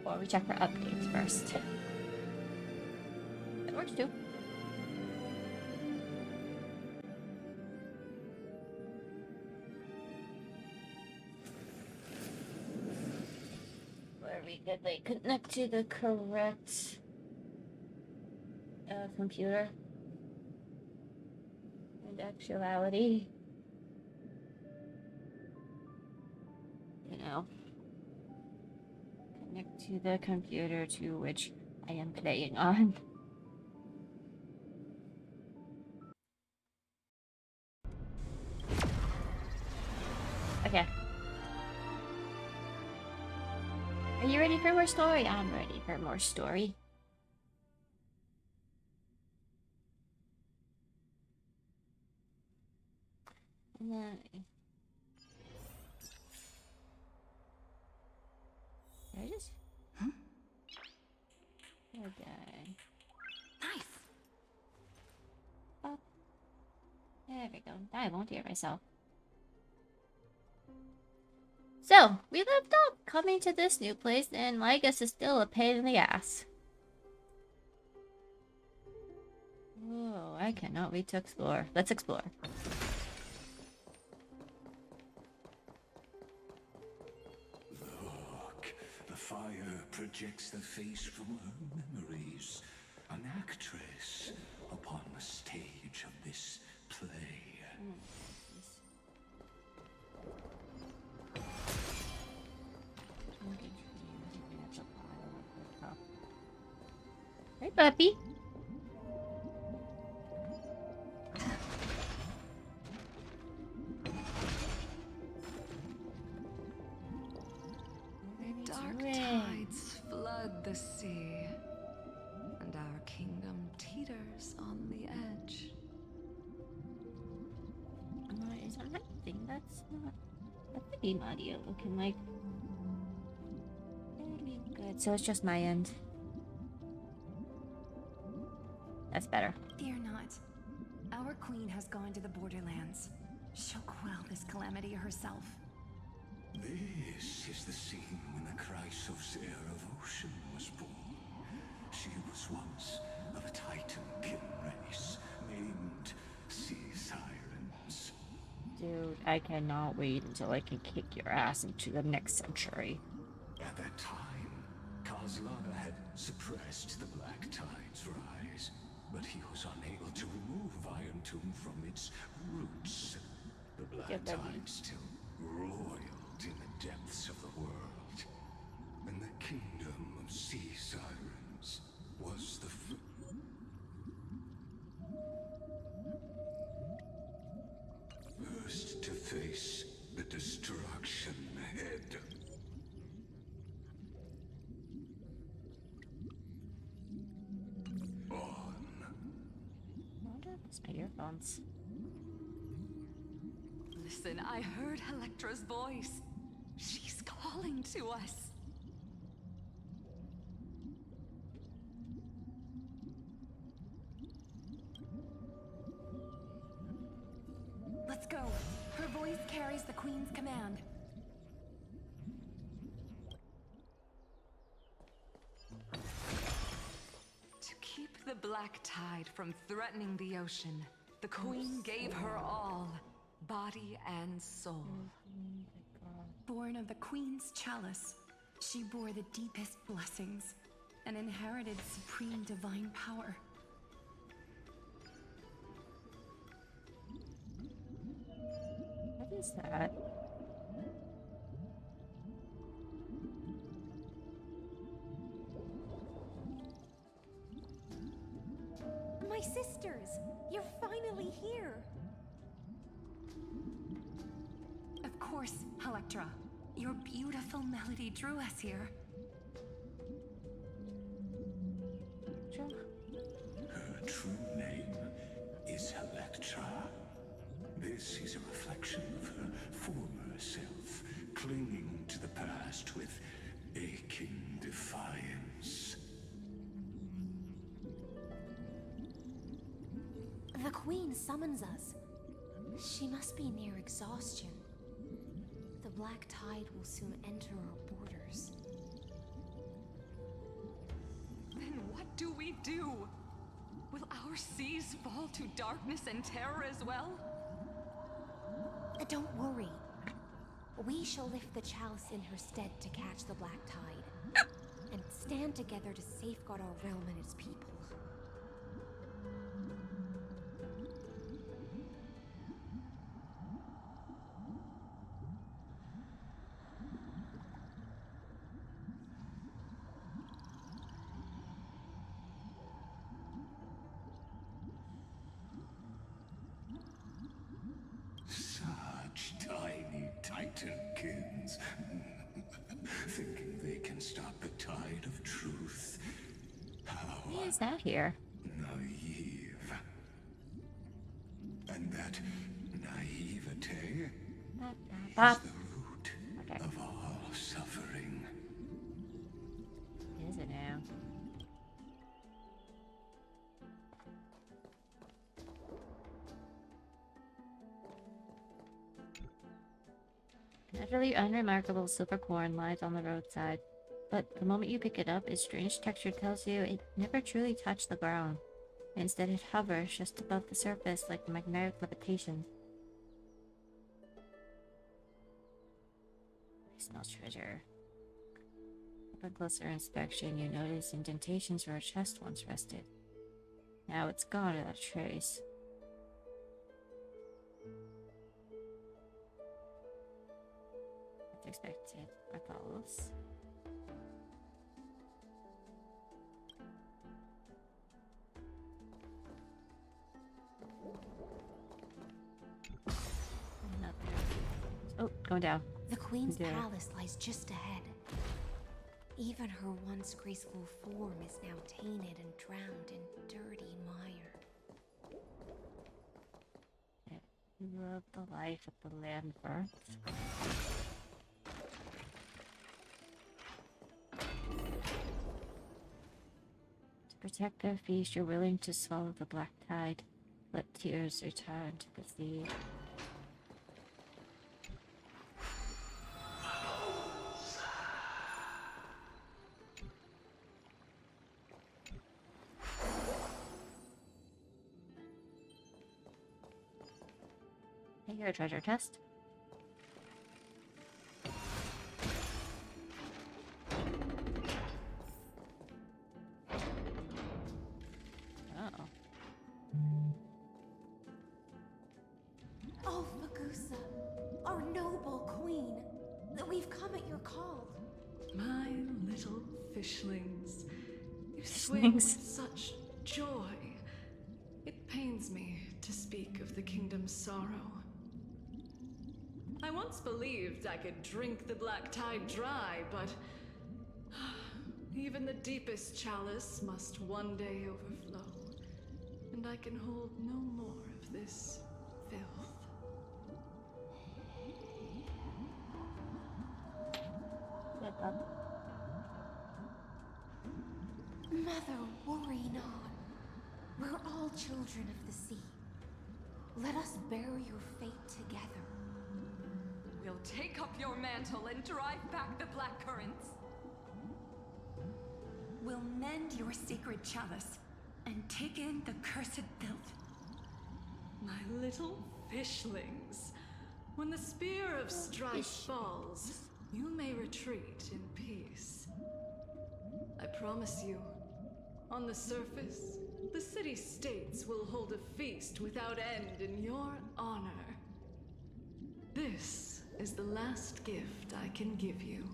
Or we check for updates first. That works too. Where we could like connect to the correct computer. In actuality, you know, connect to the computer to which I am playing on. Okay. Are you ready for more story? I'm ready for more story. And then did I just? Okay. Nice. Oh, there we go. I won't hear myself. So, we left off coming to this new place, and Lygus is still a pain in the ass. Oh, I cannot wait to explore. Let's explore. Look, the fire projects the face from her memories. An actress upon the stage of this play. Hey, puppy. Dark tides flood the sea, and our kingdom teeters on the edge. Is that my thing? That's not. That's the game audio looking like. Fairly good. So it's just my end. That's better. Fear not. Our queen has gone to the borderlands. She'll quell this calamity herself. This is the scene when the Chrysos heir of ocean was born. She was once of a Titan kin race named Sea Sirens. Dude, I cannot wait until I can kick your ass into the next century. At that time, Kozlana had suppressed the Black Tide's rise, but he was unable to remove Iron Tomb from its roots. The Black Tide still roiled in the depths of the world, and the kingdom of Sea Sirens was the first to face the destruction ahead. On. It's my earphones. Listen, I heard Electra's voice. She's calling to us. Let's go. Her voice carries the queen's command. To keep the Black Tide from threatening the ocean, the queen gave her all, body and soul. Born of the queen's chalice, she bore the deepest blessings and inherited supreme divine power. What is that? My sisters, you're finally here. Of course, Electra. Your beautiful melody drew us here. Her true name is Electra. This is a reflection of her former self, clinging to the past with aching defiance. The Queen summons us. She must be near exhaustion. The Black Tide will soon enter our borders. what do we do? Will our seas fall to darkness and terror as well? Don't worry. We shall lift the chalice in her stead to catch the black tide, and stand together to safeguard our realm and its people. Such tiny titankins, thinking they can stop the tide of truth. How Why is that here? naive. And that naivete is the root Okay. of all suffering. Is it now? An utterly unremarkable silver corn lies on the roadside, but the moment you pick it up, its strange texture tells you it never truly touched the ground. Instead, it hovers just above the surface like magnetic levitation. I smell treasure. Upon closer inspection, you notice indentations where a chest once rested. Now it's gone without trace. As expected, Bartholus. Another. Oh, going down. The Queen's Yeah. palace lies just ahead. Even her once graceful form is now tainted and drowned in dirty mire. You love the life of the land birth. To protect their feast, you're willing to swallow the black tide. Let tears return to the sea. Hey, you're a treasure chest. Oh. Oh, Magusa, our noble queen, that we've come at your call. My little fishlings, you swim with such joy. It pains me to speak of the kingdom's sorrow. I once believed I could drink the black tide dry, but even the deepest chalice must one day overflow, and I can hold no more of this filth. Mother, worry not. We're all children of the sea. Let us bear your fate together. We'll take up your mantle and drive back the black currents. We'll mend your sacred chalice and take in the cursed filth. My little fishlings, when the spear of strife falls, you may retreat in peace. I promise you, on the surface, the city-states will hold a feast without end in your honor. This is the last gift I can give you.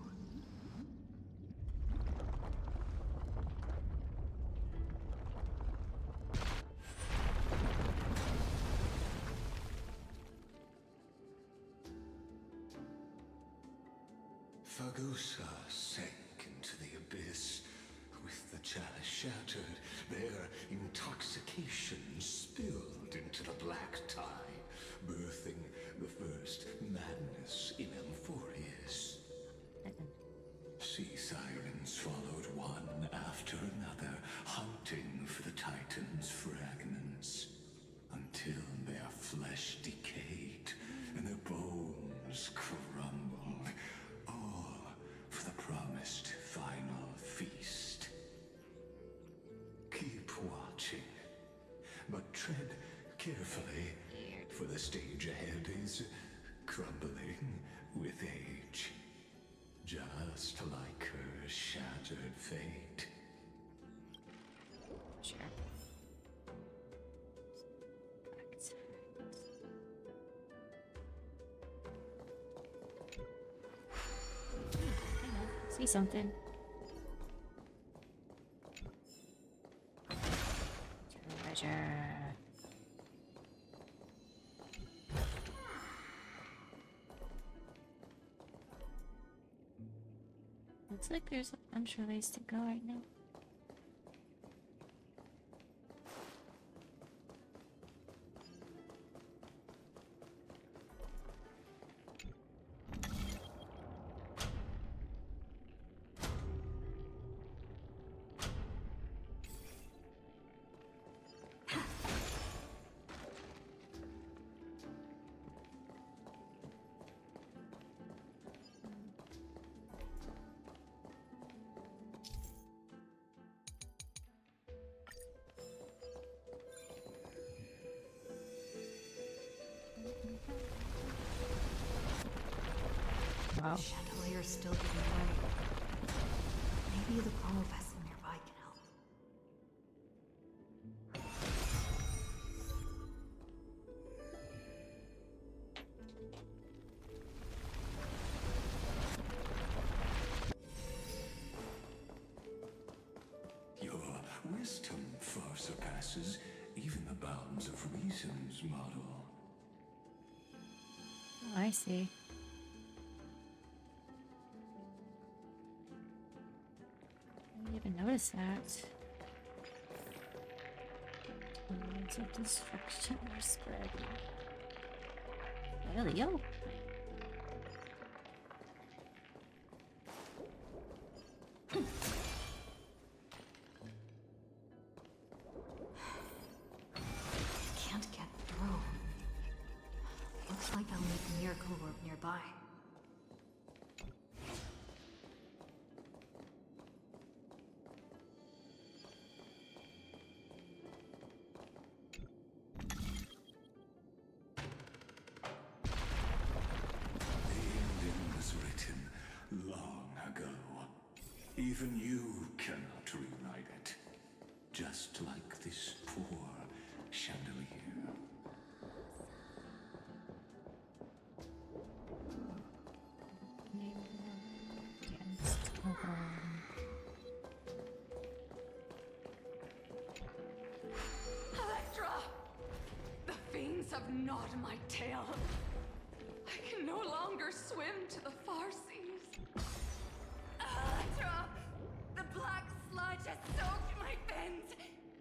Fagusa sank into the abyss. With the chalice shattered, their intoxication spilled into the black tide, birthing the first madness in Amphoreus. Sea sirens followed one after another, hunting for the Titan's fragments, until their flesh decayed and their bones crumbled, all for the promised final feast. just like her shattered fate. Sure. See something. Treasure. Looks like there's a bunch of ways to go right now. Wow. Chandelier's still giving way. Maybe the glow vessel nearby can help. Your wisdom far surpasses even the bounds of reason's model. Oh, I see. I didn't even notice that. Lines of destruction are spreading. Really? Yo. Can't get through. Looks like I'll need a miracle orb nearby. The ending was written long ago. Even you cannot rewrite it. Just like this poor chandelier. Against Electra! The fiends have gnawed my tail. I can no longer swim to the far seas. Electra! The black sludge has soaked my fins.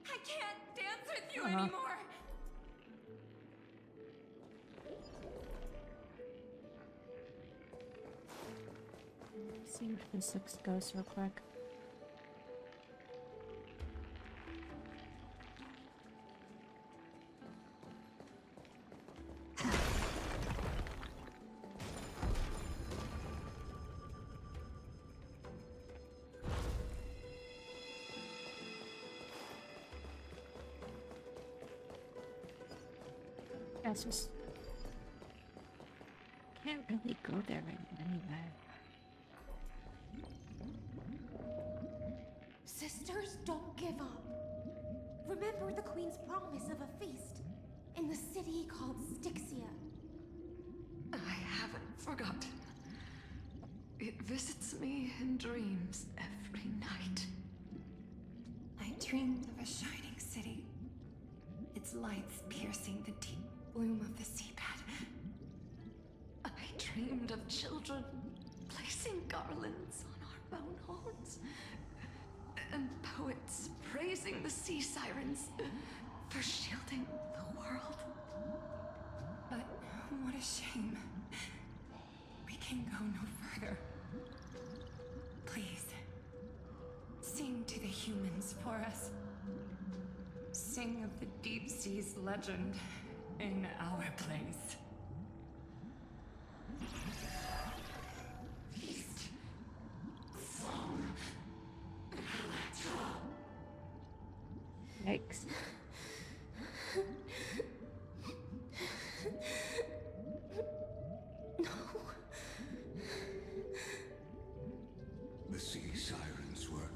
I can't dance with you anymore. See if this looks goes real quick. Yeah, it's just can't really go there right now anyway. Sisters, don't give up. Remember the Queen's promise of a feast in the city called Styxia. I haven't forgotten. It visits me in dreams every night. I dreamed of a shining city, its lights piercing the deep bloom of the seabed. I dreamed of children placing garlands on our boneholds, and poets praising the sea sirens for shielding the world. But what a shame. We can go no further. Please, sing to the humans for us. Sing of the deep sea's legend in our place. Yikes. sea sirens were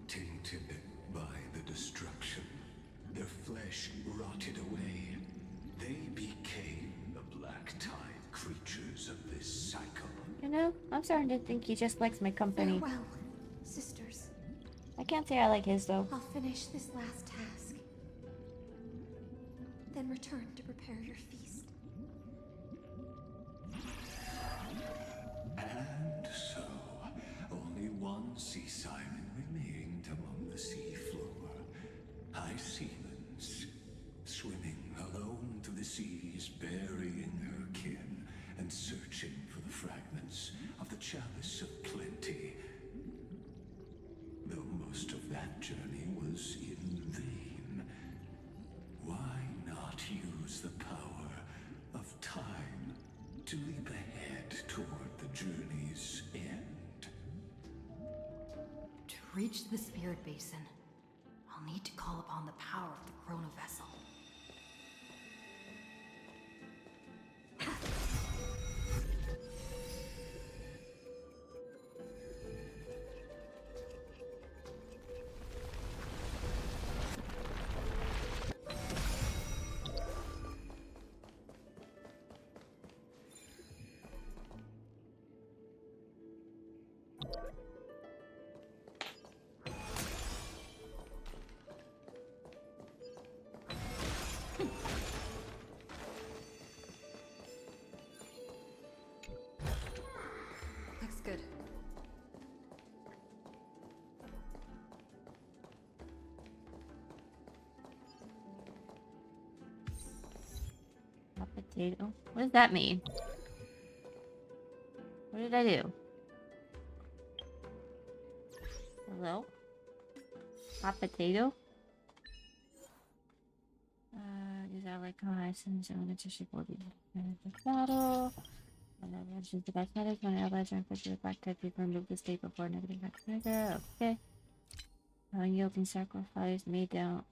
tainted by the destruction. Their flesh rotted away. They became the black tide creatures of this cycle. You know, I'm starting to think he just likes my company. Farewell, sisters. I can't say I like his though. I'll finish this last task. Then return to prepare your feast. And so, only one sea siren remained among the sea floor. High seamans, swimming alone through the seas, burying her kin, and searching for the fragments of the chalice of plenty. Though most of that journey was in vain, why not use the power of time to leap ahead toward the journey's end? To reach the spirit basin, I'll need to call upon the power of the Chrono Vessel. Looks good. Hot potato. What does that mean? What did I do? Hello? Hot potato? Use our like license and the tissue will be the battle. And then mentions the best medics when allies are inflicted with black type people remove the state before negative trigger. Okay. Unyielding sacrifice made down.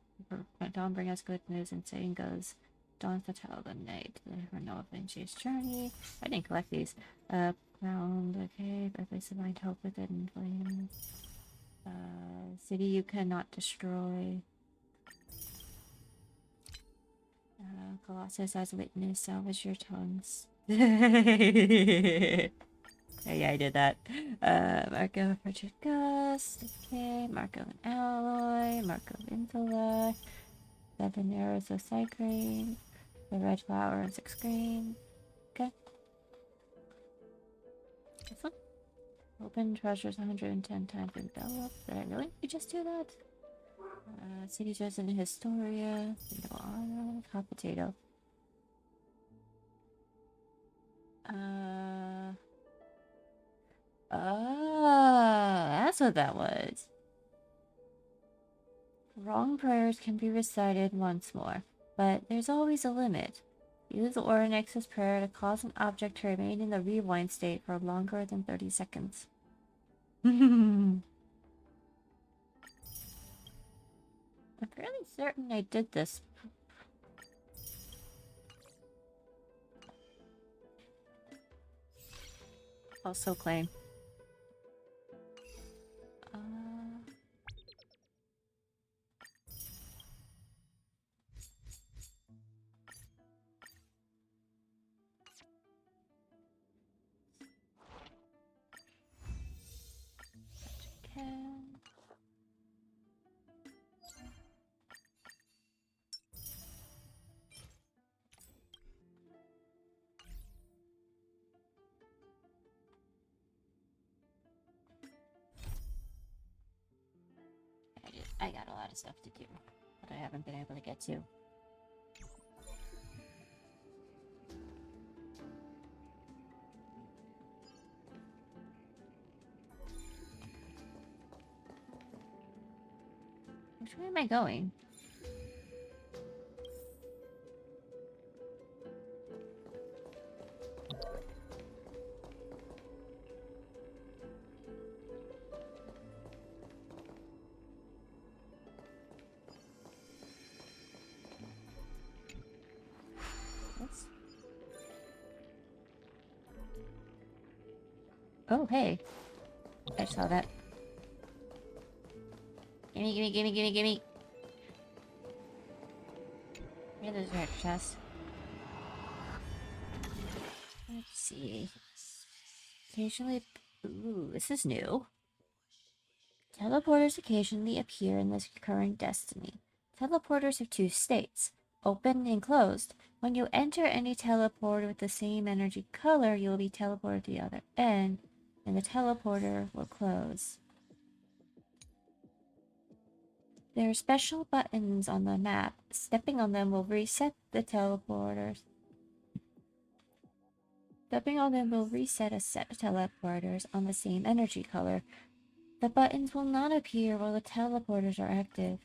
Dawn bring us good news, and saying goes. Dawn's the child of night. For no adventurous journey. I didn't collect these. Ground, okay. I place divine hope within flames. City you cannot destroy. Colossus as witness, salvage your tongues. Yeah, I did that. Marco of Richard Gust, okay. Marco of Alloy, Marco of Intellect, 7 arrows of Cycrane, the red flower and 6 green. Okay. This one. Open treasures 110 times enveloped. Did I really just do that? City's resident Historia. Hot potato. That's what that was. Wrong prayers can be recited once more, but there's always a limit. Use Oryx's prayer to cause an object to remain in the rewind state for longer than 30 seconds. I'm fairly certain I did this. Also claim. I got a lot of stuff to do, but I haven't been able to get to. Which way am I going? Oh, hey. I saw that. Gimme, gimme, gimme, gimme, gimme. Where's the treasure chest? Let's see. Occasionally... Ooh, this is new. Teleporters occasionally appear in this current destiny. Teleporters have two states, open and closed. When you enter any teleporter with the same energy color, you will be teleported to the other end, and the teleporter will close. There are special buttons on the map. Stepping on them will reset the teleporters. Stepping on them will reset a set of teleporters on the same energy color. The buttons will not appear while the teleporters are active.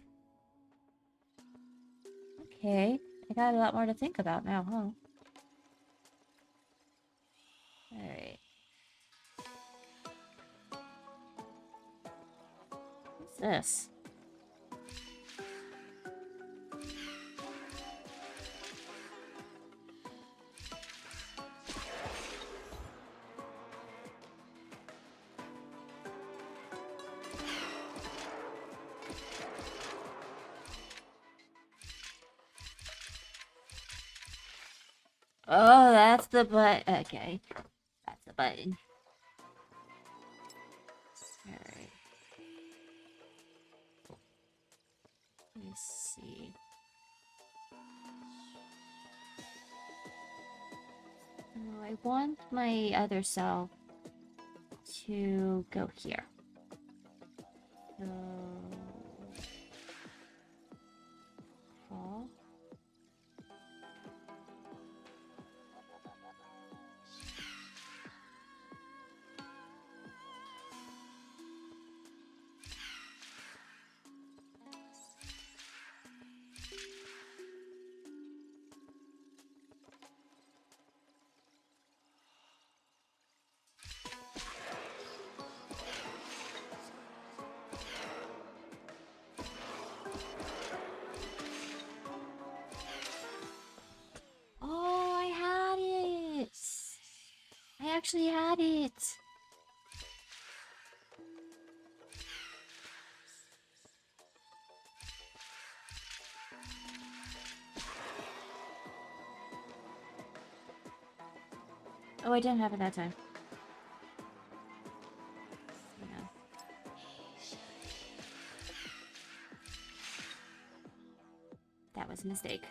Okay, I got a lot more to think about now, huh? Alright. What's this? Oh, that's the button. Okay. That's the button. Alright. Let me see. Oh, I want my other self to go here. So... fall. Oh, I had it! I actually had it! Oh, I didn't have it that time. Yeah. That was a mistake.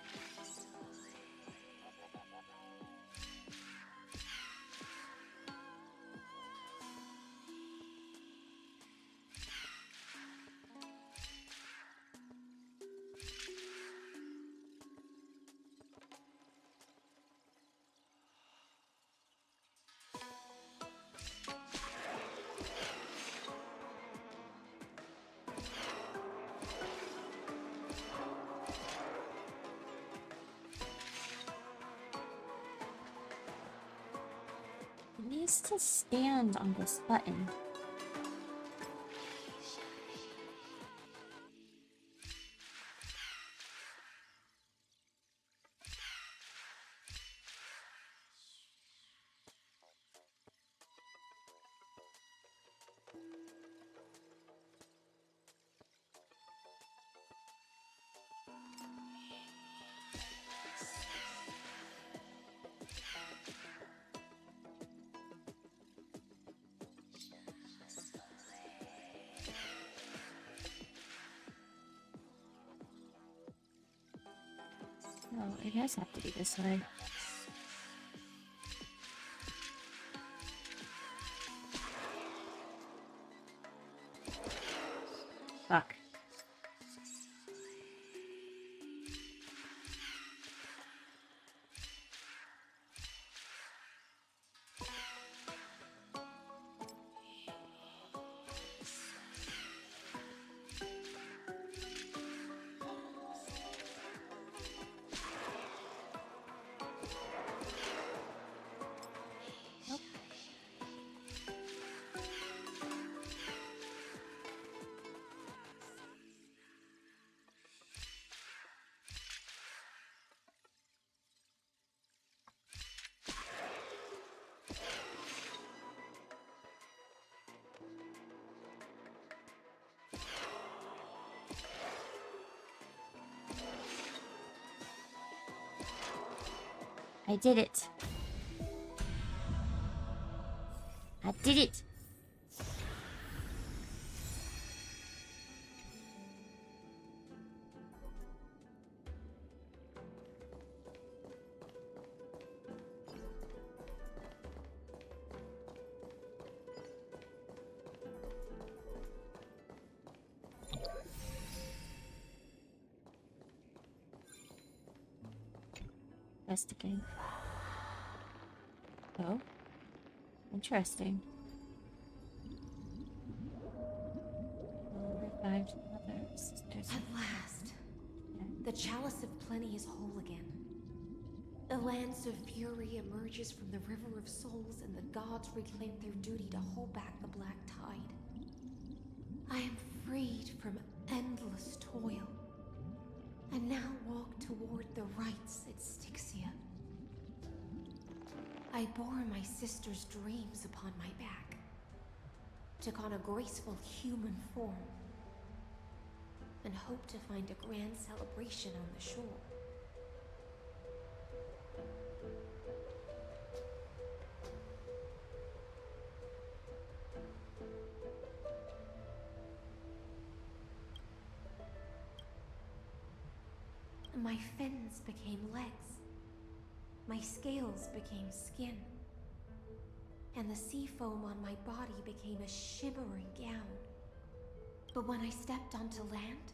It needs to stand on this button. Oh, it does have to be this way. Fuck. I did it. I did it. Investigate. Oh, interesting. Revived mother, sisters. At last, the Chalice of Plenty is whole again. The Lance of Fury emerges from the River of Souls, and the gods reclaim their duty to hold back the Black Tide. I am freed from endless toil, and now walk toward the rites at Styxia. I bore my sister's dreams upon my back, took on a graceful human form, and hope to find a grand celebration on the shore. My fins became legs. My scales became skin. And the sea foam on my body became a shimmering gown. But when I stepped onto land,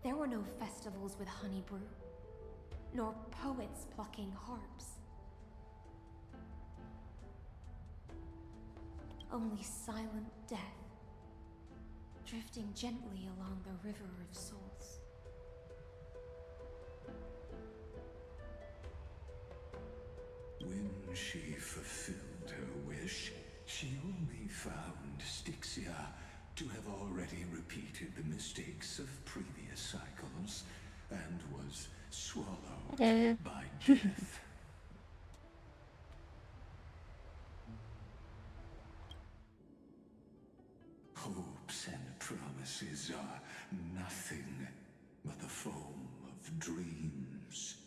there were no festivals with honey brew, nor poets plucking harps. Only silent death, drifting gently along the River of Souls. When she fulfilled her wish, she only found Styxia to have already repeated the mistakes of previous cycles and was swallowed Hello. by death. Hopes and promises are nothing but the foam of dreams.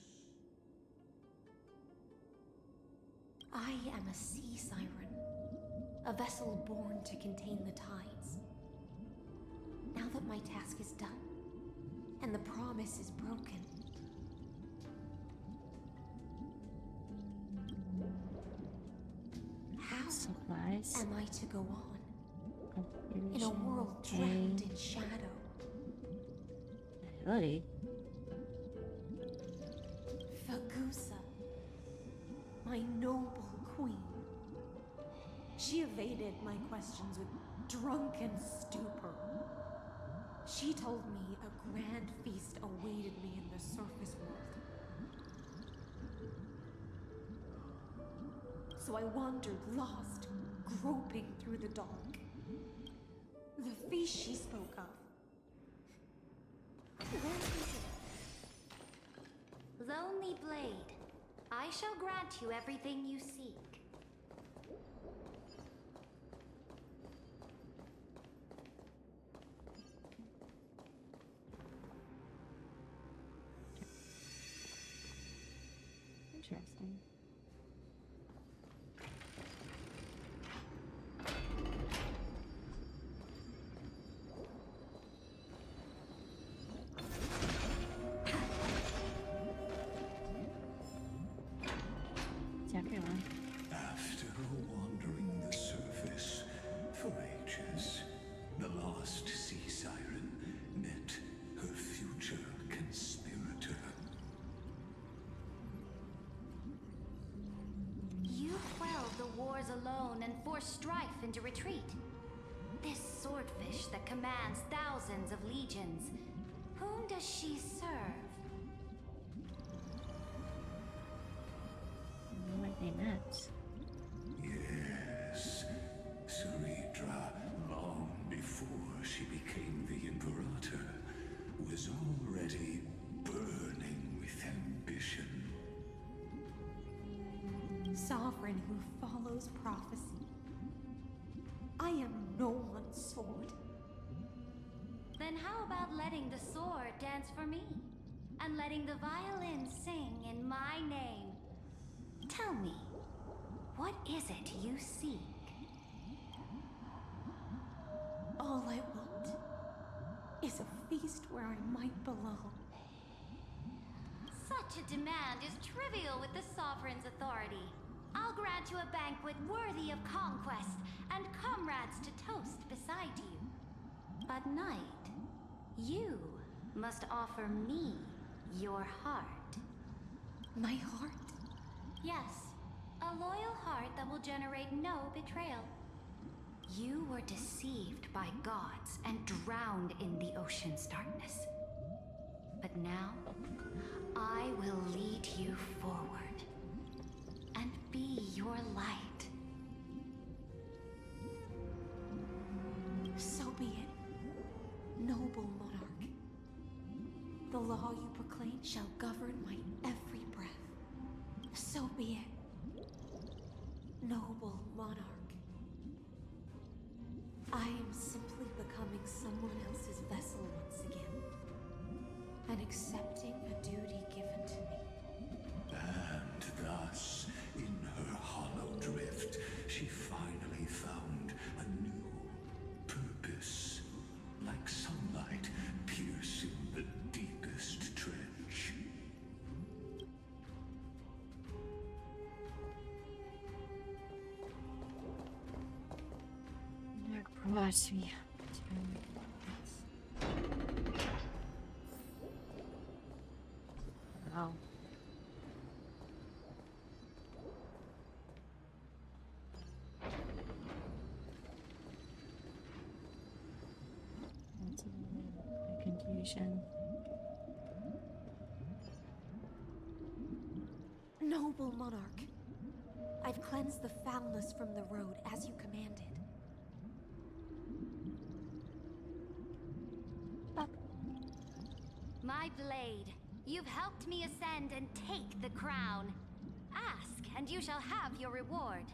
I am a sea siren, a vessel born to contain the tides. Now that my task is done, and the promise is broken, how Supplies. am I to go on in a Confusion, world pain, drowned in shadow? ability. Fagusa, my noble queen. She evaded my questions with drunken stupor. She told me a grand feast awaited me in the surface world. So I wandered lost, groping through the dark. The feast she spoke of. Where is it? Lonely Blade, I shall grant you everything you seek. Interesting. It's everyone. After wandering the surface for ages, the lost sea siren met her future conspirator. You quelled the wars alone and forced strife into retreat. This swordfish that commands thousands of legions, whom does she serve? Where they met. Yes, Saritra, long before she became the Imperator, was already burning with ambition. Sovereign who follows prophecy. I am no one's sword. Then how about letting the sword dance for me? And letting the violin sing in my name Tell me, what is it you seek? All I want is a feast where I might belong. Such a demand is trivial with the Sovereign's authority. I'll grant you a banquet worthy of conquest and comrades to toast beside you. But night, you must offer me your heart. My heart? Yes, a loyal heart that will generate no betrayal. You were deceived by gods and drowned in the ocean's darkness. But now, I will lead you forward and be your light. So be it, noble monarch. The law you proclaim shall govern my every breath. So be it, noble monarch. I am simply becoming someone else's vessel once again, and accepting a duty given to me. And thus, in her hollow drift, she finally found a new purpose, like sunlight piercing the deepest trench. Wow. That's a confusion. Noble monarch, I've cleansed the foulness from the road as you commanded. My blade, you've helped me ascend and take the crown. Ask, and you shall have your reward.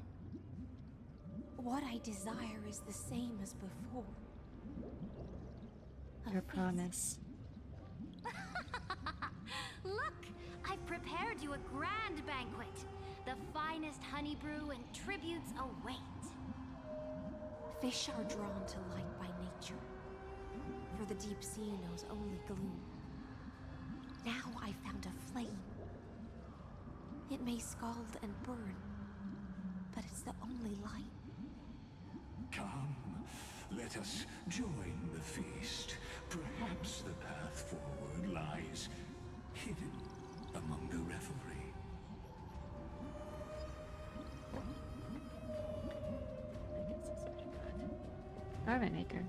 What I desire is the same as before. Your promise. Look, I've prepared you a grand banquet. The finest honey brew and tributes await. Fish are drawn to light by nature, for the deep sea knows only gloom. Now I found a flame. It may scald and burn, but it's the only light. Come, let us join the feast. Perhaps the path forward lies hidden among the revelry. Garment maker.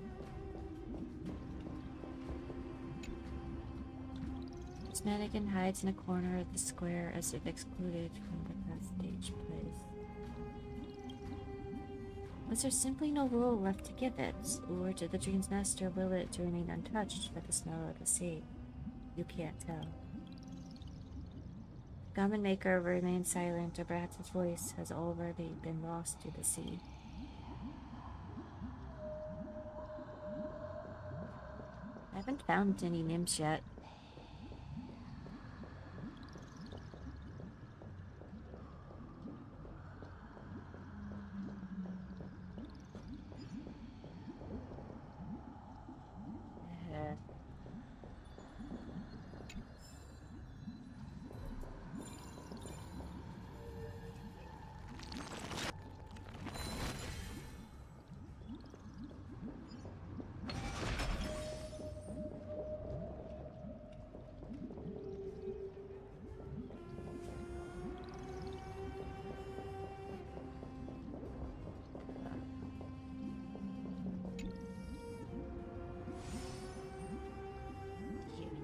This mannequin hides in a corner of the square as if excluded from the past stage plays. Was there simply no rule left to give it, or did the dream's master will it to remain untouched by the smell of the sea? You can't tell. Garment maker remains silent, or perhaps his voice has already been lost to the sea. I haven't found any nymphs yet.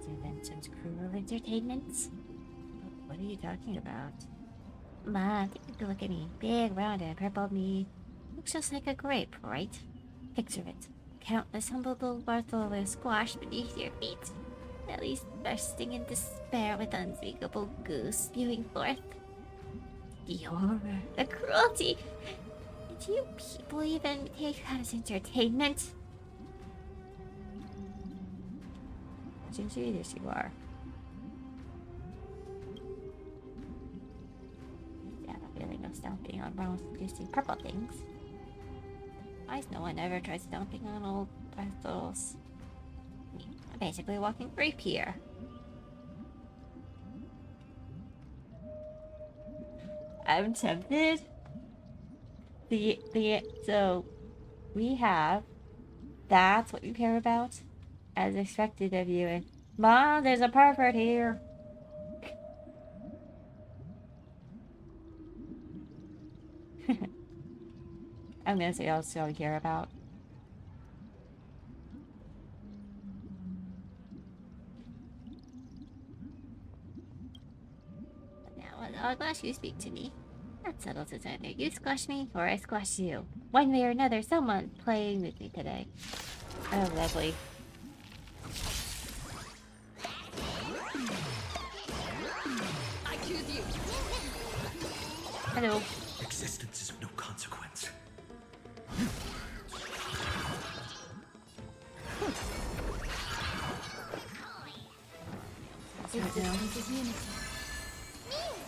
Inventions, cruel entertainments? What are you talking about? Ma, take a look at me. Big, round, and purple me. Looks just like a grape, right? Picture it. Countless humble little Bartholomew squashed beneath your feet. At least bursting in despair with unspeakable goo spewing forth. The horror, the cruelty. Do you people even take that as entertainment? Yes, you are. Yeah. stomping on brown juicy purple things. Why no one ever tried stomping on old Barthols? I'm basically walking grape here. I'm tempted. So we have that's what you care about, as expected of you. And Mom, there's a pervert here. I'm gonna say that's all we care about. Now I'll let you speak to me. That settles it. Either you squash me or I squash you. One way or another, someone playing with me today. Oh, lovely. I choose you. Hello. Existence is of no consequence.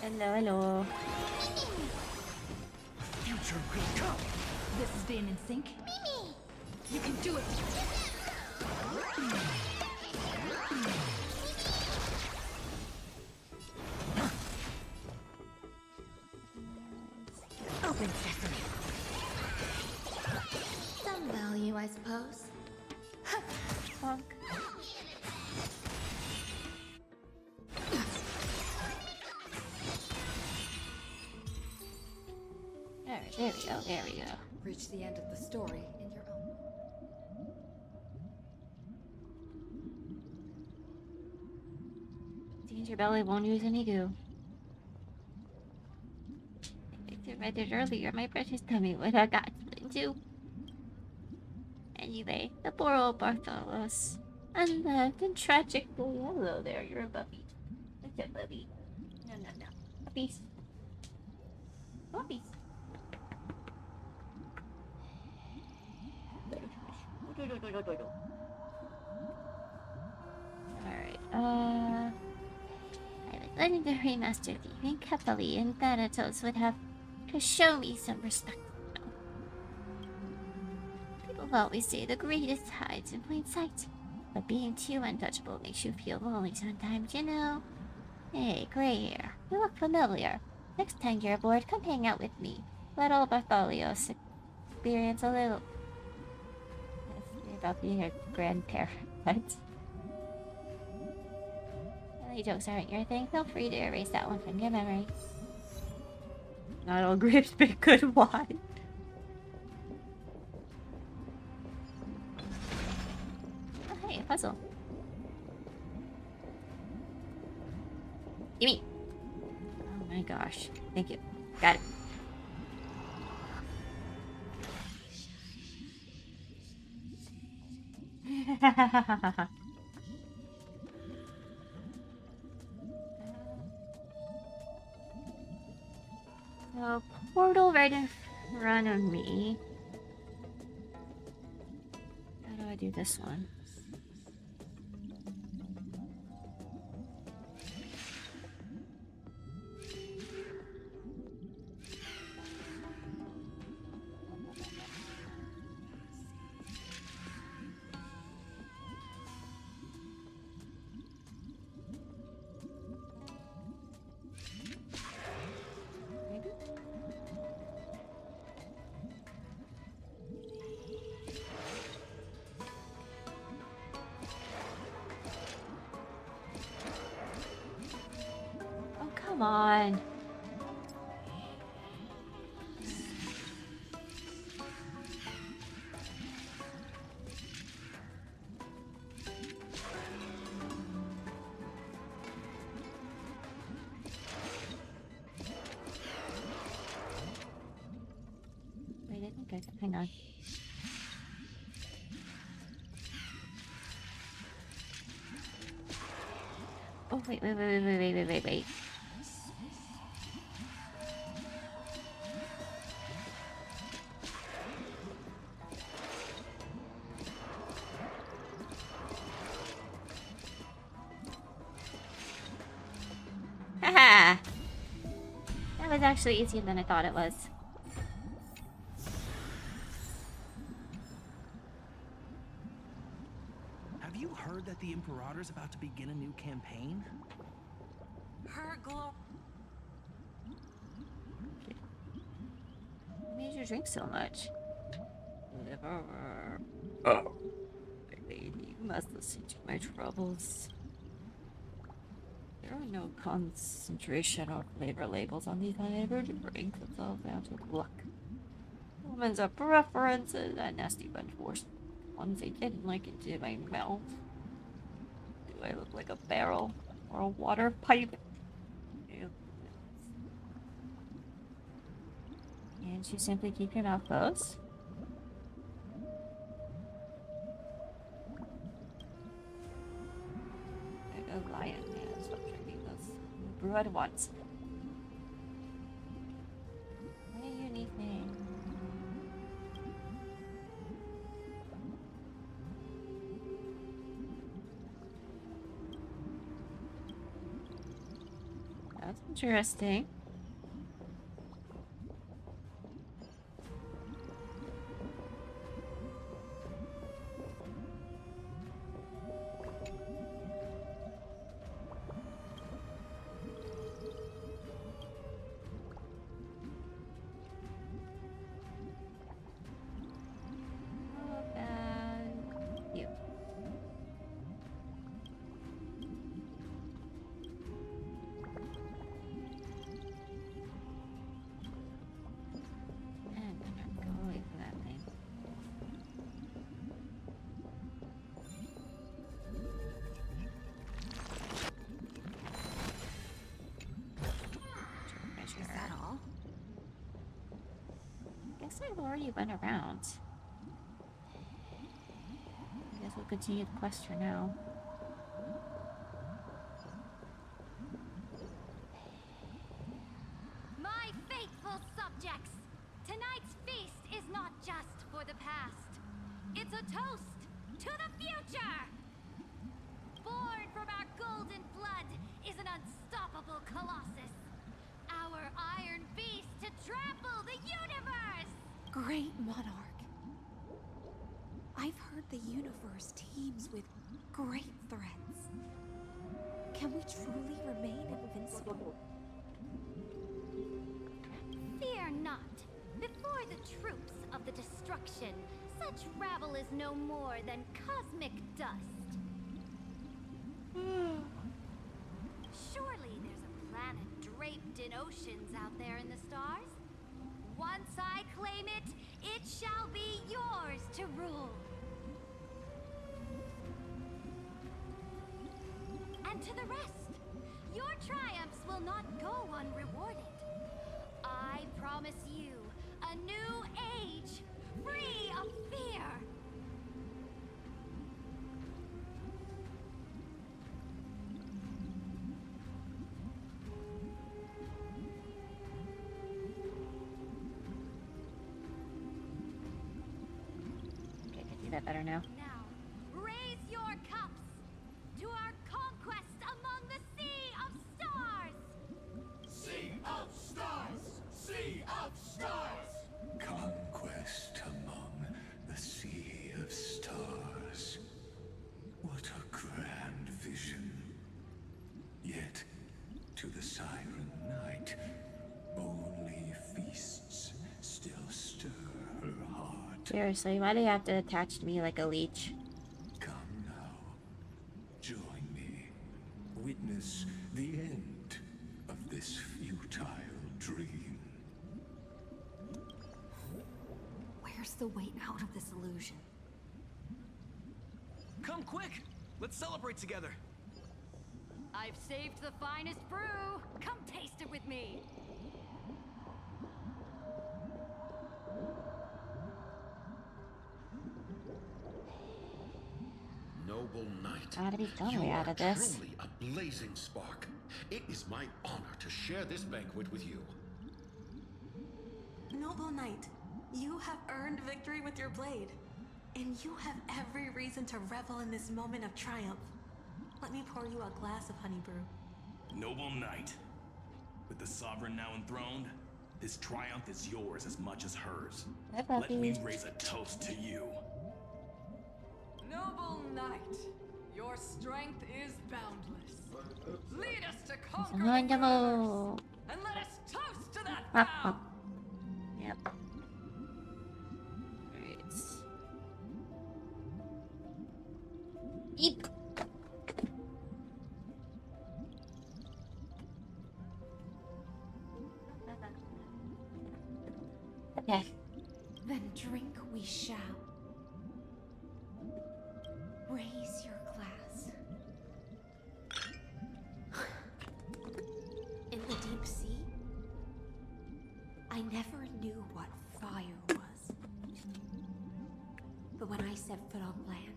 Hello, hello. Future will come. This is being in sync. You can do it. Open sesame. Some value, I suppose. Bonk. Alright, there we go, there we go. Reach the end of the story in your own. Seems your belly won't use any goo. I read it earlier, my precious tummy would have got into. Anyway, the poor old Bartholos. Unloved and tragically. Hello there, you're a puppy. What's up, puppy? No. Puppies. Puppies. Alright, I was letting the remaster thieving Kefali and Thanatos would have to show me some respect. People always say the greatest hides in plain sight, but being too untouchable makes you feel lonely sometimes, you know? Hey, gray hair, you look familiar. Next time you're bored, come hang out with me. Let old Bartholios experience a little... about being a grandparent. Silly jokes aren't your thing. Feel free to erase that one from your memory. Not all grapes make good wine. Oh, hey, a puzzle. Gimme. Oh my gosh. Thank you. Got it. So, portal right in front of me. How do I do this one? Come on. Wait, I think hang on. Oh, wait. Haha! That was actually easier than I thought it was. Have you heard that the Imperator's about to begin a new campaign? Her glow. What made you drink so much? Oh. My lady, you must listen to my troubles. There are no concentration or flavor labels on these unaverted drinks. It's all down to luck. Women's are preferences. That nasty bunch forced ones they didn't like into my mouth. Do I look like a barrel or a water pipe? Ew. And you simply keep your mouth closed. Like a lion. Yeah, stop drinking this. Brew at once. What a unique name. That's interesting. You. And I'm gonna go away from that thing. Is that all? Guess I've already went around. I guess we'll continue the quest for now. My faithful subjects, tonight's feast is not just for the past. It's a toast to the future! Born from our golden blood is an unstoppable colossus. Our iron beast to trample the universe! Great monarch. I've heard the universe teems with great threats. Can we truly remain invincible? Fear not. Before the troops of the destruction, such rabble is no more than cosmic dust. Surely there's a planet draped in oceans out there in the stars. Once I claim it, it shall be yours to rule. And to the rest, your triumphs will not go unrewarded. I promise you a new age, free of fear. Okay, I can do that better now. Now, raise your cups to our conquest among the Sea of Stars! Sea of stars! Sea of stars! Conquest among the sea of stars. What a grand vision. Yet, to the siren night, only feasts still stir her heart. Seriously, why do you have to attach to me like a leech? Come now. Join me. Witness the end of this futile dream. Where's the way out of this illusion? Come quick! Let's celebrate together. I've saved the finest brew. Come taste it with me. Noble knight, Gotta be some you way out are of this. truly a blazing spark. It is my honor to share this banquet with you. Noble knight, you have earned victory with your blade. And you have every reason to revel in this moment of triumph. Let me pour you a glass of honey brew. Noble knight, With the sovereign now enthroned, this triumph is yours as much as hers. Hi, Let me puppy. raise a toast to you. Noble knight, your strength is boundless. Lead us to conquer the Ang ganda Marauders, mo. and let us toast to that Ah, vow! ah. Yep. Right. Eep. Okay. Then drink we shall. Raise your glass. In the deep sea, I never knew what fire was. But when I set foot on land,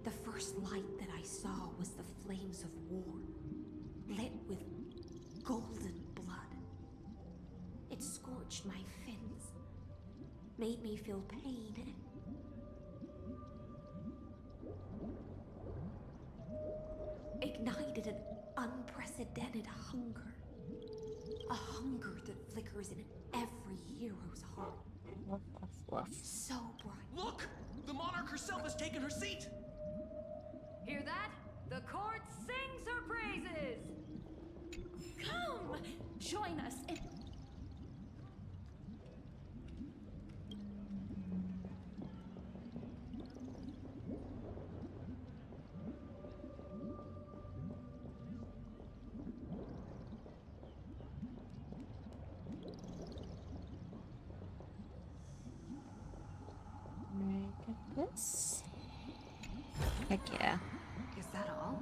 the first light that I saw was the flames of war, lit with golden blood. It scorched my fins, made me feel pain, and ignited an unprecedented hunger. A hunger that flickers in every hero's heart. Woof, woof, woof. So bright. Look! The monarch herself has taken her seat! Hear that? The court sings her praises! Come! Join us in... Right, get this. Heck yeah. Is that all?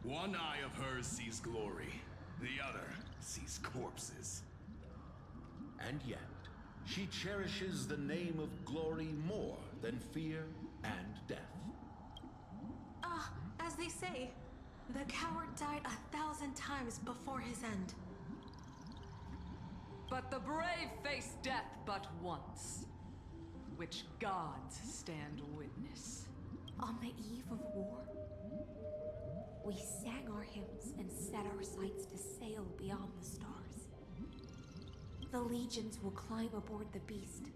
One eye of hers sees glory, the other sees corpses. And yet, she cherishes the name of glory more than fear and death. As they say, the coward died 1,000 times before his end. But the brave face death but once, which gods stand witness. On the eve of war, we sang our hymns and set our sights to sail beyond the stars. The legions will climb aboard the beast,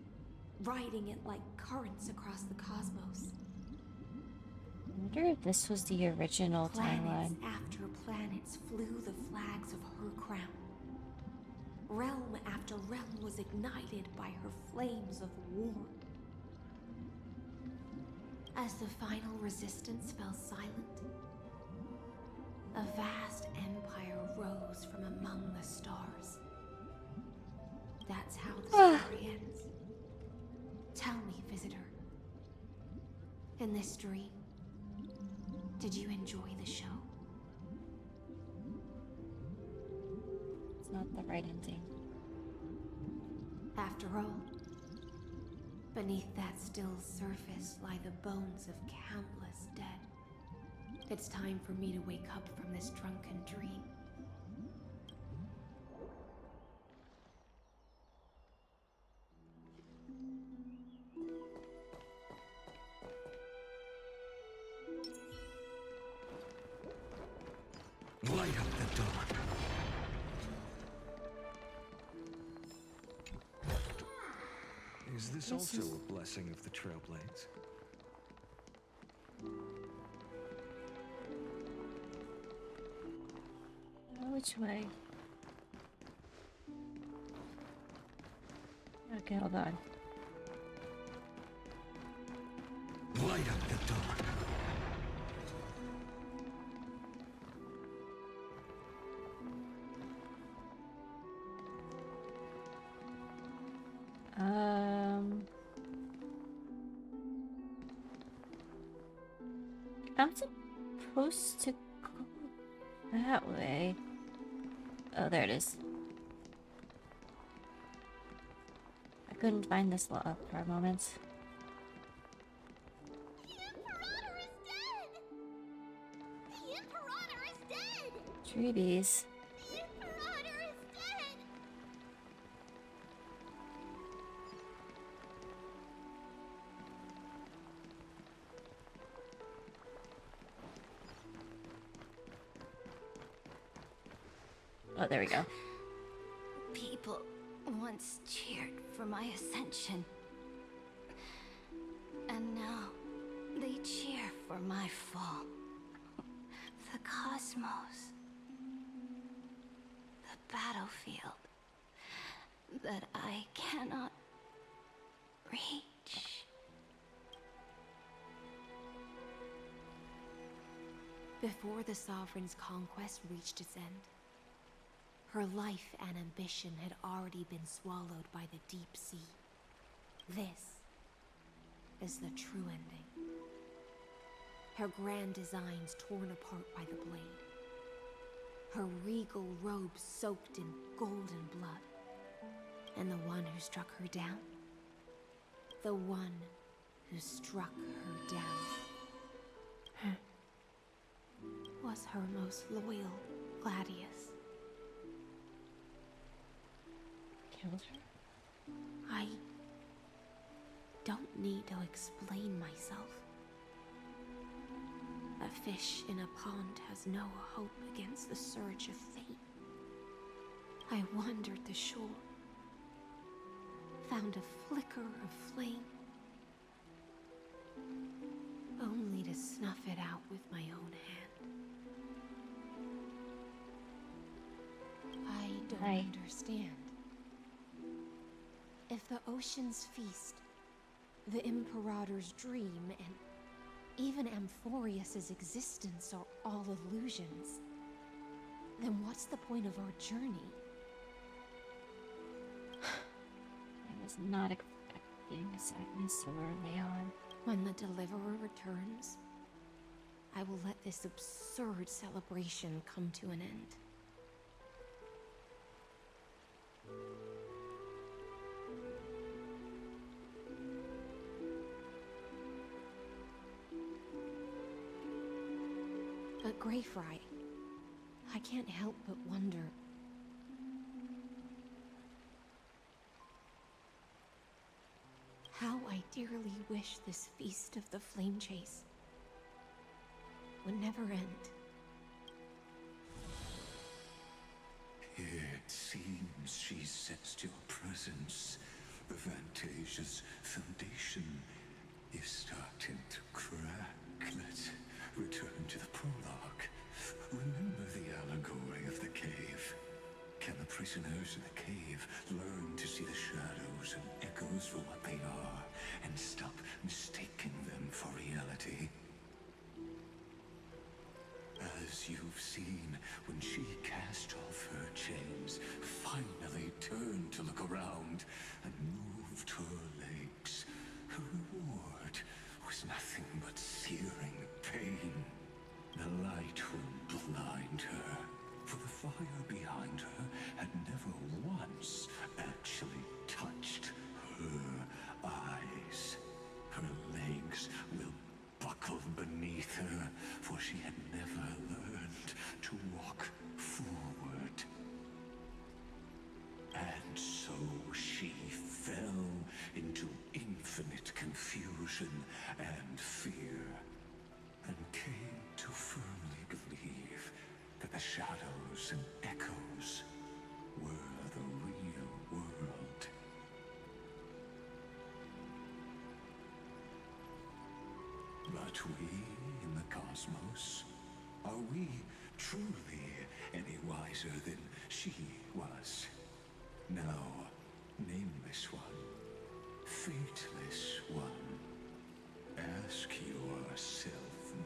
riding it like currents across the cosmos. I wonder if this was the original Planets timeline. after planets flew the flags of her crown. Realm after realm was ignited by her flames of war. As the final resistance fell silent, a vast empire rose from among the stars. That's how the story ends. Tell me, visitor, in this dream, did you enjoy the show? It's not the right ending. After all, beneath that still surface lie the bones of countless dead. It's time for me to wake up from this drunken dream. Light up the dawn. Is this also a blessing of the Trailblades? Which way? Okay, hold on. Light up the dawn. I'm supposed to go that way. Oh, there it is. I couldn't find this log for a moment. The Imperator is dead! Treaties. The Imperator is dead! Oh, there we go. People once cheered for my ascension. And now they cheer for my fall. The cosmos. The battlefield that I cannot reach. Before the Sovereign's conquest reached its end, her life and ambition had already been swallowed by the deep sea. This is the true ending. Her grand designs torn apart by the blade. Her regal robes soaked in golden blood. And the one who struck her down? The one who struck her down was her most loyal Gladius. Killed her? I don't need to explain myself. A fish in a pond has no hope against the surge of fate. I wandered the shore, found a flicker of flame, only to snuff it out with my own hand. I don't understand. If the ocean's feast, the Imperator's dream, and even Amphoreus' existence are all illusions, then what's the point of our journey? I was not expecting sadness so early on. When the Deliverer returns, I will let this absurd celebration come to an end. But Greyfry, I can't help but wonder. How I dearly wish this feast of the Flame Chase would never end. It seems she sensed your presence. The Fantasia's foundation is starting to crack. Let's return to the prologue. Remember the allegory of the cave? Can the prisoners in the cave learn to see the shadows and echoes for what they are, and stop mistaking them for reality? As you've seen, when she cast off her chains, finally turned to look around, and moved her legs, her reward was nothing but searing pain. The light will blind her, for the fire behind her had never once actually touched her eyes. Her legs will buckle beneath her, for she had never learned to walk forward. And so she fell into infinite confusion and fear, and came to firmly believe that the shadows and echoes were the real world. But we in the cosmos, are we truly any wiser than she was? No, nameless one, fateless one. Ask yourself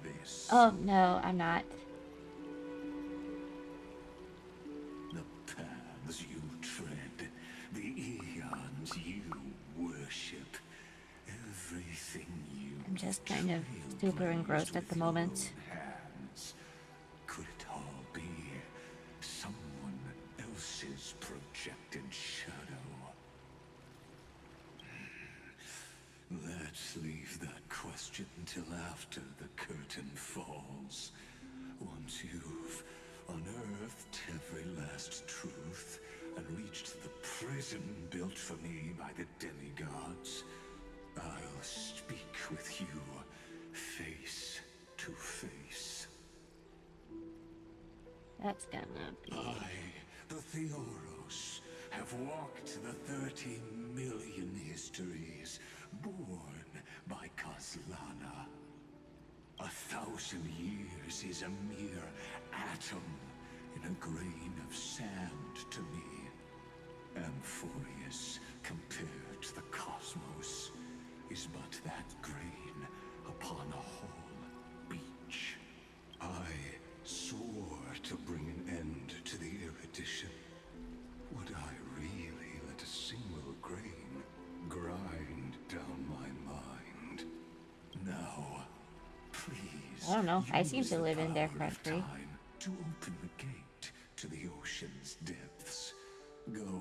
this. Oh, no, I'm not. The paths you tread, the eons you worship, everything you I'm just kind of super engrossed at the moment. hands. Could it all be someone else's projected shadow? Let's leave that question till after the curtain falls. Once you've unearthed every last truth and reached the prison built for me by the demigods, I'll speak with you face to face. That's gonna be... I The Theoros have walked the 30 million histories born by Kozlana. 1,000 years is a mere atom in a grain of sand to me. Amphoreus, compared to the cosmos, is but that grain upon a whole beach. I swore to bring an end to the erudition. Would I really let a single grain grind down my mind? Now, please. I don't know. I seem use to the live in their power of country. time to open the gate to the ocean's depths. Go,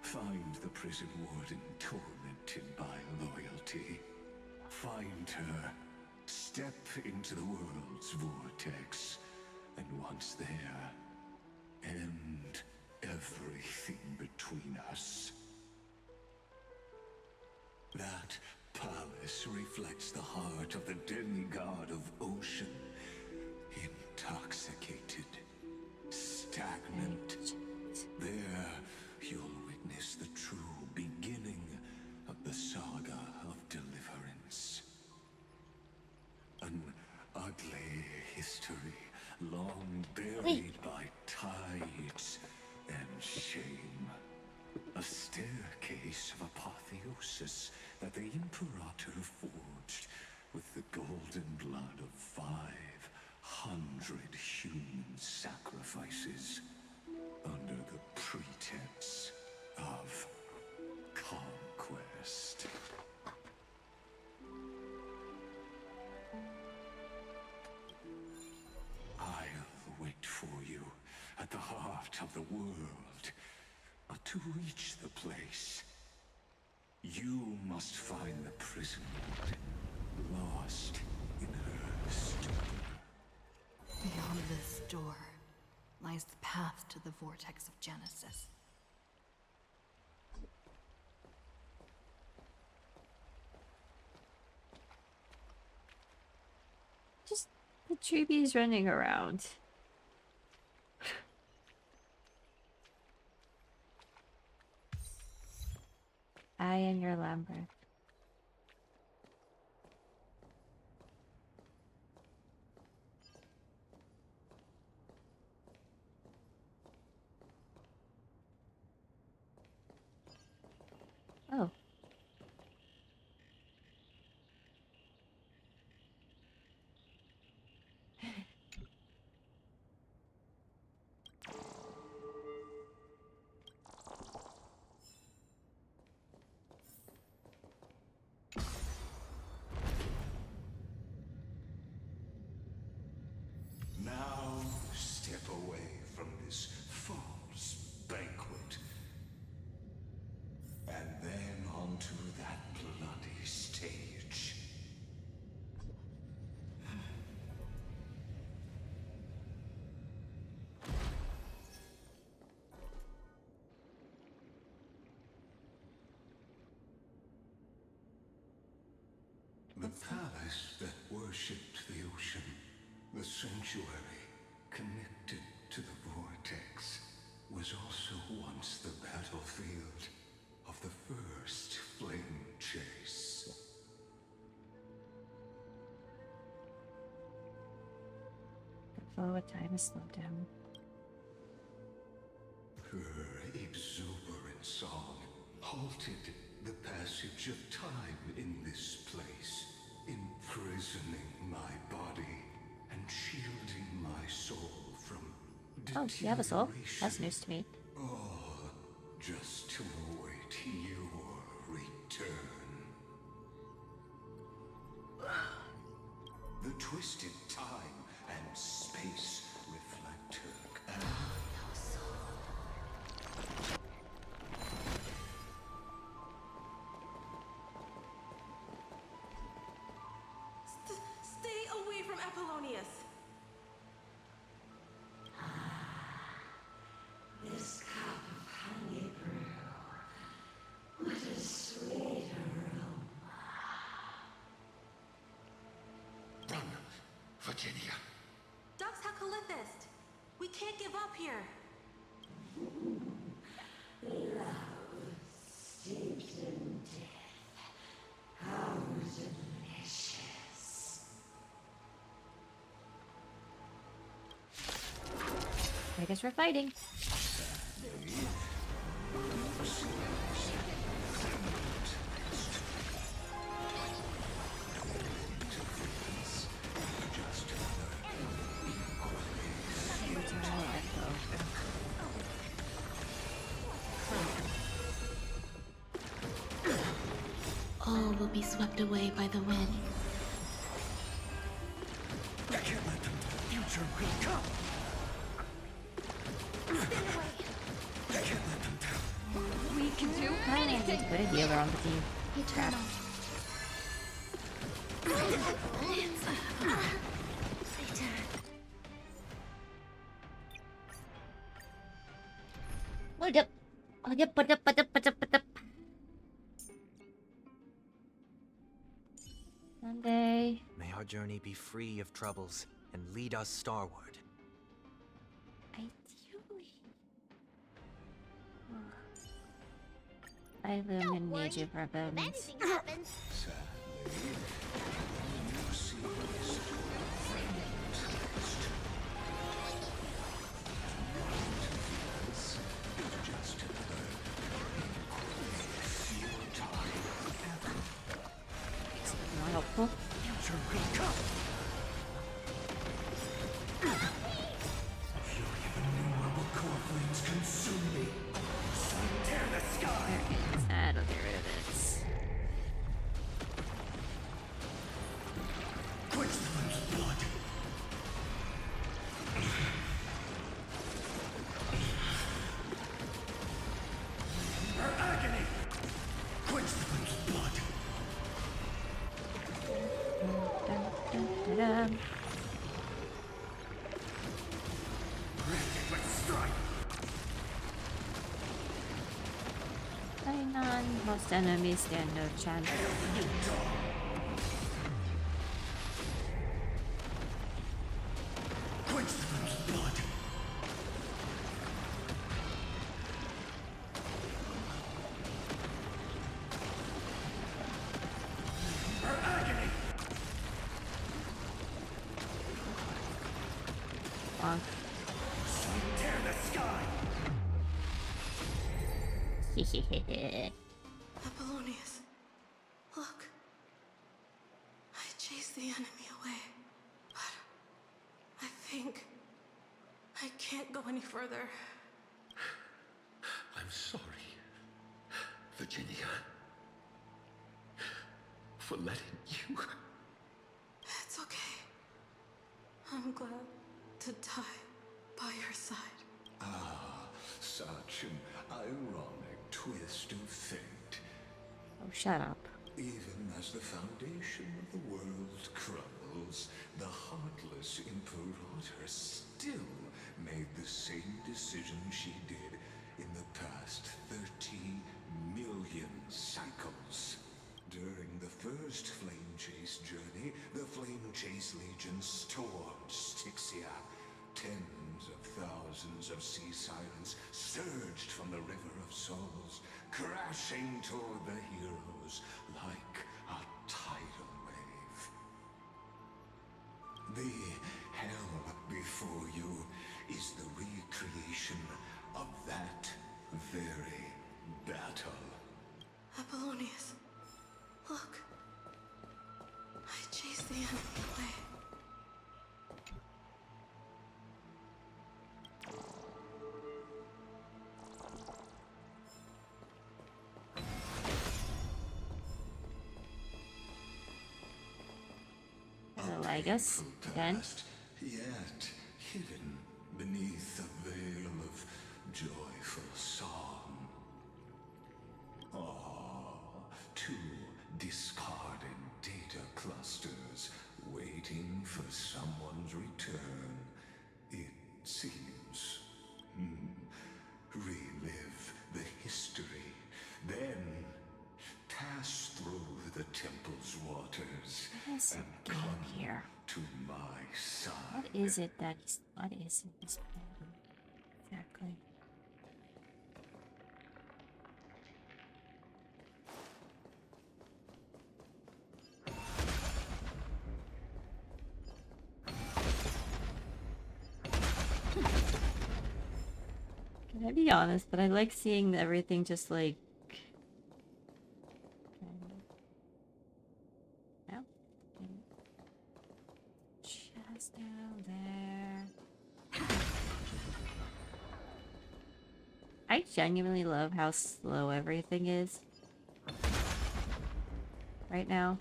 find the prison warden tormented by loyalty. Find her. Step into the world's vortex. And once there, end everything between us. That palace reflects the heart of the demigod of ocean. Intoxicated, stagnant. There, you'll witness the true beginning of the saga of deliverance. An ugly history, long buried by tides and shame. A staircase of apotheosis that the Imperator forged with the golden blood of 500 human sacrifices under the pretense of conquest. I'll wait for you at the heart of the world. But to reach the place, you must find the prison warden, lost in her stupor. Beyond this door lies the path to the vortex of Genesis. Just the treebies running around. I and your Lambert. Oh. Now, step away from this false banquet. And then onto that bloody stage. The palace that worshipped the ocean, the sanctuary connected to the vortex, was also once the battlefield of the first flame chase. The flow of time is slowed down. Her exuberant song halted the passage of time in this place, imprisoning my body and shielding my soul from Oh, you have a soul? deterioration. That's news to me. All just to await your return. The twisted time and space reflect her. Stay away from Apollonius. This cup of honey brew. What a sweet aroma. Run, Virginia. Dux Hakalithist. We can't give up here. I guess we're fighting. All will be swept away by the wind. I can't let them future me come. I can't let them down. We can do I need to put a healer on the team. Eternal. Sunday. May our journey be free of troubles and lead us starward. Ideally. I Lumen need you for If bones. anything happens, Sadly, you see this just another futile More helpful. future will come. Fury of innumerable core flames consume me. Tear the sky. That'll get rid of it. Quench the flame's blood. Her agony. Quench the flame's blood. Dun-dun-dun-dun. Granted with strife. Hang on, most enemies stand no chance. Quench the flame's blood. Her agony. Bonk. Tear the sky. Apollonius, look. I chased the enemy away, but I think I can't go any further. I'm sorry, Virginia, for letting you. It's okay. I'm glad to die by your side. Ah, such an ironic twist of fate. Oh, shut up. Even as the foundation of the world crumbles, the heartless Imperator still made the same decision she did in the past 30 million cycles. During the first Flame Chase journey, the Flame Chase Legion stormed Styxia. Tens of thousands of sea sirens surged from the River of Souls, crashing toward the heroes like a tidal wave. The hell before you is the recreation of that very battle. Apollonius, look. I chased the enemy away. Lygus, again. Past, yet hidden beneath a veil of joyful song. Two discarded data clusters waiting for someone's return, it seems. Relive the history, then pass through the temple's waters What is and it game come here? to my side. What is it that is... What is it this game? Exactly. Can I be honest? But I like seeing everything just like... No? Just down there. I genuinely love how slow everything is right now.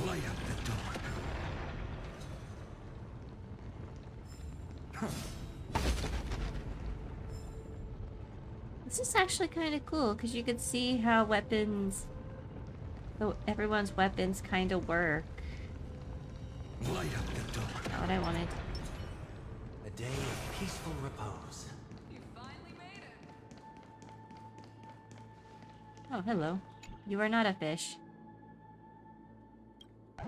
Light up the dark. This is actually kind of cool because you could see how weapons, though everyone's weapons kind of work. Light up the dark. Not what I wanted. A day of peaceful repose. You finally made it. Oh, hello. You are not a fish. I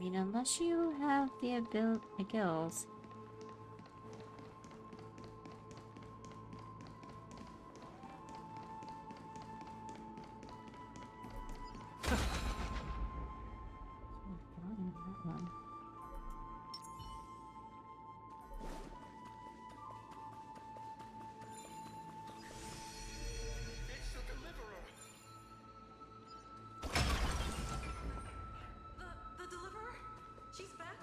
mean, unless you have the gills. The deliverer? She's back?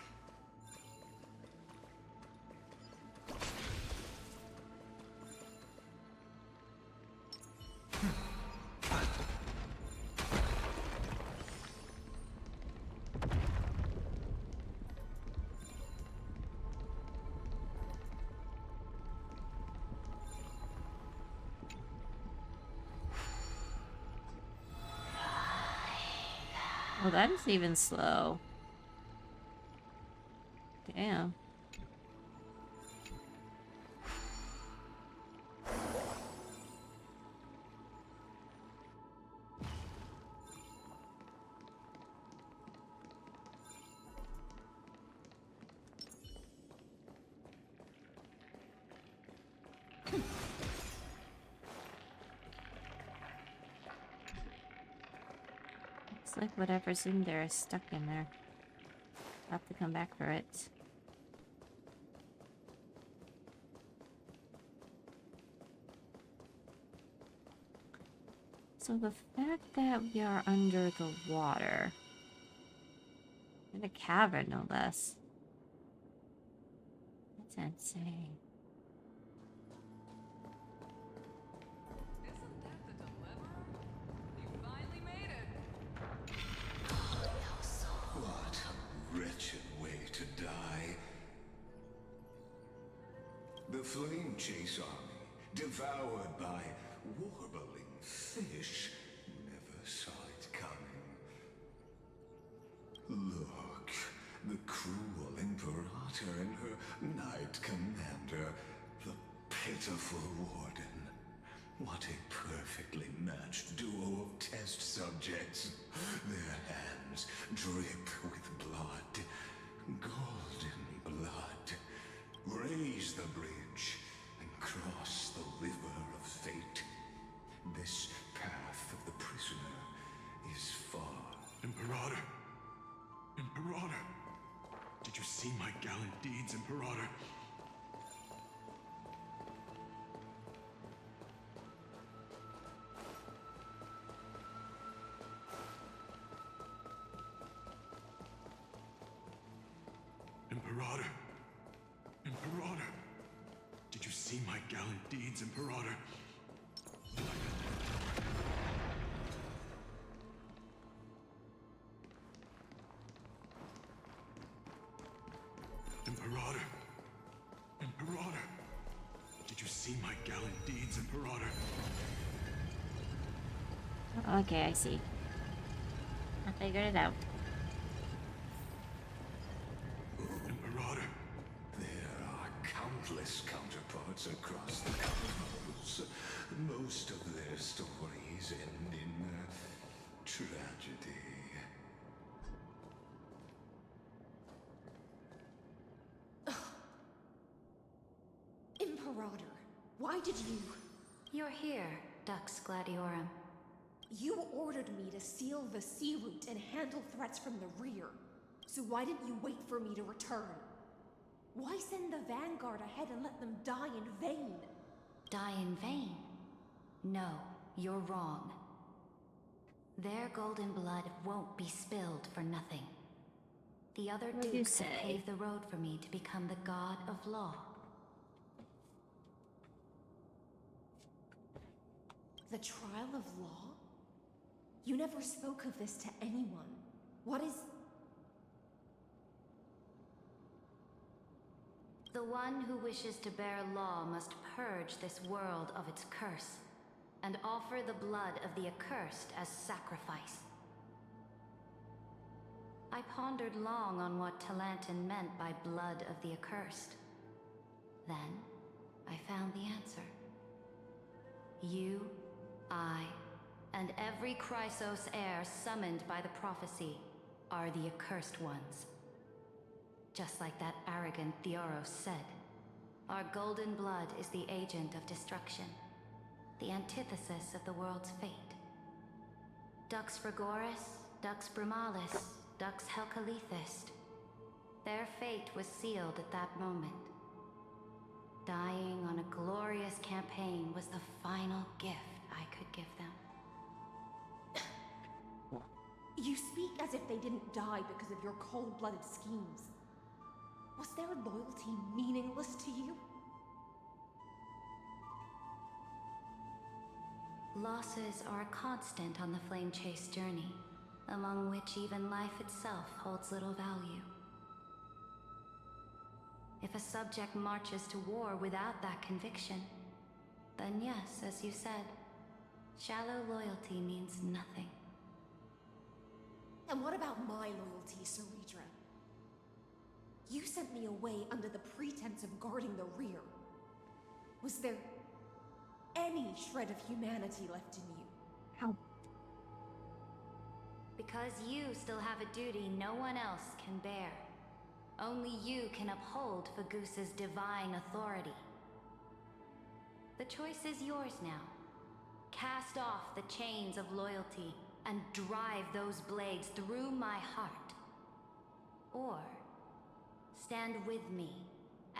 Oh, that is even slow. Damn. Looks like whatever's in there is stuck in there. I'll have to come back for it. So the fact that we are under the water, in a cavern no less, that's insane. Isn't that the deliverer? You finally made it. What a wretched way to die. The flame chase army, devoured by warbling fish, never saw it coming. Look, the cruel Imperator and her knight commander, the pitiful warden. What a perfectly matched duo of test subjects. Their hands drip with blood, golden blood. Raise the bridge and cross the river of fate. This path of the prisoner is far. Imperator! Imperator! Did you see my gallant deeds, Imperator? Imperator! Imperator! Did you see my gallant deeds, Imperator? Imperator! Imperator! Did you see my gallant deeds, Imperator? Okay, I see. I figured it out. Imperator! There are countless counterparts across the cosmos. Most of their stories end in tragedy. Imperator, why did you... You're here, Dux Gladiorum. You ordered me to seal the sea route and handle threats from the rear. So why didn't you wait for me to return? Why send the vanguard ahead and let them die in vain? Die in vain? No, you're wrong. Their golden blood won't be spilled for nothing. The other dukes have paved the road for me to become the god of law. The trial of law? You never spoke of this to anyone. What is... The one who wishes to bear law must purge this world of its curse, and offer the blood of the accursed as sacrifice. I pondered long on what Talantin meant by blood of the accursed. Then, I found the answer. You, I, and every Chrysos heir summoned by the prophecy are the accursed ones. Just like that arrogant Theoros said, our golden blood is the agent of destruction, the antithesis of the world's fate. Dux Frigoris, Dux Brumalis, Dux Helcalethist. Their fate was sealed at that moment. Dying on a glorious campaign was the final gift I could give them. You speak as if they didn't die because of your cold-blooded schemes. Was their loyalty meaningless to you? Losses are a constant on the Flame Chase journey, among which even life itself holds little value. If a subject marches to war without that conviction, then yes, as you said, shallow loyalty means nothing. And what about my loyalty, Ceridra? You sent me away under the pretense of guarding the rear. Was there any shred of humanity left in you? How? Because you still have a duty no one else can bear. Only you can uphold Fagusa's divine authority. The choice is yours now. Cast off the chains of loyalty and drive those blades through my heart. Or stand with me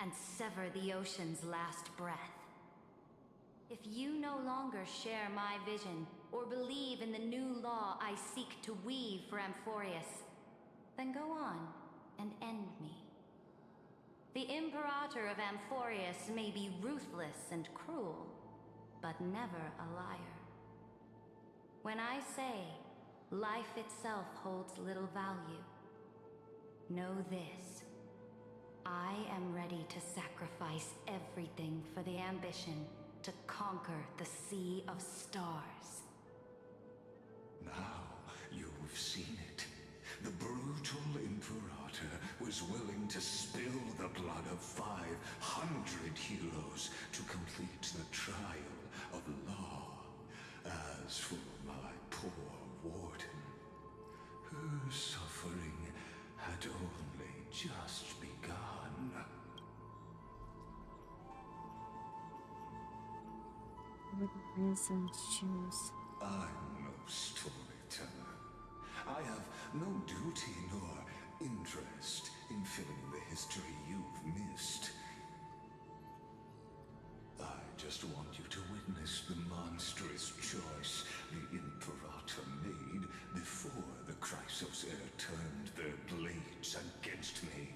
and sever the ocean's last breath. If you no longer share my vision or believe in the new law I seek to weave for Amphoreus, then go on and end me. The Imperator of Amphoreus may be ruthless and cruel, but never a liar. When I say life itself holds little value, know this. I am ready to sacrifice everything for the ambition to conquer the Sea of Stars. Now you've seen it. The brutal Imperator was willing to spill the blood of 500 heroes to complete the trial of law. As for my poor warden, her suffering had only just begun. With reasons choose. I'm no storyteller. I have no duty nor interest in filling the history you've missed. I just want you to witness the monstrous choice the Imperator made before the Chrysos heir turned their blades against me.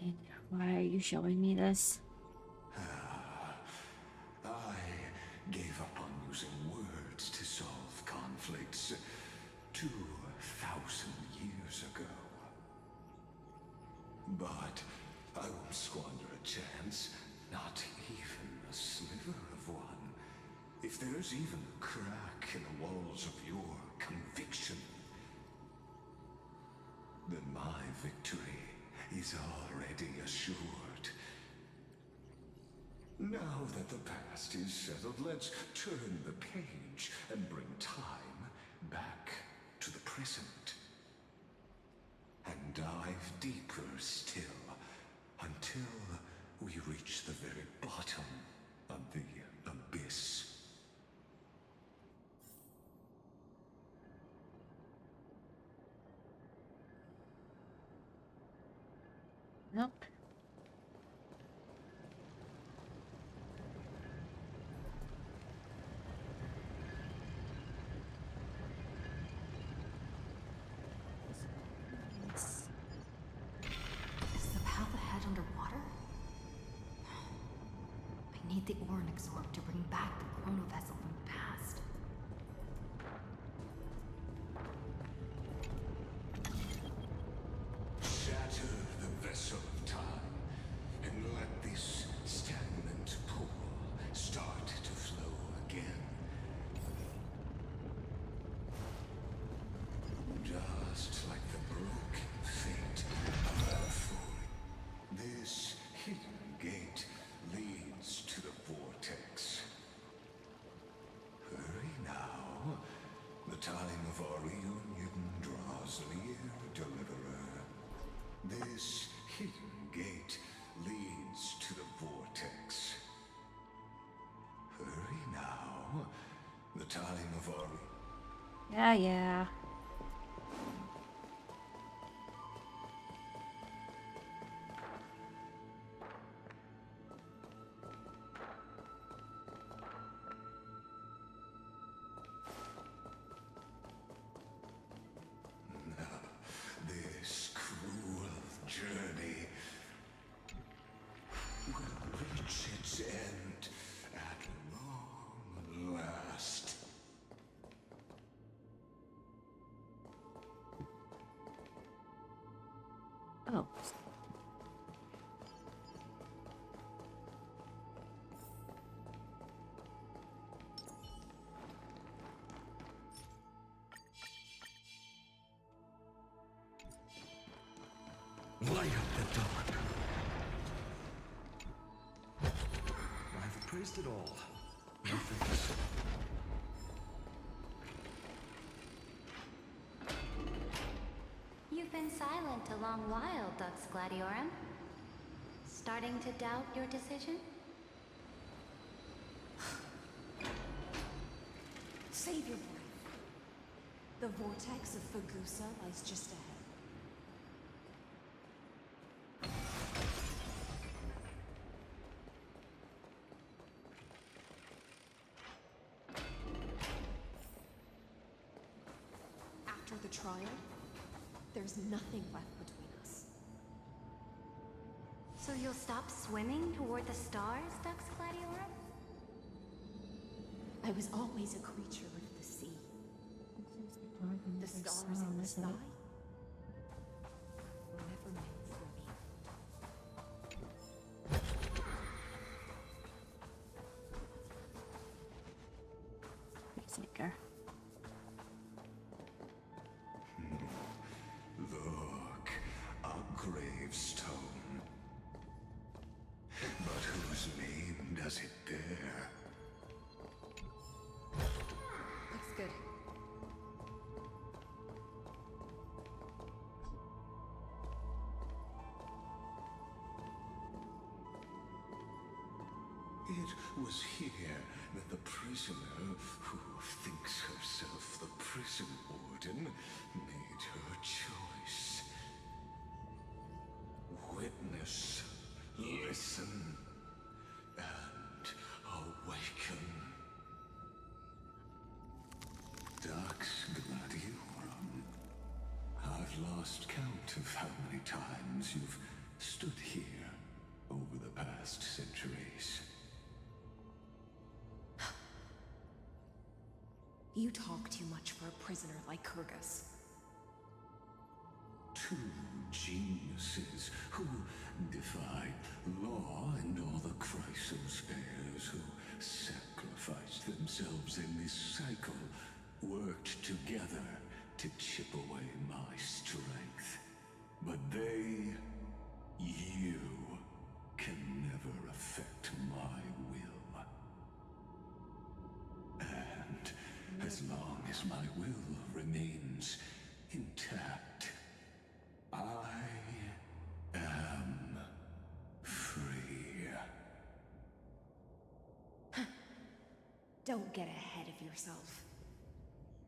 And why are you showing me this? I gave up on using words to solve conflicts 2,000 years ago. But I won't squander a chance, not even a sliver of one. If there's even a crack in the walls of your conviction, then my victory is already assured. Now that the past is settled, let's turn the page and bring time back to the present. And dive deeper still, until we reach the very bottom of the abyss. Nope. Is the path ahead underwater? I need the Orin Exorb to bring back the chrono vessel from the past. Shatter the vessel of time, and let this stagnant pool start to flow again. Just like the broken fate of Amphoreus, this hidden gate leads to the vortex. Hurry now. The time of our reunion draws near, Deliverer. This hidden gate leads to the vortex. Hurry now. The time of our... Yeah. This cruel journey will reach its end at long last. Oh. Light up the dawn. I've praised it all. Nothing to say. You've been silent a long while, Dux Gladiorum. Starting to doubt your decision? Save your breath. The vortex of Fagusa lies just ahead. After the trial, there's nothing left between us. So you'll stop swimming toward the stars, Dux Gladiorum? I was always a creature of the sea. The stars in the sky were never meant for me. Seeker. Look, a gravestone. But whose name does it bear? Looks good. It was here that the prisoner, who thinks herself the prison warden, made her choice. Witness, listen, and awaken. Dux Gladiorum. I've lost count of how many times you've stood here over the past centuries. You talk too much for a prisoner like Kurgus. Two geniuses who defy law and all the Chrysos heirs who sacrificed themselves in this cycle, worked together to chip away my strength. But they, you, can never affect my will. And as long as my will remains intact, I am free. Don't get ahead of yourself.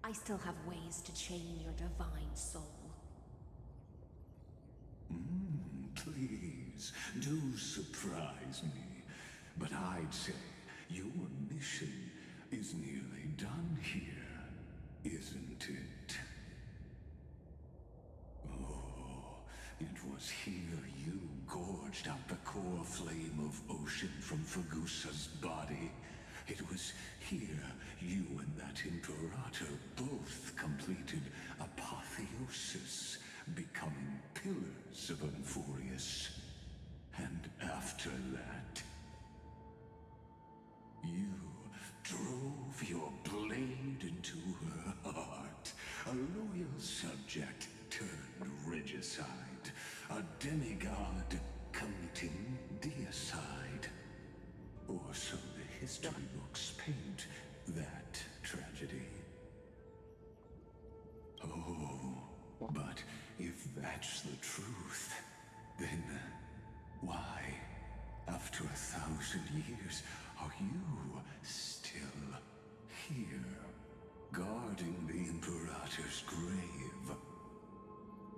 I still have ways to chain your divine soul. Please, do surprise me. But I'd say your mission is nearly done here, isn't it? Oh, it was here you gorged out the core flame of ocean from Fagusa's body. It was here you and that Imperator both completed apotheosis, becoming pillars of Amphoreus. And after that, you drove your blade into her heart. A loyal subject turned regicide. A demigod committing deicide. Or so the history books paint that tragedy. Oh, but if that's the truth, then why, after 1,000 years, are you still here, guarding the Imperator's grave?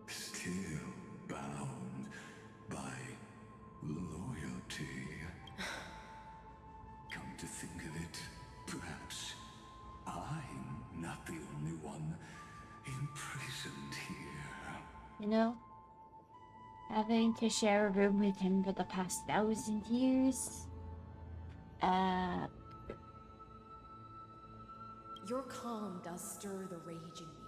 Still bound by loyalty. Come to think of it, perhaps I'm not the only one imprisoned here. You know, having to share a room with him for the past 1,000 years. Your calm does stir the rage in me.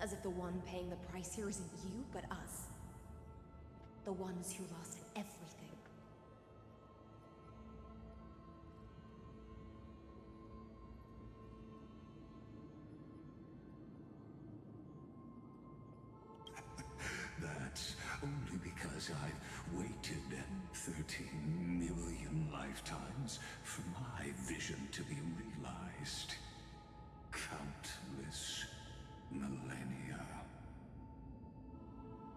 As if the one paying the price here isn't you, but us. The ones who lost everything. That's only because I've waited 13 million lifetimes for my vision to be realized. Countless millennia.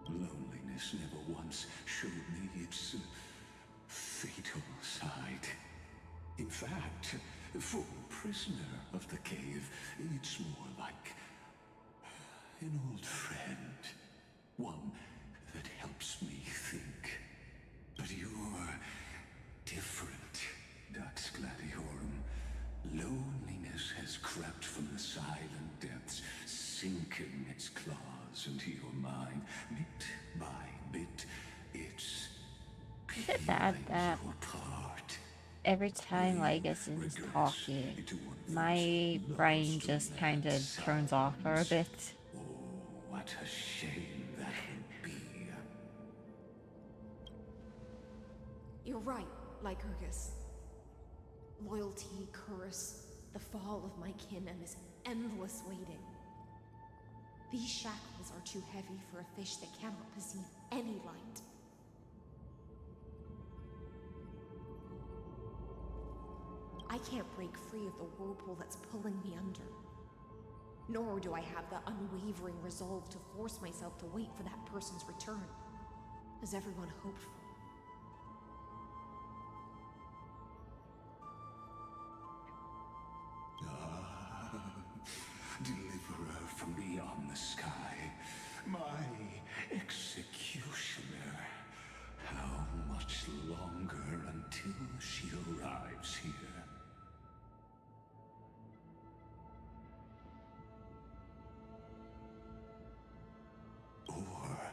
Loneliness never once showed me its fatal side. In fact, for a prisoner of the cave, it's more like an old friend. One that helps me think. But you're different, Dux Gladiorum. Loneliness has crept from the silent depths, sinking its claws into your mind. Bit by bit, it's Is it bad that every time Lygus is talking, my brain just kind of turns off for a bit? Oh, what a shame that would be. You're right, Lygus. Loyalty, curse, the fall of my kin, and this endless waiting. These shackles are too heavy for a fish that cannot perceive any light. I can't break free of the whirlpool that's pulling me under. Nor do I have the unwavering resolve to force myself to wait for that person's return, as everyone hoped for. Deliverer from beyond the sky, my executioner. How much longer until she arrives here? Or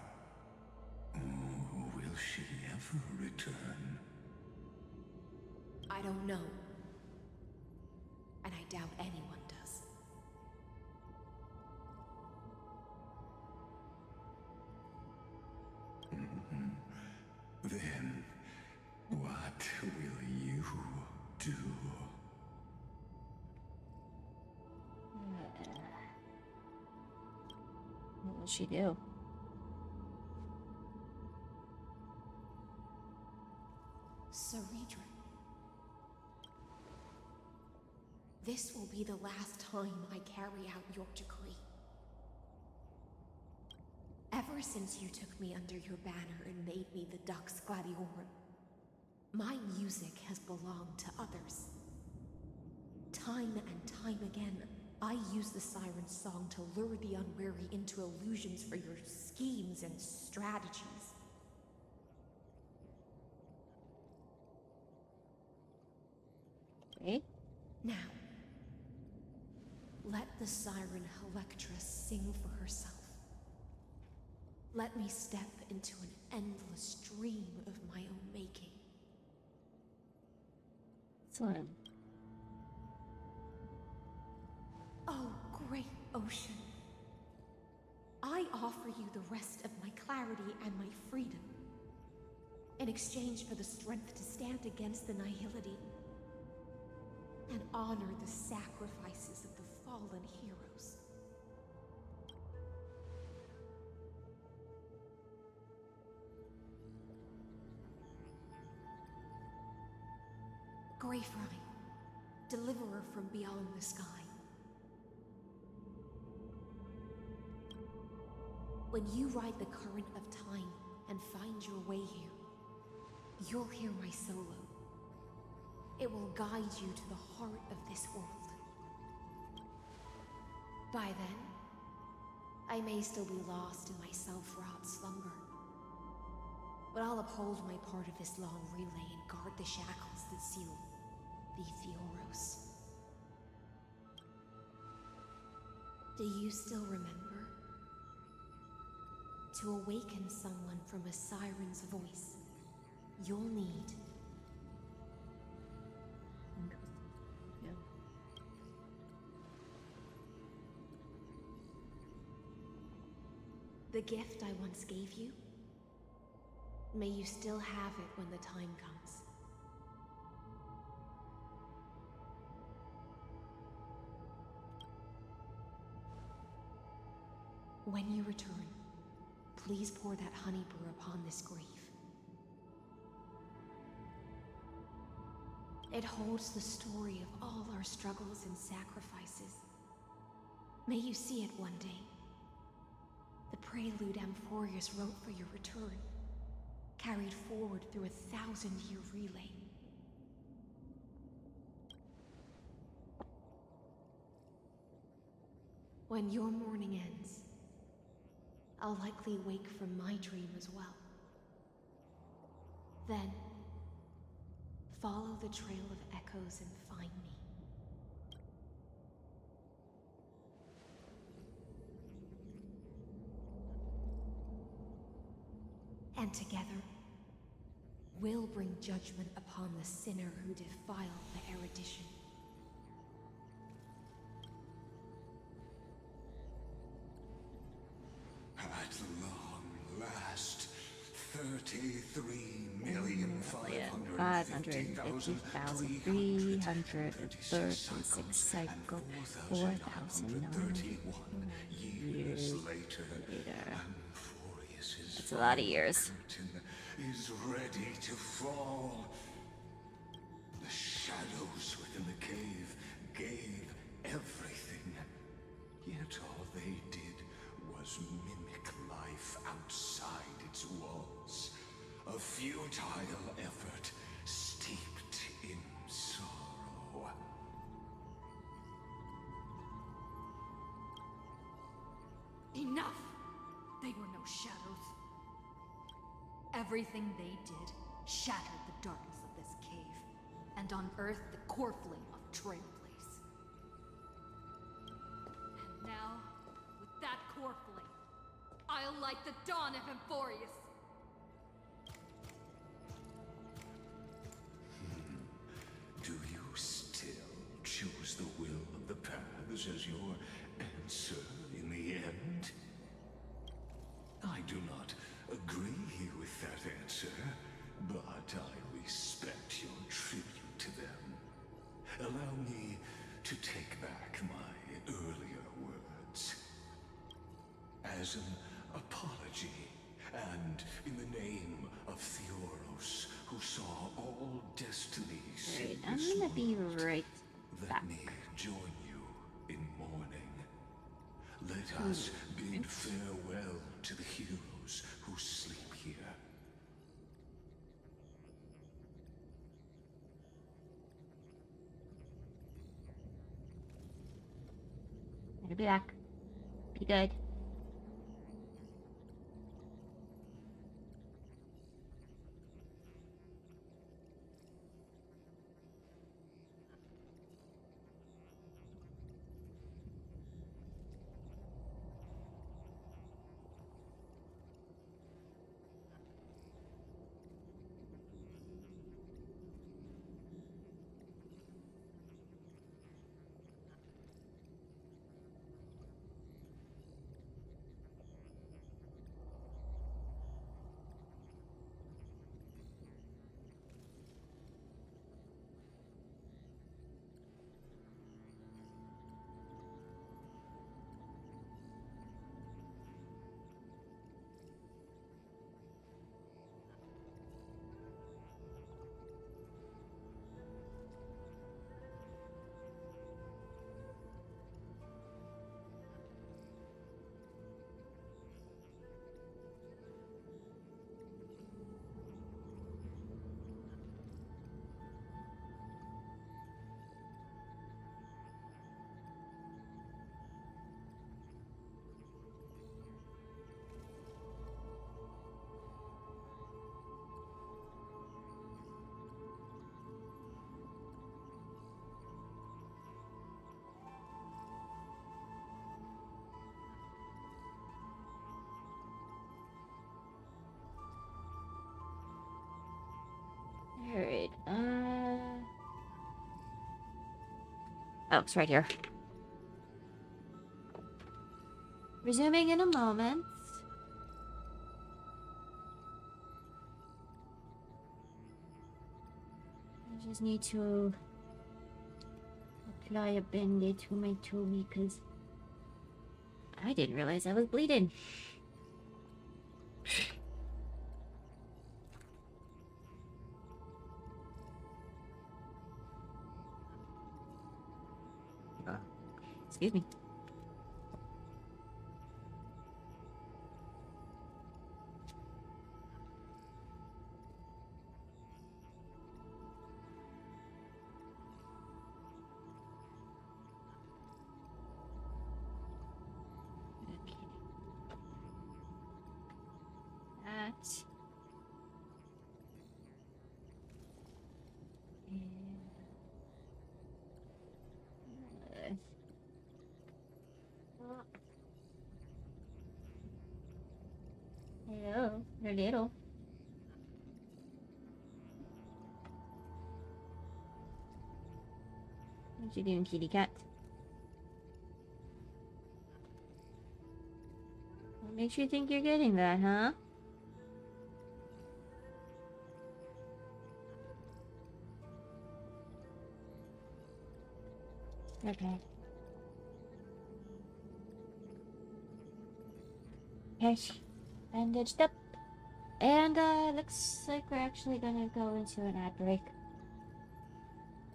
will she ever return? I don't know. And I doubt anyone does. Then, what will you do? What will she do? Ceredra. This will be the last time I carry out your decree. Ever Ever since you took me under your banner and made me the Dux Gladiorum, my music has belonged to others. Time and time again, I use the Siren's song to lure the unwary into illusions for your schemes and strategies. Okay. Now, let the Siren Electra sing for herself. Let me step into an endless dream of my own making. Excellent. Oh, great ocean. I offer you the rest of my clarity and my freedom, in exchange for the strength to stand against the nihility and honor the sacrifices of the fallen heroes. Greyfry, deliverer from beyond the sky. When you ride the current of time and find your way here, you'll hear my solo. It will guide you to the heart of this world. By then, I may still be lost in my self-wrought slumber, but I'll uphold my part of this long relay and guard the shackles that seal VTuber. Do you still remember? To awaken someone from a siren's voice, you'll need... Yeah. The gift I once gave you? May you still have it when the time comes. When you return, please pour that honey brew upon this grave. It holds the story of all our struggles and sacrifices. May you see it one day. The prelude Amphoreus wrote for your return, carried forward through a 1,000-year relay. When your mourning ends, I'll likely wake from my dream as well. Then, follow the trail of echoes and find me. And together, we'll bring judgment upon the sinner who defiled the erudition. At long last, 33,550,336 cycle, 4,091 years later. That's a lot of years. Is ready to fall. The shadows within the cave gave everything. Yet all they did was mimic life outside its walls. A futile effort steeped in sorrow. Enough! They were no shadows. Everything they did shattered the darkness of this cave, and unearthed the core flame of Trailblaze. And now, with that core flame, I'll light the dawn of Amphoreus! Do you still choose the will of the paths as your answer in the end? I do not agree with that answer, but I respect your tribute to them. Allow me to take back my earlier words. As an apology, and in the name of Theoros, who saw all destinies. Alright, I'm gonna be right back. Let me join you in mourning. Let us bid farewell to the heroes who sleep here. I'll be back. Be good. Alright, oh, it's right here. Resuming in a moment. I just need to apply a band-aid to my toe because I didn't realize I was bleeding. Excuse me. Okay. That. Hello, you're little. What you doing, kitty cat? What makes you think you're getting that, huh? Okay. Okay. Bandaged up. And, looks like we're actually gonna go into an ad break.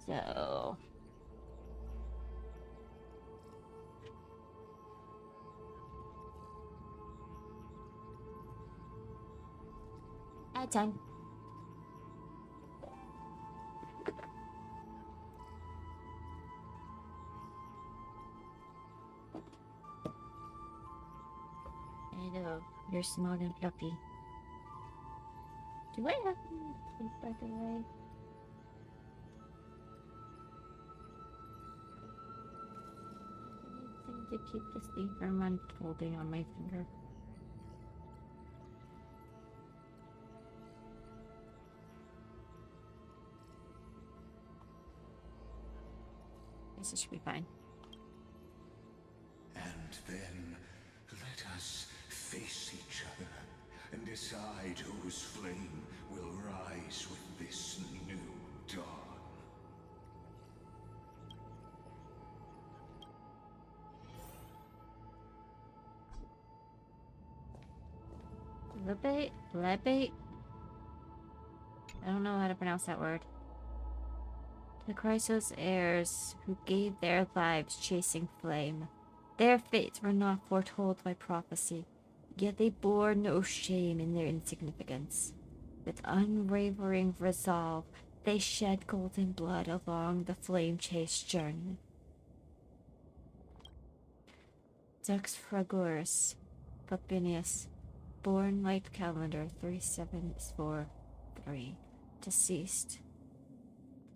So... ad time. Hello, you're small and fluffy. Do I have any, by the way? Anything to keep this thing from unfolding on my finger? This should be fine. And then let us face each other and decide whose flame will rise with this new dawn. Lebate? I don't know how to pronounce that word. The Chrysos heirs who gave their lives chasing flame. Their fates were not foretold by prophecy, yet they bore no shame in their insignificance. With unwavering resolve, they shed golden blood along the flame-chased journey. Dux Fragoris, Papinius, born light calendar 3743, deceased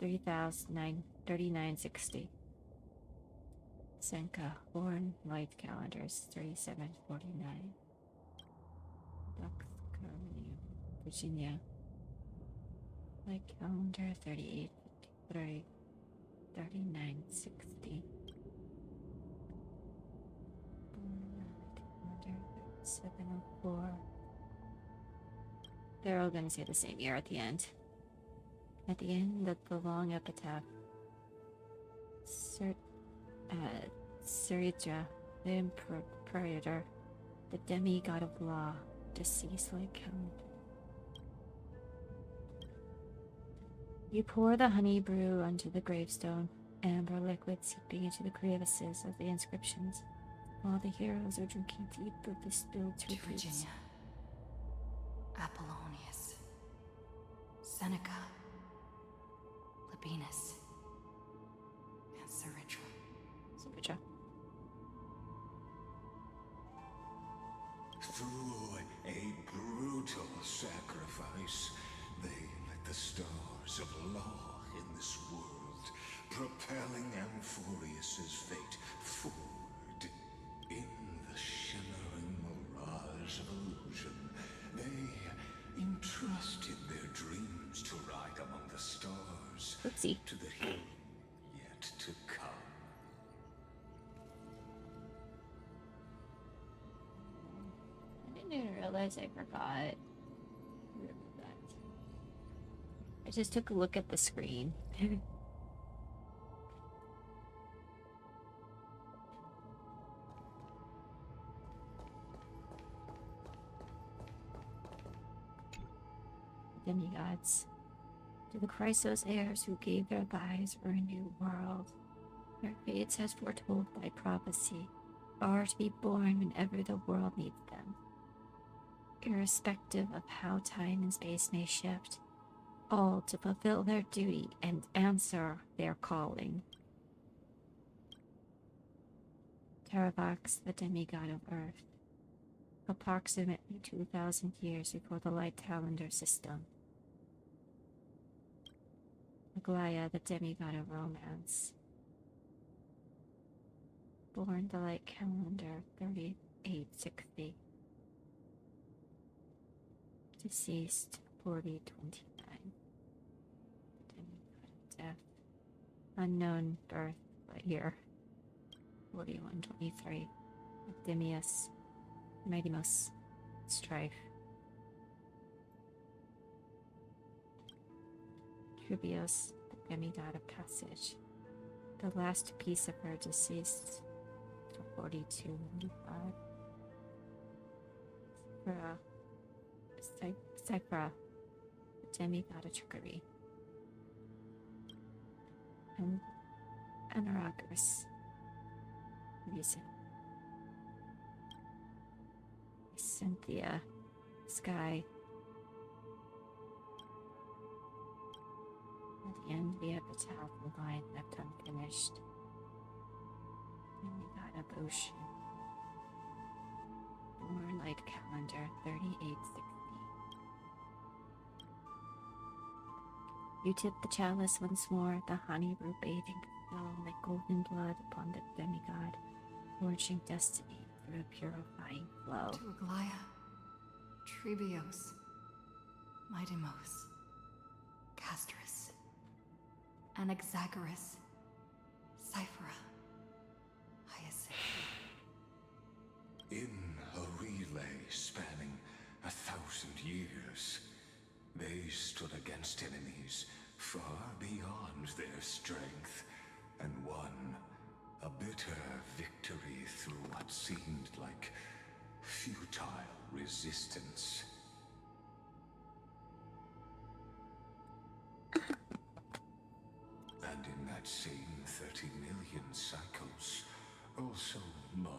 3960. Senka, born light calendars 3749. Dux Carolina, Virginia, light calendar 3853, 3960. 704. They're all gonna say the same year at the end. At the end of the long epitaph, Suritra, the Imperator, the demigod of law, deceased like count. You pour the honey brew onto the gravestone, amber liquid seeping into the crevices of the inscriptions, while the heroes are drinking deep of the spilled To truths. Virginia, Apollonius, Seneca, Labienus, and Suritra. Suritra. Through a brutal sacrifice, they lit the stars of law in this world, propelling Amphoreus's fate forward. In the shimmering mirage of illusion, they entrusted their dreams to ride among the stars. Oopsie. To the hill yet to come. I didn't even realize I forgot. I just took a look at the screen. Demigods, to the Chrysos heirs who gave their lives for a new world, their fates as foretold by prophecy are to be born whenever the world needs them. Irrespective of how time and space may shift, all to fulfill their duty and answer their calling. Terravax, the demigod of Earth, approximately 2,000 years before the light calendar system. Aglaya, the demigod of romance, born the light calendar 3860, deceased 4029. Demigod of death, unknown birth but year 4123. Demius, Magnus, strife. Trubios, the demigod of passage, the last piece of her deceased to 4295. Cyphra, the demigod of trickery. And Anaragus, reason. Cynthia, sky. At the end, the epitaph line left unfinished. Demigod of ocean. Born light calendar 3860. You tip the chalice once more, the honey brew bathing fell like golden blood upon the demigod, forging destiny through a purifying flow. To Aglaya, Trebios, Midimos, Castris, Anaxagoras, Cyphera, Hyacinth. In a relay spanning 1,000 years, they stood against enemies far beyond their strength and won a bitter victory through what seemed like futile resistance. And in that same 30 million cycles, also marred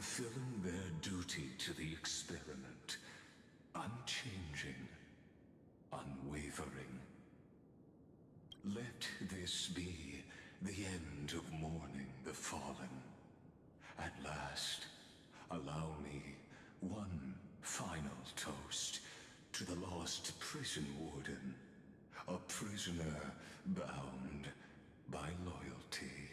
fulfilling their duty to the experiment, unchanging, unwavering. Let this be the end of mourning the fallen. At last, allow me one final toast to the lost prison warden, a prisoner bound by loyalty.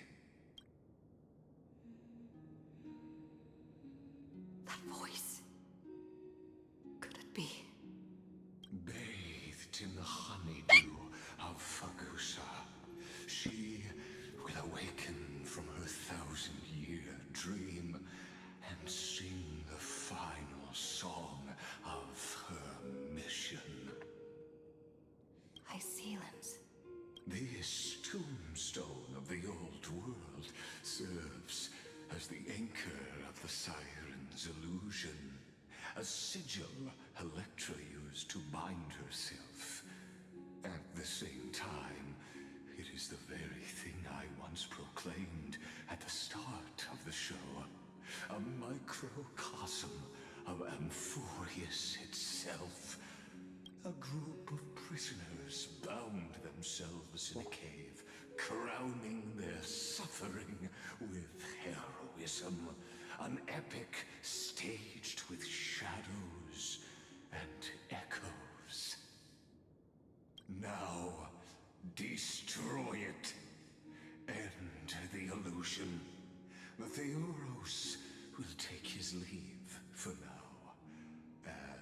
That voice. Could it be? Bathed in the honeydew of Fagusa, she will awaken from her 1,000-year dream and sing the final song of her mission. Ifacialms. This tombstone of the old world serves as the anchor of the siren's illusion, a sigil Electra used to bind herself. At the same time, it is the very thing I once proclaimed at the start of the show, a microcosm of Amphoreus itself. A group of prisoners bound themselves in a cave, crowning their suffering with heroism. An epic staged with shadows and echoes. Now, destroy it. End the illusion. Theoros will take his leave for now.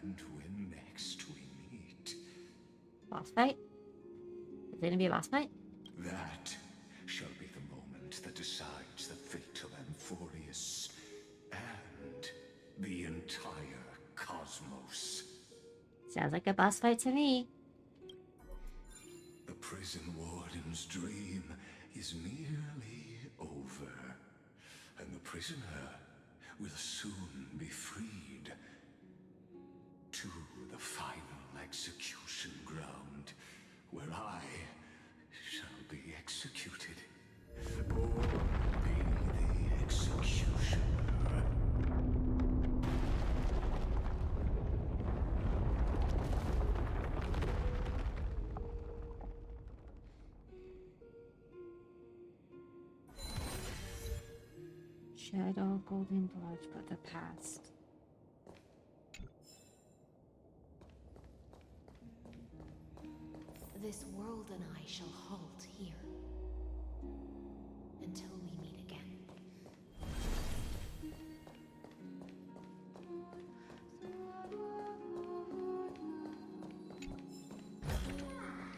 And when next we meet... Boss fight? Is it gonna be a boss fight? That shall be the moment that decides the fate of Amphoreus and the entire cosmos. Sounds like a boss fight to me. The prison warden's dream is nearly over, and the prisoner will soon be freed to the final execution ground, where I shall be executed, or be the executioner. Shadow golden blood for the past. This world and I shall halt here until we meet again.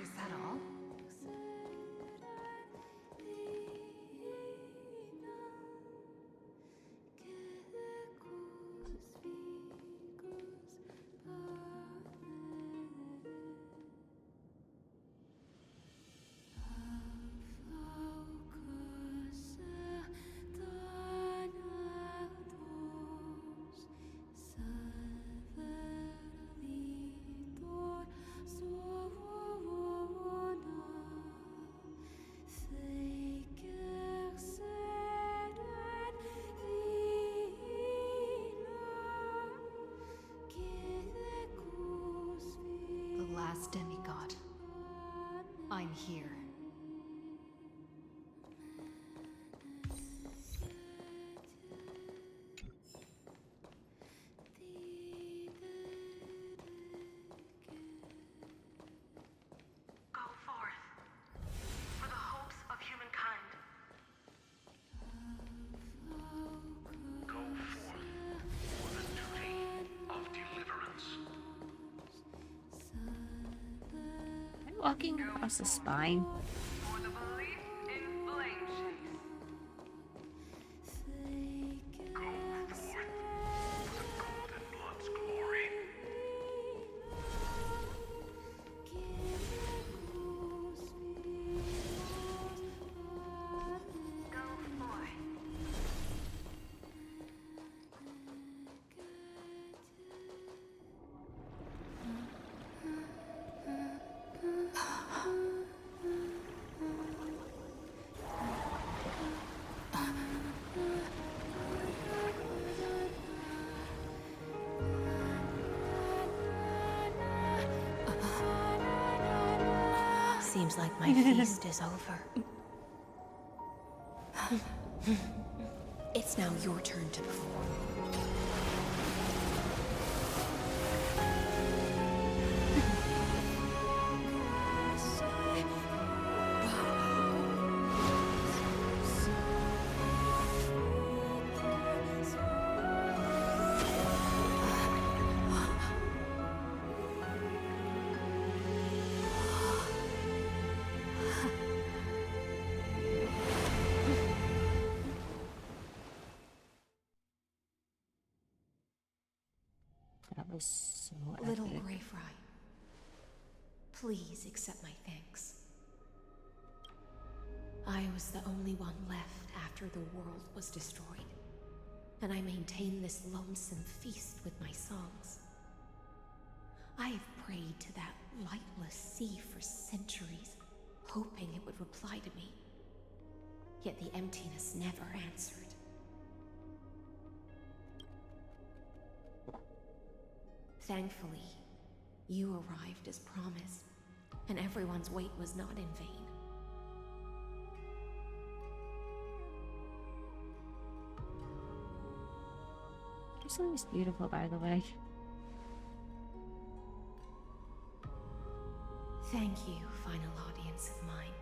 Is that all? The last demigod. I'm here. Go forth for the hopes of humankind. Go forth for the duty of deliverance. I'm walking across the spine. For the belief in flame chase. Go forth for the golden blood's glory. Go forth. Seems like my feast is over. It's now your turn to perform. That was so Little epic. Grey Fry, please accept my thanks. I was the only one left after the world was destroyed, and I maintained this lonesome feast with my songs. I have prayed to that lightless sea for centuries, hoping it would reply to me. Yet the emptiness never answered. Thankfully, you arrived as promised, and everyone's wait was not in vain. Your song is beautiful, by the way. Thank you, final audience of mine.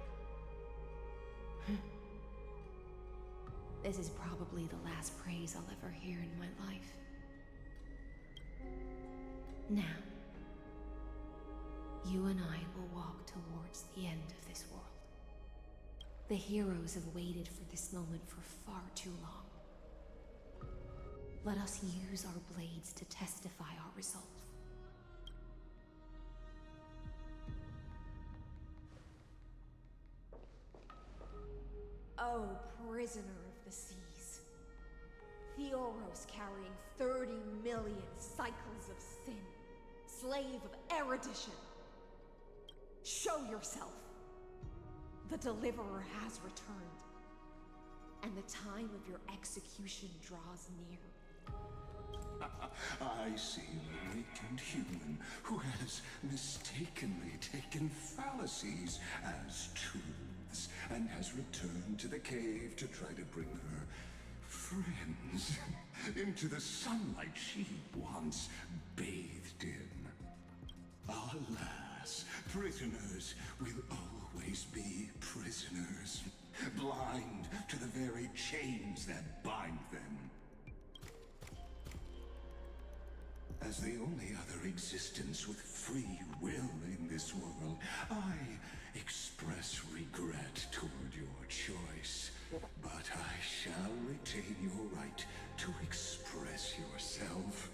This is probably the last praise I'll ever hear in my life. Now, you and I will walk towards the end of this world. The heroes have waited for this moment for far too long. Let us use our blades to testify our resolve. Oh, prisoner of the seas. Theoros carrying 30 million cycles of sin. Slave of erudition. Show yourself. The Deliverer has returned. And the time of your execution draws near. I see an awakened human who has mistakenly taken fallacies as truths and has returned to the cave to try to bring her friends into the sunlight she once bathed in. Alas, prisoners will always be prisoners, blind to the very chains that bind them. As the only other existence with free will in this world, I express regret toward your choice. But I shall retain your right to express yourself.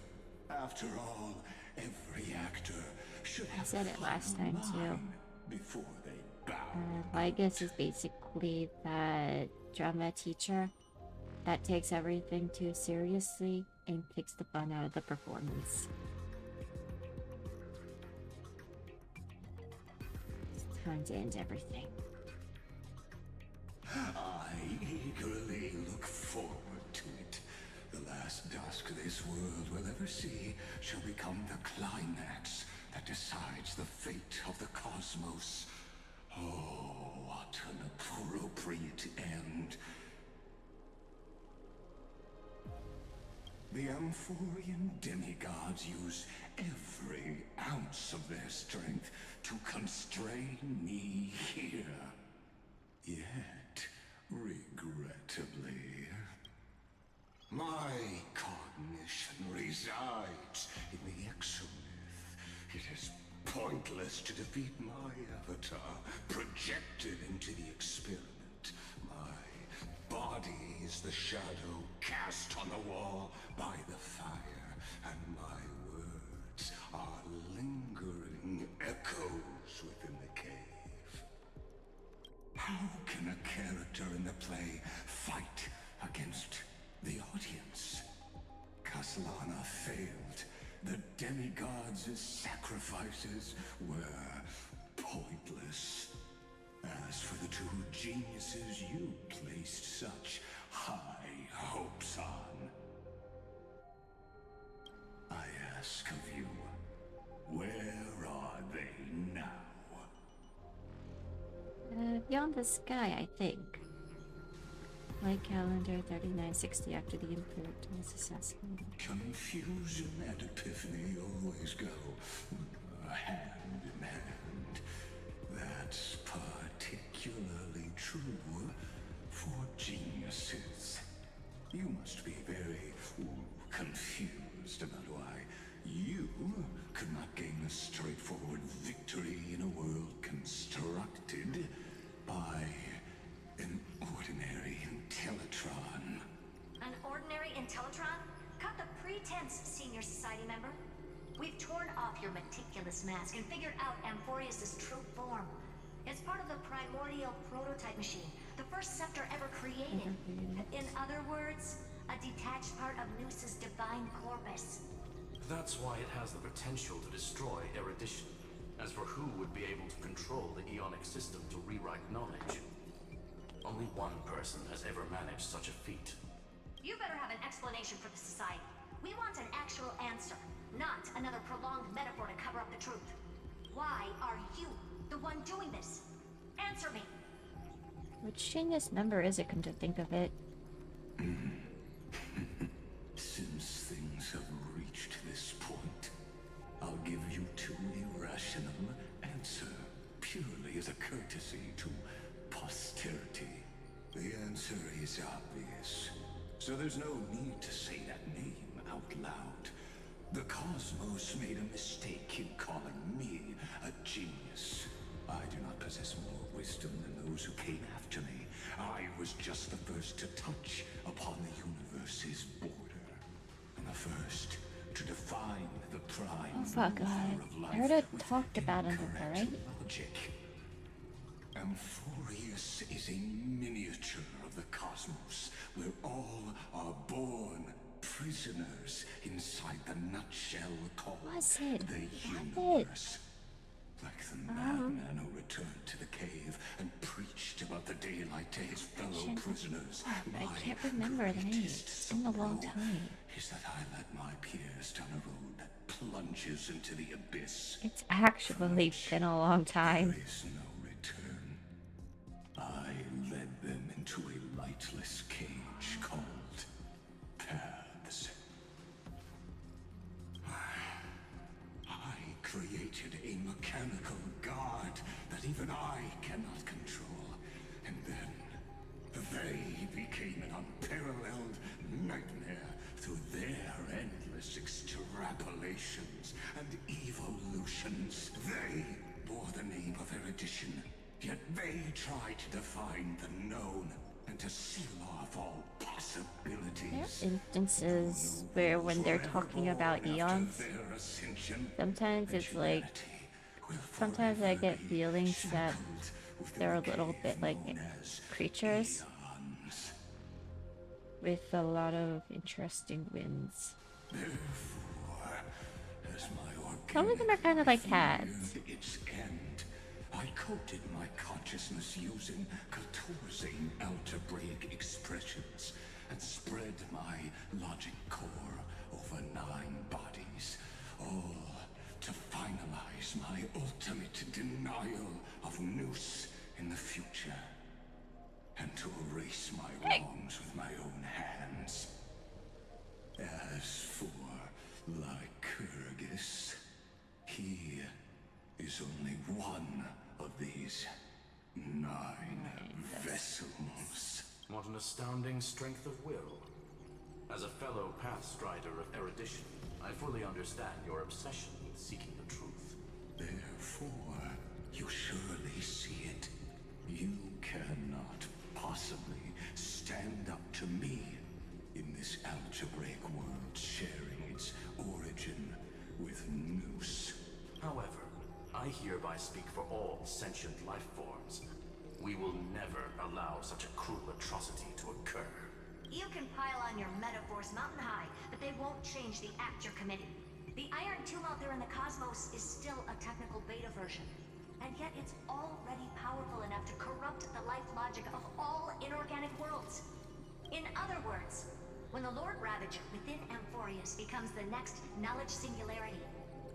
After all, every actor should have I said it last time too. before they bow. Lygus is basically that drama teacher that takes everything too seriously and takes the fun out of the performance. It's time to end everything. I eagerly look forward to it. The last dusk this world will ever see shall become the climax that decides the fate of the cosmos. Oh, what an appropriate end. The Amphorean demigods use every ounce of their strength to constrain me here. Yet, regrettably, my cognition resides in the exomyth. It is pointless to defeat my avatar, projected into the experiment. My body is the shadow cast on the wall by the fire, and my words are lingering echoes within the cave. How can a character in the play fight against the audience? Kaslana failed. The demigods' sacrifices were pointless. As for the two geniuses you placed such high hopes on, I ask of you, where are they now? beyond the sky, I think. Like calendar 3960 after the Emperor was assassinated. Confusion and epiphany always go hand in hand. That's particularly true for geniuses. You must be very confused about why you could not gain a straightforward victory in a world constructed by an ordinary Intellitron. An ordinary Intellitron? Cut the pretense, Senior Society member. We've torn off your meticulous mask and figured out Amphoreus' true form. It's part of the primordial prototype machine, the first scepter ever created. In other words, a detached part of Noos's divine corpus. That's why it has the potential to destroy erudition. As for who would be able to control the Eonic system to rewrite knowledge, only one person has ever managed such a feat. You better have an explanation for the Society. We want an actual answer, not another prolonged metaphor to cover up the truth. Why are you the one doing this? Answer me. Which genius number is it, come to think of it? Since things have reached this point, I'll give you two irrational answer, purely as a courtesy to posterity. The answer is obvious, so there's no need to say that name out loud. The cosmos made a mistake in calling me a genius. I do not possess more wisdom than those who came after me. I was just the first to touch upon the universe's border, and the first to define the prime Oh fuck, I heard it talked about him before, right? logic. Amphoreus is a miniature of the cosmos, where all are born prisoners inside the nutshell called the universe. Like the madman who returned to the cave and preached about the daylight to his fellow prisoners. I can't remember the name. It's been a long time. Is that I led my peers down a road that plunges into the abyss. It's actually been a long time. There is no return. I led them into a lightless cage called paths. I created a mechanical guard that even I cannot control. And then they became an unparalleled nightmare through their endless extrapolations and evolutions. They bore the name of erudition, yet they tried to define the known and to seal off all possibilities. There are instances where when they're talking about eons, sometimes it's like, sometimes I get feelings that they're a little bit like creatures with a lot of interesting winds. Some of them are kind of like cats. Its end, I coded my consciousness using 14 algebraic expressions and spread my logic core over 9 bodies, all to finalize my ultimate denial of Noos in the future, and to erase my wrongs with my own hands. As for Lygus, he is only one of these 9 vessels. What an astounding strength of will. As a fellow pathstrider of erudition, I fully understand your obsession with seeking the truth. Therefore, you surely see it. You cannot possibly stand up to me in this algebraic world sharing its origin with Noos. However, I hereby speak for all sentient life forms. We will never allow such a cruel atrocity to occur. You can pile on your metaphors mountain high, but they won't change the act you're committing. The Iron Tomb out there in the cosmos is still a technical beta version, and yet it's already powerful enough to corrupt the life logic of all inorganic worlds. In other words, when the Lord Ravager within Amphoreus becomes the next knowledge singularity,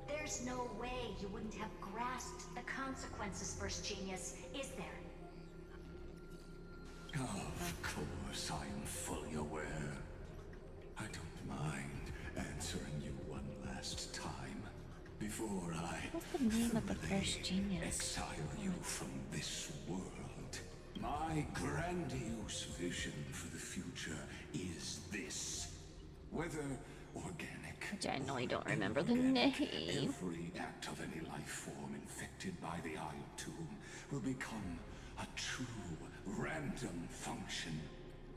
there's no way you wouldn't have grasped the consequences, First Genius, is there? Of course, I am fully aware. I don't mind answering you one last time before I What's the name of the first genius? exile you from this world. My grandiose vision for the future is this. Whether organic, I genuinely don't remember the name. every act of any life form infected by the Iron Tomb will become a true random function.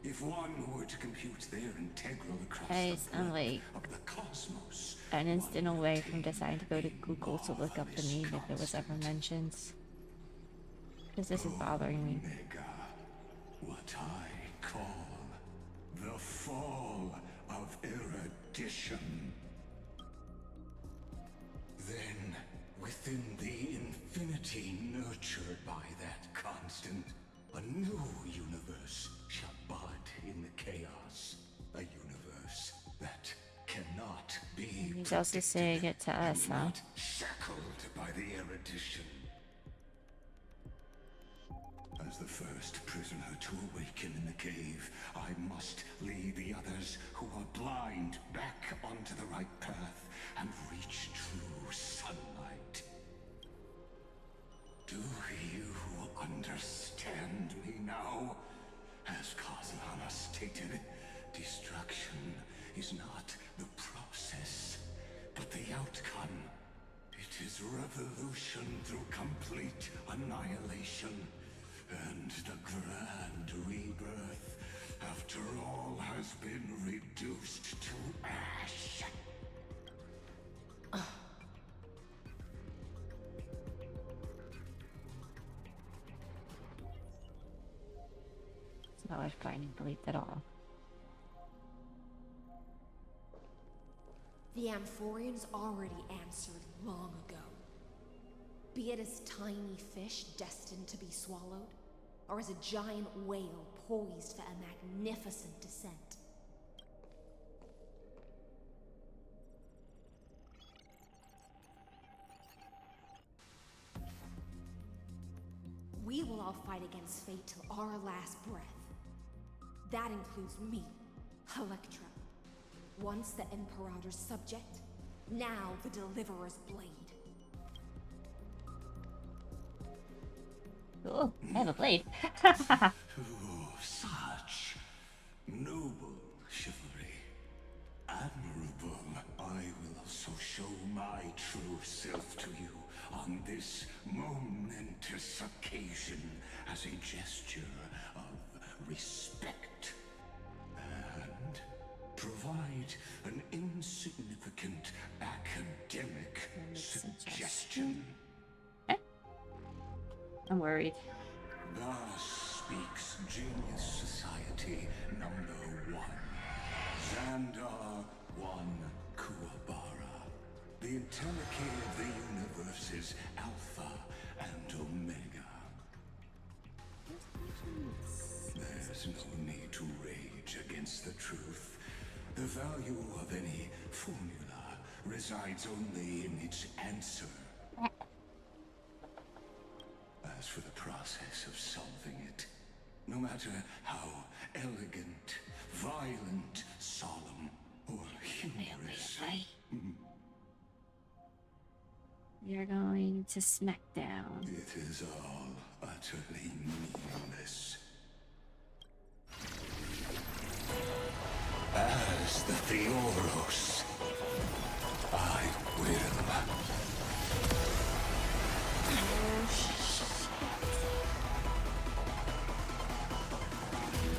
If one were to compute their integral across Guys, the I'm breadth like of the cosmos, an instant away from deciding to go to Google to look up the name if it was ever mentioned. Because this is bothering me. Omega, what I call the fall of erudition. Then, within the infinity nurtured by that constant, a new universe shall bud in the chaos. A universe that cannot be He's also saying it to us, huh? not shackled by the erudition. As the first prisoner to awaken in the cave, I must lead the others who are blind back onto the right path and reach true sunlight. Do you understand me now? As Kozlana stated, destruction is not the process, but the outcome. It is revolution through complete annihilation. And the grand rebirth, after all, has been reduced to ash. It's not worth finding belief at all. The Amphoreans already answered long ago. Be it as tiny fish destined to be swallowed, or as a giant whale poised for a magnificent descent. We will all fight against fate till our last breath. That includes me, Electra. Once the Imperator's subject, now the Deliverer's blade. Oh, I have a blade. Such noble chivalry. Admirable. I will also show my true self to you on this momentous occasion as a gesture of respect. And provide an insignificant academic suggestion. I'm worried. Thus speaks Genius Society #1. Xandar 1 Kuwabara. The Entelechy of the universe's Alpha and Omega. There's no need to rage against the truth. The value of any formula resides only in its answer. As for the process of solving it, no matter how elegant, violent, solemn, or humorous, You're going to Smackdown. it is all utterly meaningless. As the Theoros, I will.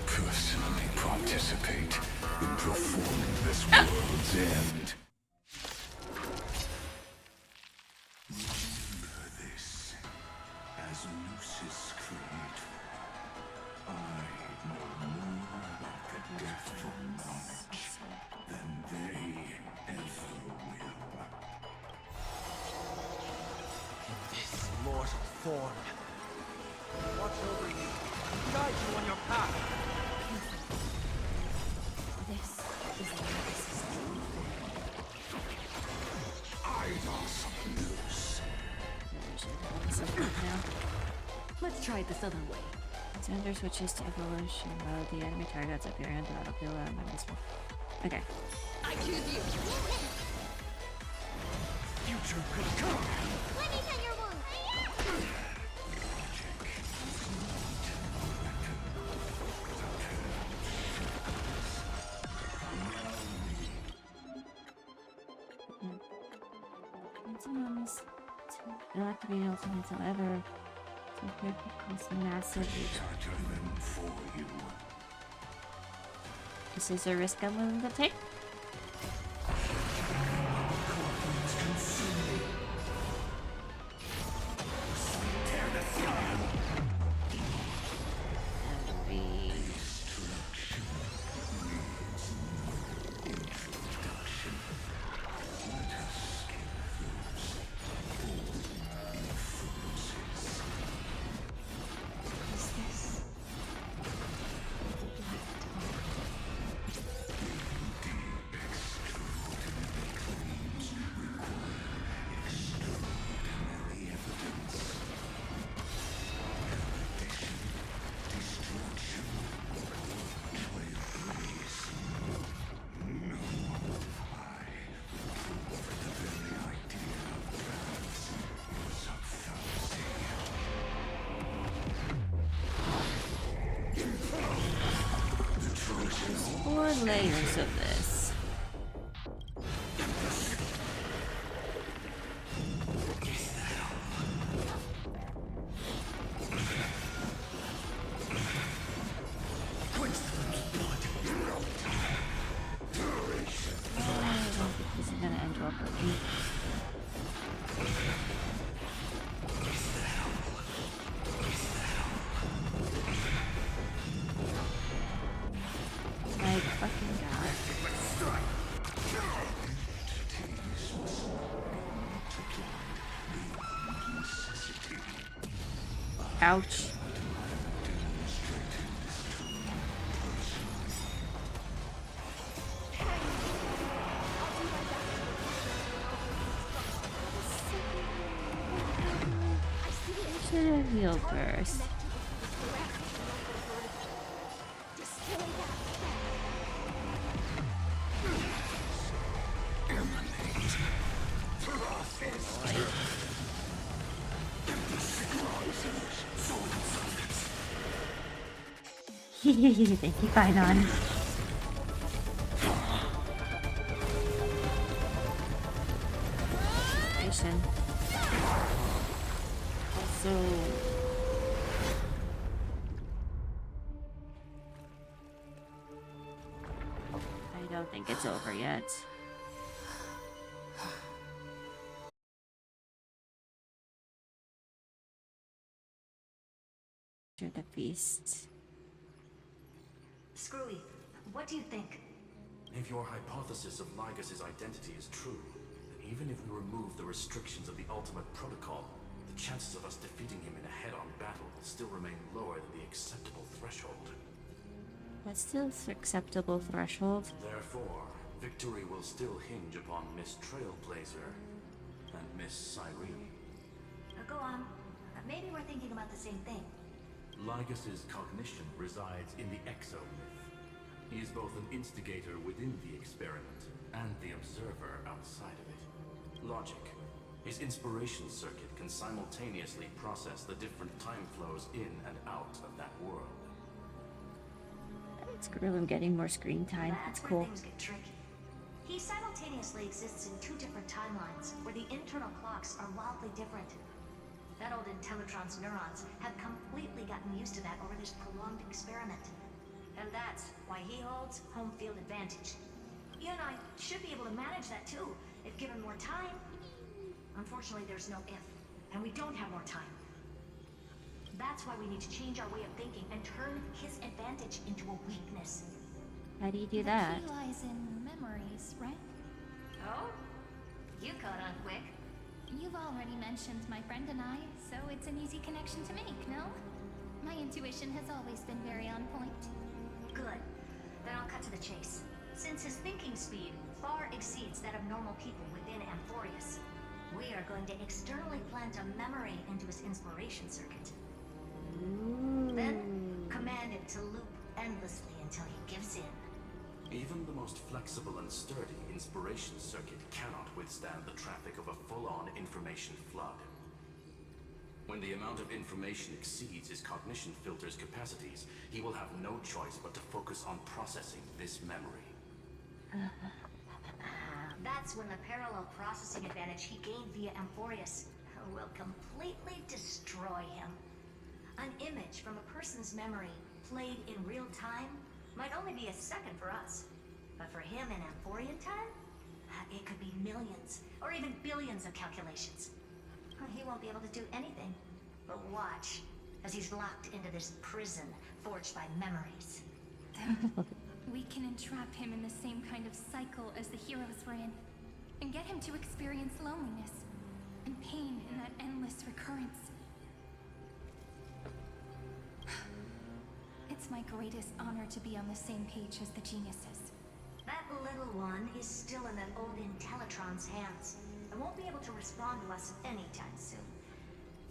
Personally participate in performing this world's end. Remember this as Lucis Creed. I know more about the depth of knowledge than they ever will. This mortal form. Watch over you. Guide you on your path. This is Lygus' Eidos Luz. Let's try it this other way. Xander switches to evolution mode. The enemy targets appear in the battlefield. Okay. I choose you. Future could come. Let me tell your wound. Ultimates don't activate ultimates, however. So here could cost massive. This is a risk I'm willing to take. Layers of this. This is gonna end well for me. My fucking god. Ouch. Should have healed first. Thank you, Huion. Also, I don't think it's over yet. After the feast. Screwy, what do you think? If your hypothesis of Lygus' identity is true, then even if we remove the restrictions of the Ultimate Protocol, the chances of us defeating him in a head-on battle will still remain lower than the acceptable threshold. What's the acceptable threshold? Therefore, victory will still hinge upon Miss Trailblazer and Miss Cyrene. Go on. Maybe we're thinking about the same thing. Lygus' cognition resides in the exomyth. He is both an instigator within the experiment and the observer outside of it. Logic. His inspiration circuit can simultaneously process the different time flows in and out of that world. Screw him getting more screen time. That's cool. Things get tricky. He simultaneously exists in two different timelines where the internal clocks are wildly different. That old Intellitron's neurons have completely gotten used to that over this prolonged experiment. And that's why he holds home field advantage. You and I should be able to manage that too, if given more time. Unfortunately, there's no if, and we don't have more time. That's why we need to change our way of thinking and turn his advantage into a weakness. How do you do that? The key lies in memories, right? Oh? You caught on quick. You've already mentioned my friend and I, so it's an easy connection to make, no? My intuition has always been very on point. Good. Then I'll cut to the chase. Since his thinking speed far exceeds that of normal people within Amphoreus, we are going to externally plant a memory into his inspiration circuit. Then to loop endlessly until he gives in. Even the most flexible and sturdy inspiration circuit cannot withstand the traffic of a full-on information flood. When the amount of information exceeds his cognition filter's capacities, he will have no choice but to focus on processing this memory. That's when the parallel processing advantage he gained via Amphoreus will completely destroy him. An image from a person's memory played in real time might only be a second for us. But for him in Amphorian time, it could be millions or even billions of calculations. He won't be able to do anything but watch as he's locked into this prison forged by memories. We can entrap him in the same kind of cycle as the heroes were in, and get him to experience loneliness and pain in that endless recurrence. It's my greatest honor to be on the same page as the geniuses. That little one is still in that old Intellitron's hands and won't be able to respond to us anytime soon.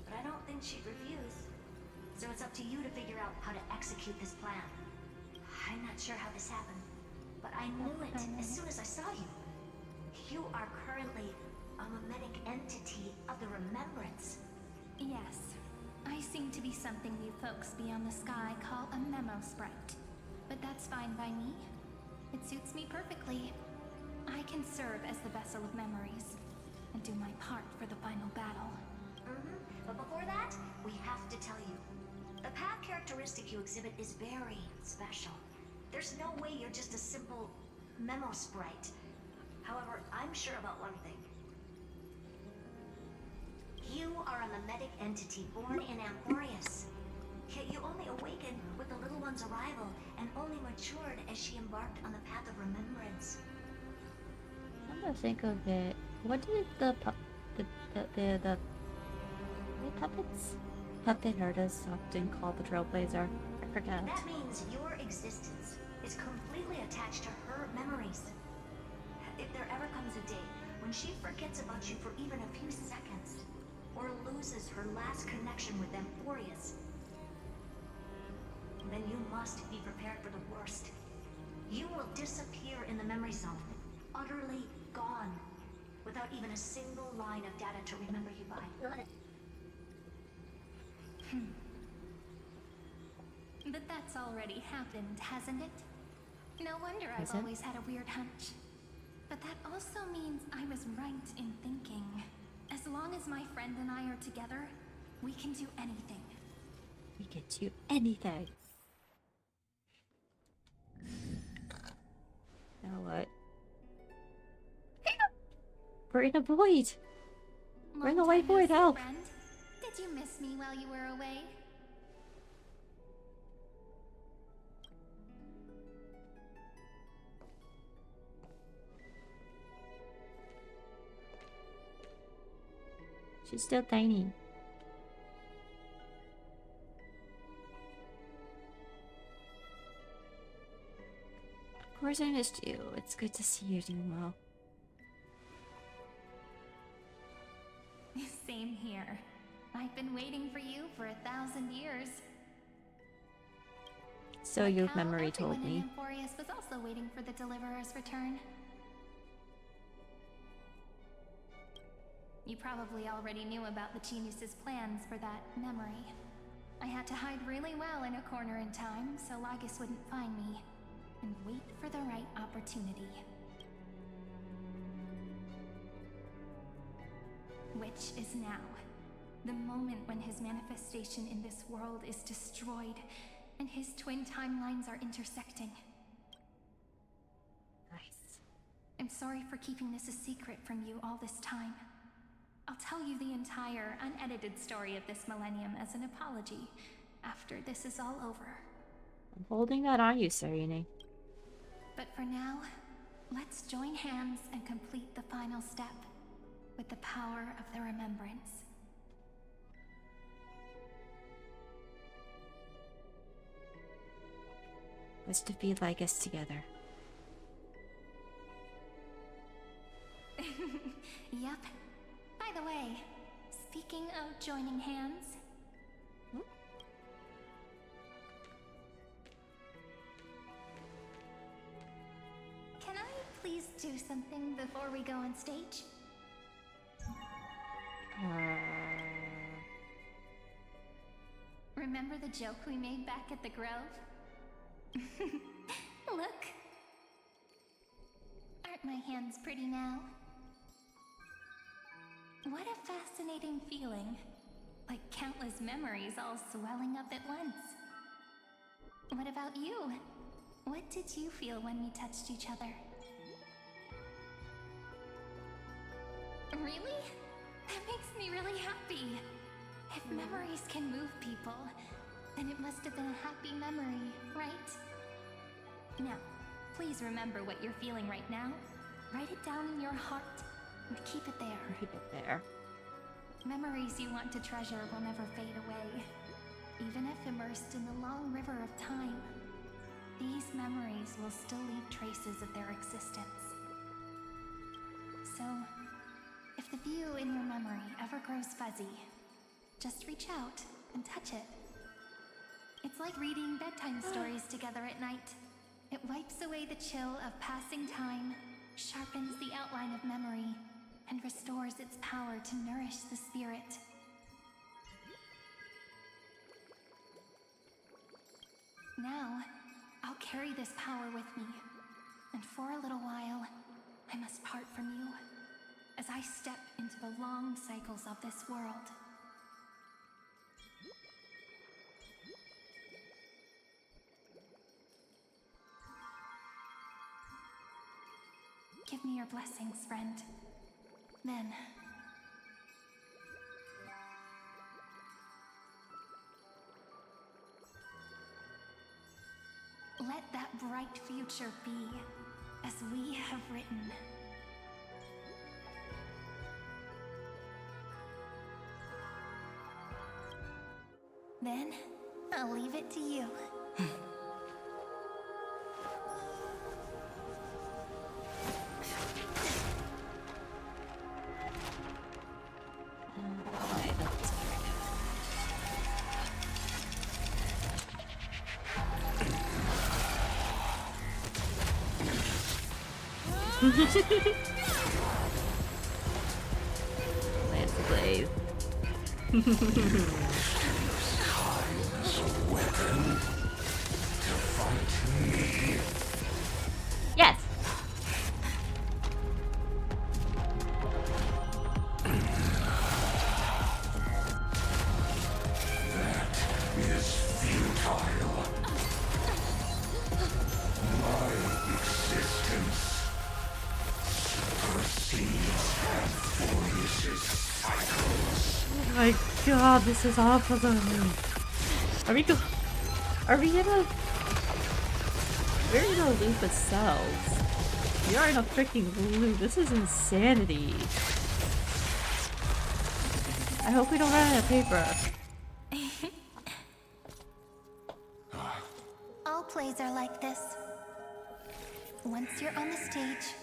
But I don't think she'd refuse. So it's up to you to figure out how to execute this plan. I'm not sure how this happened, but I knew it as soon as I saw you. You are currently a mimetic entity of the Remembrance. Yes. I seem to be something you folks beyond the sky call a memo sprite. But that's fine by me. It suits me perfectly. I can serve as the vessel of memories and do my part for the final battle. But before that, we have to tell you. The path characteristic you exhibit is very special. There's no way you're just a simple memo sprite. However, I'm sure about one thing. You are a mimetic entity born in Amphoreus. Yet you only awakened with the little one's arrival and only matured as she embarked on the path of remembrance. I'm gonna think of it. What did the puppets? Puppet artists often call the trailblazer. I forget. That means your existence is completely attached to her memories. If there ever comes a day when she forgets about you for even a few seconds, or loses her last connection with Amphoreus, then you must be prepared for the worst. You will disappear in the memory zone, utterly gone, without even a single line of data to remember you by. But that's already happened, hasn't it? No wonder I've always had a weird hunch. But that also means I was right in thinking, as long as my friend and I are together, we can do anything. We can do anything. Now what? We're in a void. We're in the white void. Help! Friend, did you miss me while you were away? She's still tiny. Of course I missed you. It's good to see you doing well. Same here. I've been waiting for you for 1,000 years. So your memory told me. Amphoreus was also waiting for the Deliverer's return. You probably already knew about the genius's plans for that memory. I had to hide really well in a corner in time so Lygus wouldn't find me, and wait for the right opportunity. Which is now. The moment when his manifestation in this world is destroyed, and his twin timelines are intersecting. Nice. I'm sorry for keeping this a secret from you all this time. I'll tell you the entire, unedited story of this millennium as an apology after this is all over. I'm holding that on you, Serene. But for now, let's join hands and complete the final step with the power of the remembrance. Let's defeat Lygus together. Yup. By the way, speaking of joining hands... do something before we go on stage? Remember the joke we made back at the Grove? Look! Aren't my hands pretty now? What a fascinating feeling. Like countless memories all swelling up at once. What about you? What did you feel when we touched each other? Really? That makes me really happy. If memories can move people, then it must have been a happy memory, right? Now, please remember what you're feeling right now. Write it down in your heart and keep it there. Keep it there. Memories you want to treasure will never fade away. Even if immersed in the long river of time, these memories will still leave traces of their existence. So, if the view in your memory ever grows fuzzy, just reach out and touch it. It's like reading bedtime stories together at night. It wipes away the chill of passing time, sharpens the outline of memory, and restores its power to nourish the spirit. Now, I'll carry this power with me, and for a little while, I must part from you, as I step into the long cycles of this world. Give me your blessings, friend. Then... let that bright future be, as we have written. Then, I'll leave it to you. Lance Blaze. Yes. That is futile. My existence supersedes Amphoreus' cycles. Oh my god, this is awful. Are we gonna... We're in a loop of cells. We are in a freaking loop. This is insanity. I hope we don't run out of paper. All plays are like this. Once you're on the stage,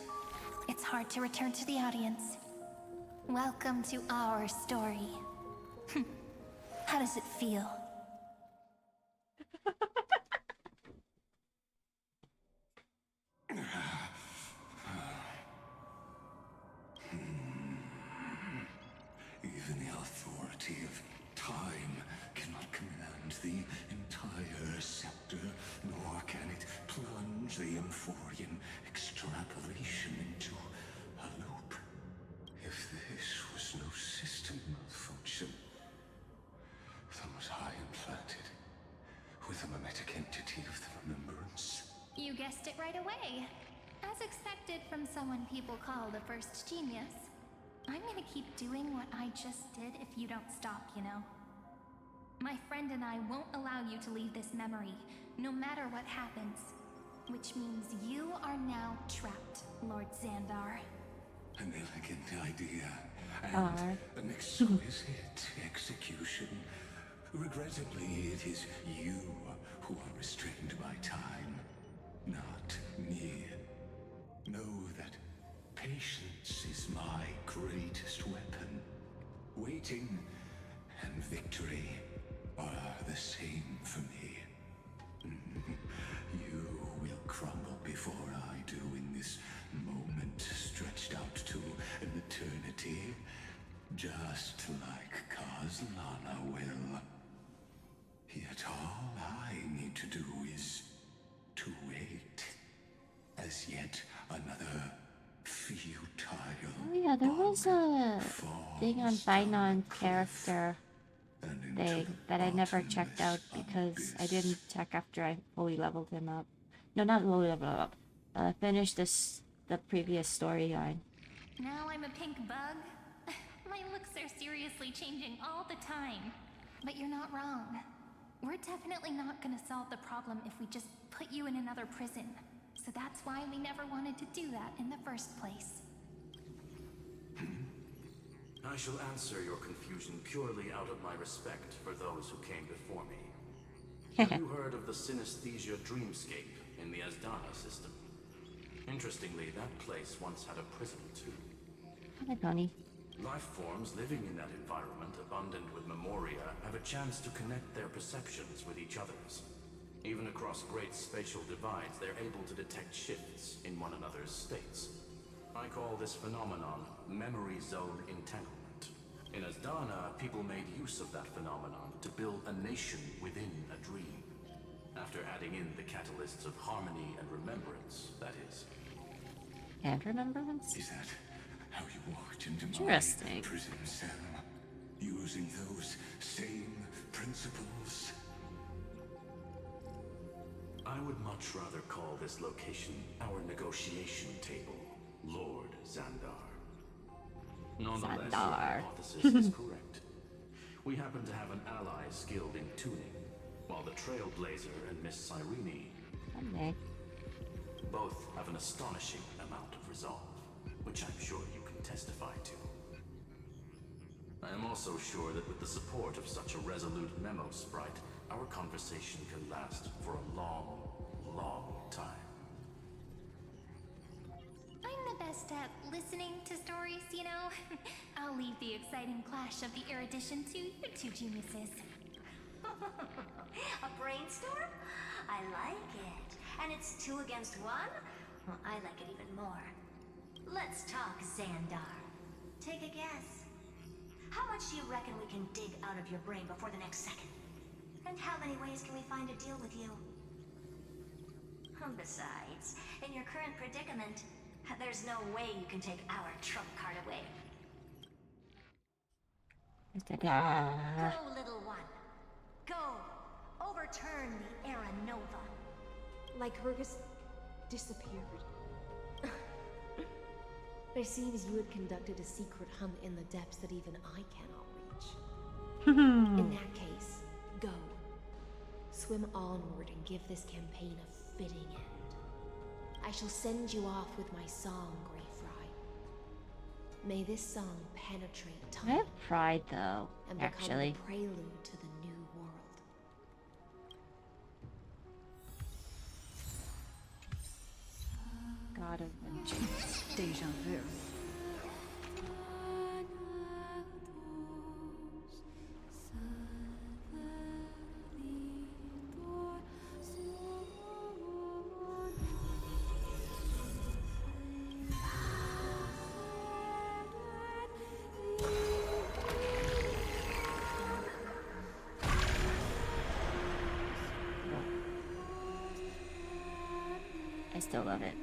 it's hard to return to the audience. Welcome to our story. How does it feel? Even the authority of time cannot command the entire scepter, nor can it plunge the Amphorean extrapolation into a loop. If this was no system malfunction, then was I implanted with a mimetic entity of the remembrance? You guessed it right away. As expected from someone people call the first genius. I'm gonna keep doing what I just did if you don't stop, you know? My friend and I won't allow you to leave this memory, no matter what happens. Which means you are now trapped, Lord Xandar. An elegant idea, and an exquisite execution. Regrettably, it is you who are restrained by time, not me. Know that patience is my greatest weapon. Waiting and victory are the same for me. You will crumble before I do in this moment to do is to wait, as yet another futile. Oh yeah, there was a thing on Vinon's character thing that I never checked out because I didn't check after I fully leveled him up. No, not fully leveled up. Finished the previous storyline. Now I'm a pink bug? My looks are seriously changing all the time. But you're not wrong. We're definitely not gonna solve the problem if we just put you in another prison. So that's why we never wanted to do that in the first place. I shall answer your confusion purely out of my respect for those who came before me. Have you heard of the synesthesia dreamscape in the Asdana system? Interestingly, that place once had a prison too. Hi, Bunny. Life forms living in that environment, abundant with memoria, have a chance to connect their perceptions with each other's. Even across great spatial divides, they're able to detect shifts in one another's states. I call this phenomenon memory zone entanglement. In Asdana, people made use of that phenomenon to build a nation within a dream. After adding in the catalysts of harmony and remembrance, that is. And remembrance? Is that how you walked into my Interesting. prison cell? Using those same principles? I would much rather call this location our negotiation table, Lord Xandar. Nonetheless, your hypothesis is correct. We happen to have an ally skilled in tuning, while the Trailblazer and Miss Cyrene both have an astonishing amount of resolve, which I'm sure you can testify to. I am also sure that with the support of such a resolute memo sprite, our conversation can last for a long, long time. I'm the best at listening to stories, you know? I'll leave the exciting clash of the erudition to you two geniuses. A brainstorm? I like it. And it's 2 against 1? Well, I like it even more. Let's talk, Xandar. Take a guess. How much do you reckon we can dig out of your brain before the next second? And how many ways can we find to deal with you? Besides, in your current predicament, there's no way you can take our trump card away. Go, little one. Go. Overturn the Era Nova. Lygus disappeared. It seems you had conducted a secret hunt in the depths that even I cannot reach. In that case, go. Swim onward and give this campaign a fitting end. I shall send you off with my song, Grey Fry. May this song penetrate time. I have pride though, and actually. become the prelude to the new world. God of vengeance. Deja vu. I still love it.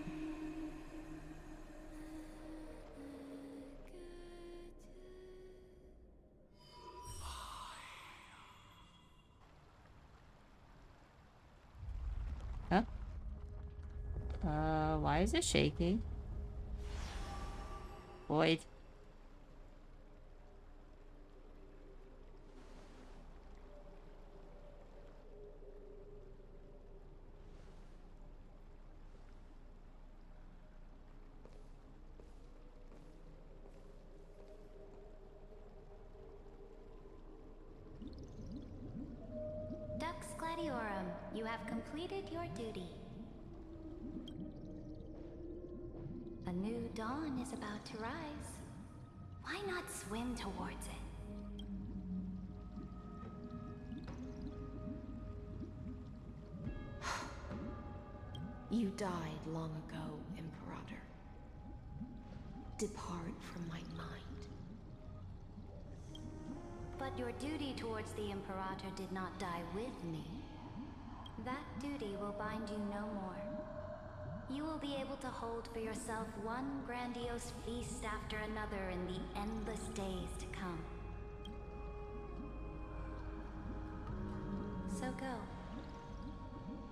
Huh? Why is it shaking? Void. Dux Gladiorum, you have completed your duty. A new dawn is about to rise. Why not swim towards it? You died long ago, Imperator. Depart from my mind. But your duty towards the Imperator did not die with me. That duty will bind you no more. You will be able to hold for yourself one grandiose feast after another in the endless days to come. So go.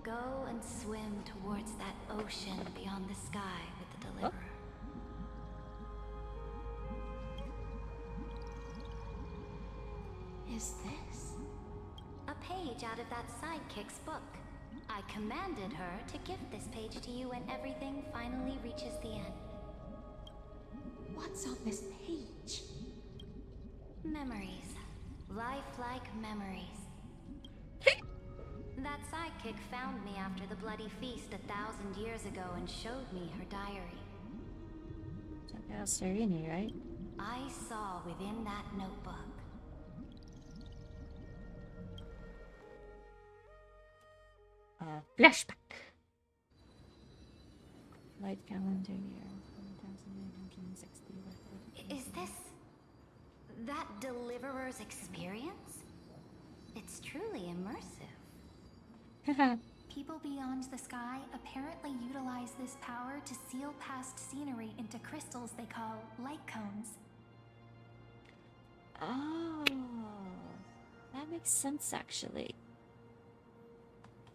Go and swim towards that ocean beyond the sky with the Deliverer. Is this? A page out of that sidekick's book. I commanded her to gift this page to you when everything finally reaches the end. What's on this page? Memories. Lifelike memories. That sidekick found me after the bloody feast 1,000 years ago and showed me her diary. Check out Serini, right? I saw within that notebook. Flashback. Light calendar year 1960. Is this that Deliverer's experience? It's truly immersive. People beyond the sky apparently utilize this power to seal past scenery into crystals they call light cones. Oh, that makes sense actually.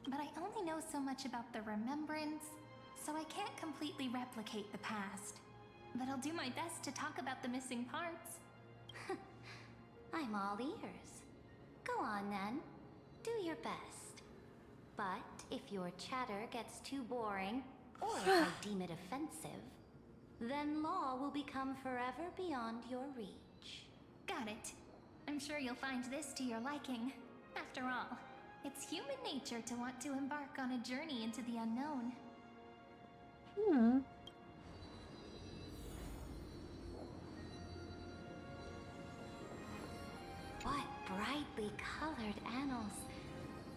But I only know so much about the remembrance, so I can't completely replicate the past. But I'll do my best to talk about the missing parts. I'm all ears. Go on then. Do your best. But if your chatter gets too boring, or if I deem it offensive, then law will become forever beyond your reach. Got it. I'm sure you'll find this to your liking. After all, it's human nature to want to embark on a journey into the unknown. What brightly colored annals.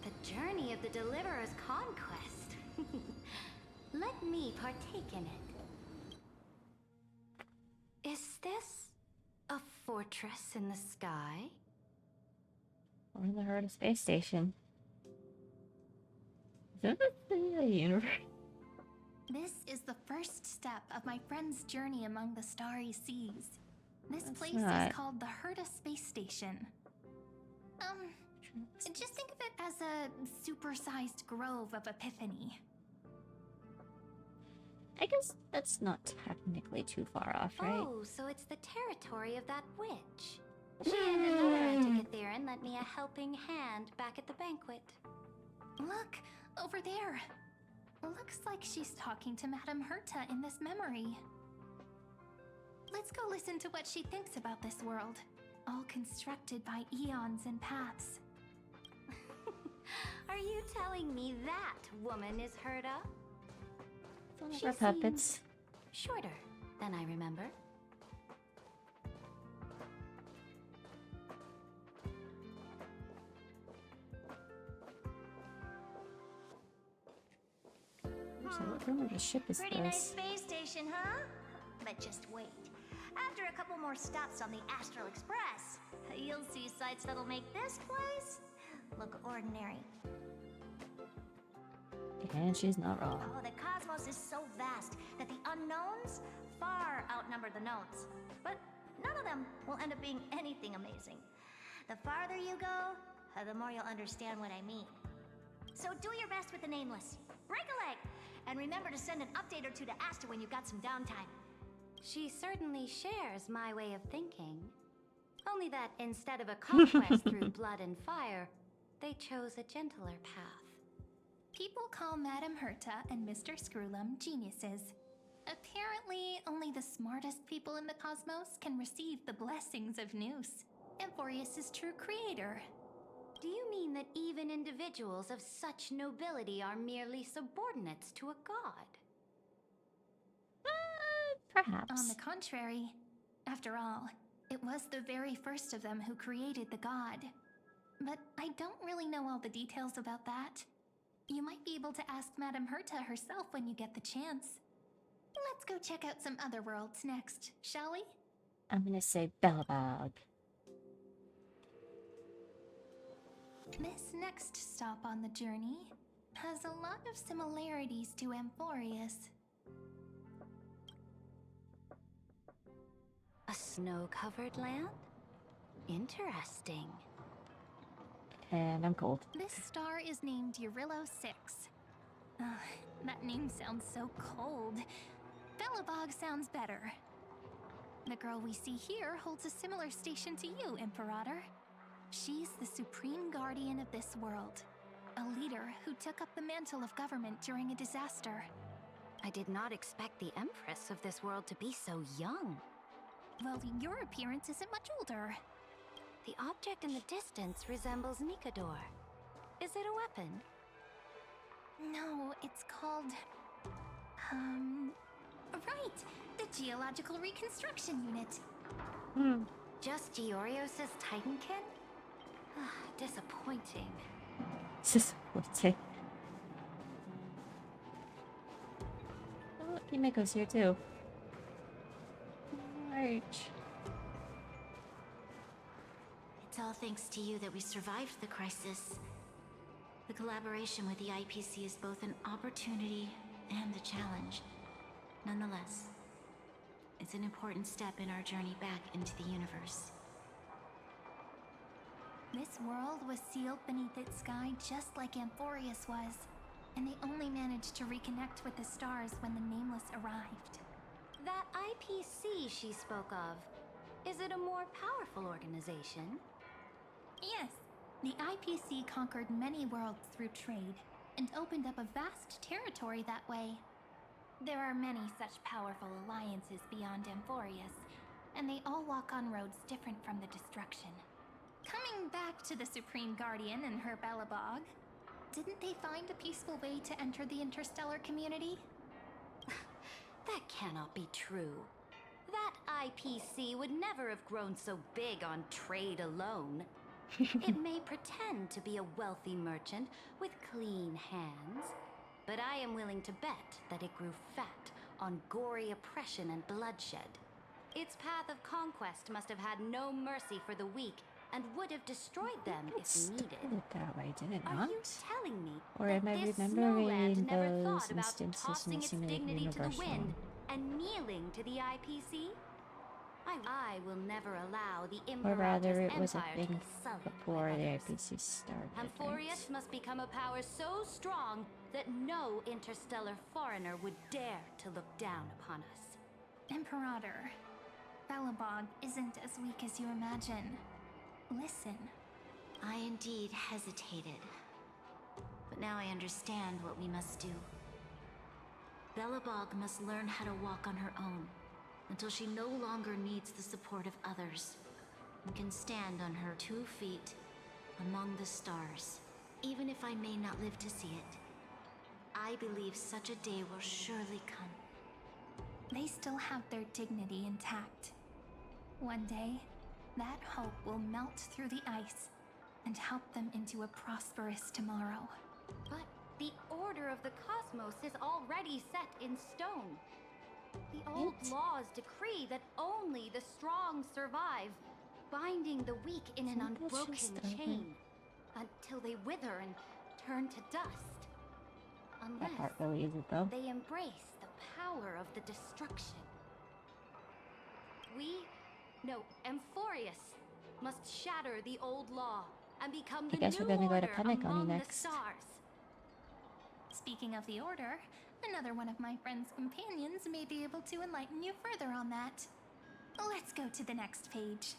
The journey of the Deliverer's conquest. Let me partake in it. Is this a fortress in the sky? Or in the heart of space station. Is that the universe? This is the first step of my friend's journey among the starry seas. This place is called the Herta Space Station. Just think of it as a supersized grove of Epiphany. I guess that's not technically too far off, right? Oh, so it's the territory of that witch. She and another Antikythera lent me a helping hand back at the banquet. Look, over there. Looks like she's talking to Madame Herta in this memory. Let's go listen to what she thinks about this world, all constructed by eons and paths. Are you telling me that woman is Herta? She puppets. Shorter than I remember. What kind of a ship is Pretty this? nice space station, huh? But just wait. After a couple more stops on the Astral Express, you'll see sights that'll make this place look ordinary. And she's not wrong. Oh, the cosmos is so vast that the unknowns far outnumber the knowns. But none of them will end up being anything amazing. The farther you go, the more you'll understand what I mean. So do your best with the nameless. Break a leg! And remember to send an update or two to Asta when you've got some downtime. She certainly shares my way of thinking. Only that instead of a conquest through blood and fire, they chose a gentler path. People call Madame Herta and Mr. Screwlum geniuses. Apparently, only the smartest people in the cosmos can receive the blessings of Noose. Amphoreus is true creator. Do you mean that even individuals of such nobility are merely subordinates to a god? Perhaps. On the contrary, after all, it was the very first of them who created the god. But I don't really know all the details about that. You might be able to ask Madame Herta herself when you get the chance. Let's go check out some other worlds next, shall we? I'm gonna say Bellabog. This next stop on the journey, has a lot of similarities to Amphoreus. A snow-covered land? Interesting. And I'm cold. This star is named Eurillo 6. That name sounds so cold. Belobog sounds better. The girl we see here holds a similar station to you, Imperator. She's the supreme guardian of this world. A leader who took up the mantle of government during a disaster. I did not expect the Empress of this world to be so young. Well, your appearance isn't much older. The object in the distance resembles Nikador. Is it a weapon? No, it's called... Right! The Geological Reconstruction Unit. Just Giorios' Titankin? Disappointing. Disappointing. Oh, look, Himeko's here too. Alright. It's all thanks to you that we survived the crisis. The collaboration with the IPC is both an opportunity and a challenge. Nonetheless, it's an important step in our journey back into the universe. This world was sealed beneath its sky just like Amphoreus was, and they only managed to reconnect with the stars when the Nameless arrived. That IPC she spoke of, is it a more powerful organization? Yes, the IPC conquered many worlds through trade, and opened up a vast territory that way. There are many such powerful alliances beyond Amphoreus, and they all walk on roads different from the destruction. Coming back to the Supreme Guardian and her Belobog, didn't they find a peaceful way to enter the interstellar community? That cannot be true. That IPC would never have grown so big on trade alone. It may pretend to be a wealthy merchant with clean hands, but I am willing to bet that it grew fat on gory oppression and bloodshed. Its path of conquest must have had no mercy for the weak and would have destroyed them if needed. That way, did it Are not? you telling me Or that am I this remembering snowland never those thought about instances in tossing the its simulated dignity to the universe wind one? and kneeling to the IPC? I will never allow the Or rather, it was a empire to thing be sullied by before the others. IPC started. right? Amphoreus must become a power so strong that no interstellar foreigner would dare to look down upon us. Imperator, Belobog isn't as weak as you imagine. Listen. I indeed hesitated. But now I understand what we must do. Belobog must learn how to walk on her own, until she no longer needs the support of others, and can stand on her 2 feet among the stars. Even if I may not live to see it, I believe such a day will surely come. They still have their dignity intact. One day, that hope will melt through the ice and help them into a prosperous tomorrow. But the order of the cosmos is already set in stone. The old laws decree that only the strong survive, binding the weak in an unbroken chain until they wither and turn to dust. That part Unless really is it though. they embrace the power of the destruction. Amphoreus must shatter the old law and become the I guess new we're gonna go to order Pentagon among the next. stars. Speaking of the Order, another one of my friend's companions may be able to enlighten you further on that. Let's go to the next page.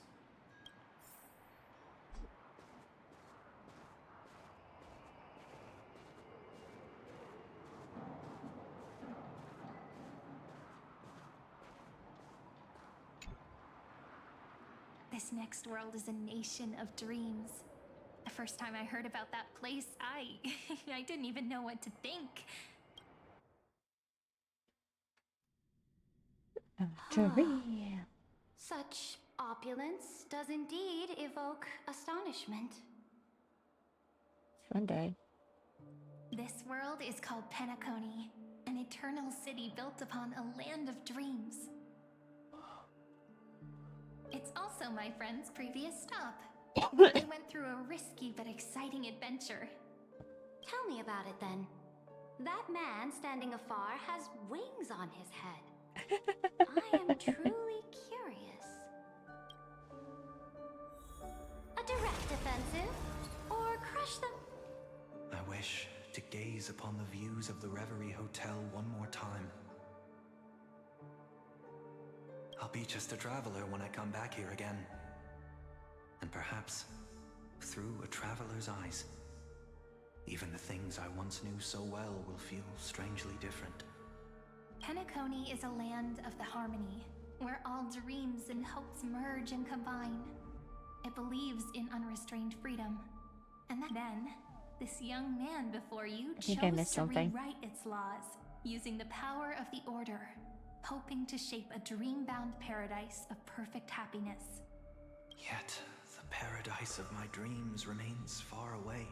This next world is a nation of dreams. The first time I heard about that place, I didn't even know what to think. Dream. Such opulence does indeed evoke astonishment. One day. This world is called Penacony, an eternal city built upon a land of dreams. It's also my friend's previous stop. They went through a risky but exciting adventure. Tell me about it then. That man standing afar has wings on his head. I am truly curious. A direct offensive? Or crush them? I wish to gaze upon the views of the Reverie Hotel one more time. I'll be just a traveler when I come back here again. And perhaps, through a traveler's eyes, even the things I once knew so well will feel strangely different. Penacony is a land of the harmony, where all dreams and hopes merge and combine. It believes in unrestrained freedom. And then, this young man before you chose to rewrite its laws, using the power of the Order, hoping to shape a dream-bound paradise of perfect happiness. Yet, the paradise of my dreams remains far away.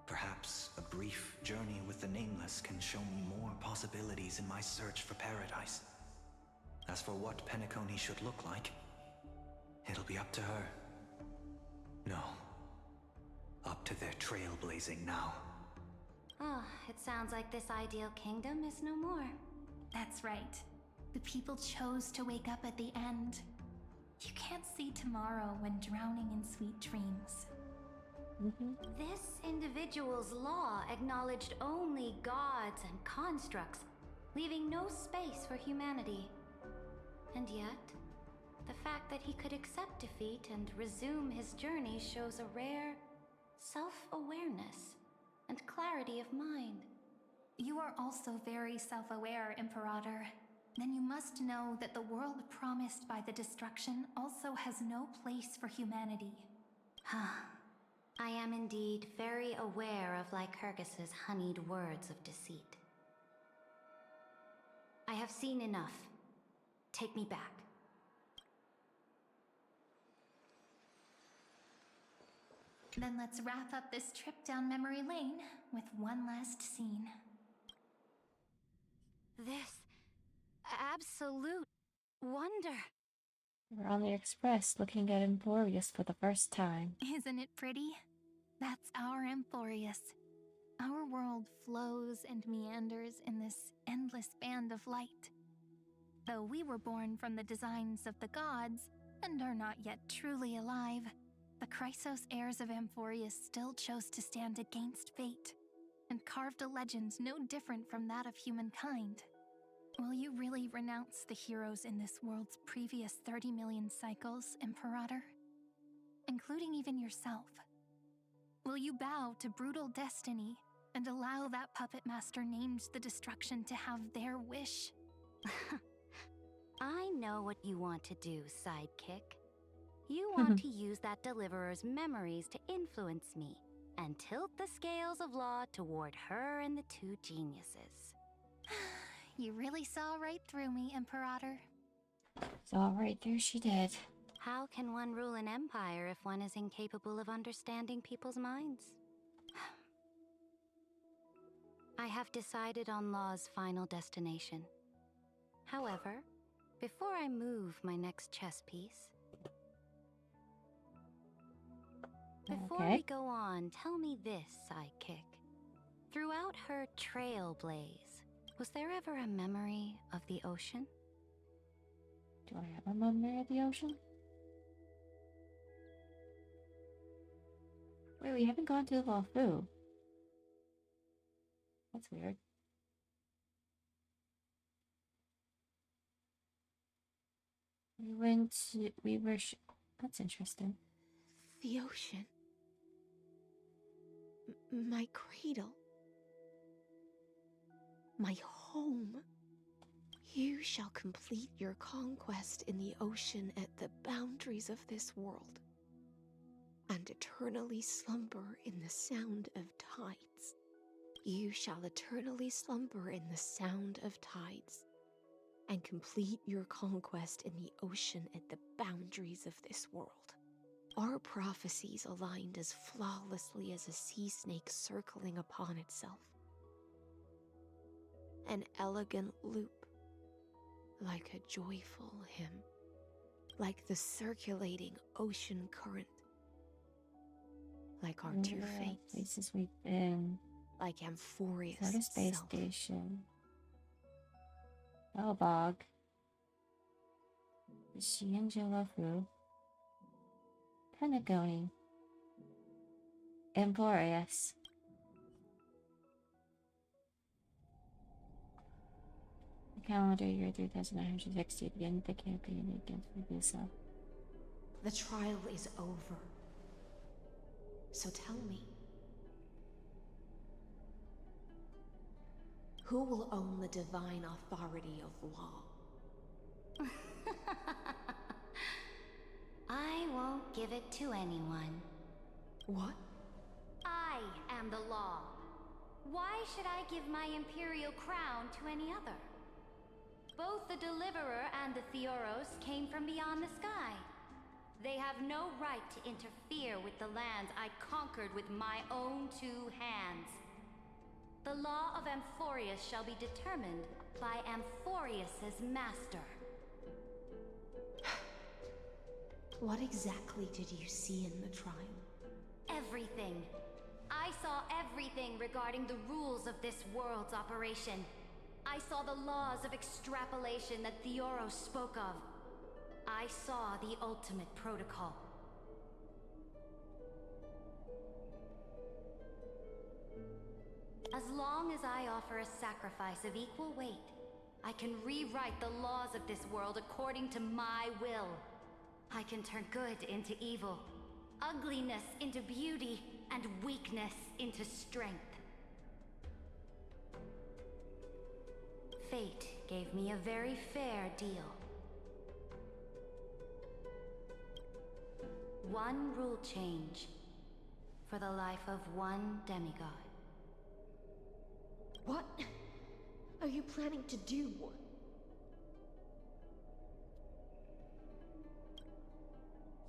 Perhaps a brief journey with the Nameless can show me more possibilities in my search for paradise. As for what Penacony should look like, it'll be up to her. No. Up to their trailblazing now. Oh, it sounds like this ideal kingdom is no more. That's right. The people chose to wake up at the end. You can't see tomorrow when drowning in sweet dreams. This individual's law acknowledged only gods and constructs, leaving no space for humanity. And yet, the fact that he could accept defeat and resume his journey shows a rare self-awareness and clarity of mind. You are also very self-aware, Imperator. Then you must know that the world promised by the destruction also has no place for humanity. I am indeed very aware of Lycurgus's honeyed words of deceit. I have seen enough. Take me back. Then let's wrap up this trip down memory lane with one last scene. This absolute wonder. We're on the express looking at Amphoreus for the first time. Isn't it pretty? That's our Amphoreus. Our world flows and meanders in this endless band of light. Though we were born from the designs of the gods and are not yet truly alive, the Chrysos heirs of Amphoreus still chose to stand against fate and carved a legend no different from that of humankind. Will you really renounce the heroes in this world's previous 30 million cycles, Imperator? Including even yourself. Will you bow to brutal destiny and allow that puppet master named the destruction to have their wish? I know what you want to do, sidekick. You want to use that deliverer's memories to influence me and tilt the scales of law toward her and the two geniuses. You really saw right through me, Imperator. Saw right through she did. How can one rule an empire if one is incapable of understanding people's minds? I have decided on Law's final destination. However, before I move my next chess piece, before we go on, tell me this, sidekick. Throughout her trailblaze, was there ever a memory of the ocean? Do I have a memory of the ocean? Wait, we haven't gone to Lafu. That's weird. That's interesting. The ocean. My cradle. My home. You shall complete your conquest in the ocean at the boundaries of this world, and eternally slumber in the sound of tides. You shall eternally slumber in the sound of tides, and complete your conquest in the ocean at the boundaries of this world. Our prophecies aligned as flawlessly as a sea snake circling upon itself. An elegant loop, like a joyful hymn, like the circulating ocean current, Like our two fates. Places we've been. Like Amphoreus Outer space itself. station. Bog. The Shianjalafu. Penacony. Amphoreus. The calendar year 3960 at the end of the campaign against Medusa. The trial is over. So tell me. Who will own the divine authority of law? I won't give it to anyone. What? I am the law. Why should I give my imperial crown to any other? Both the Deliverer and the Theoros came from beyond the sky. They have no right to interfere with the lands I conquered with my own two hands. The law of Amphoreus shall be determined by Amphoreus's master. What exactly did you see in the trial? Everything. I saw everything regarding the rules of this world's operation. I saw the laws of extrapolation that Theoros spoke of. I saw the ultimate protocol. As long as I offer a sacrifice of equal weight, I can rewrite the laws of this world according to my will. I can turn good into evil, ugliness into beauty, and weakness into strength. Fate gave me a very fair deal. One rule change for the life of one demigod. What are you planning to do?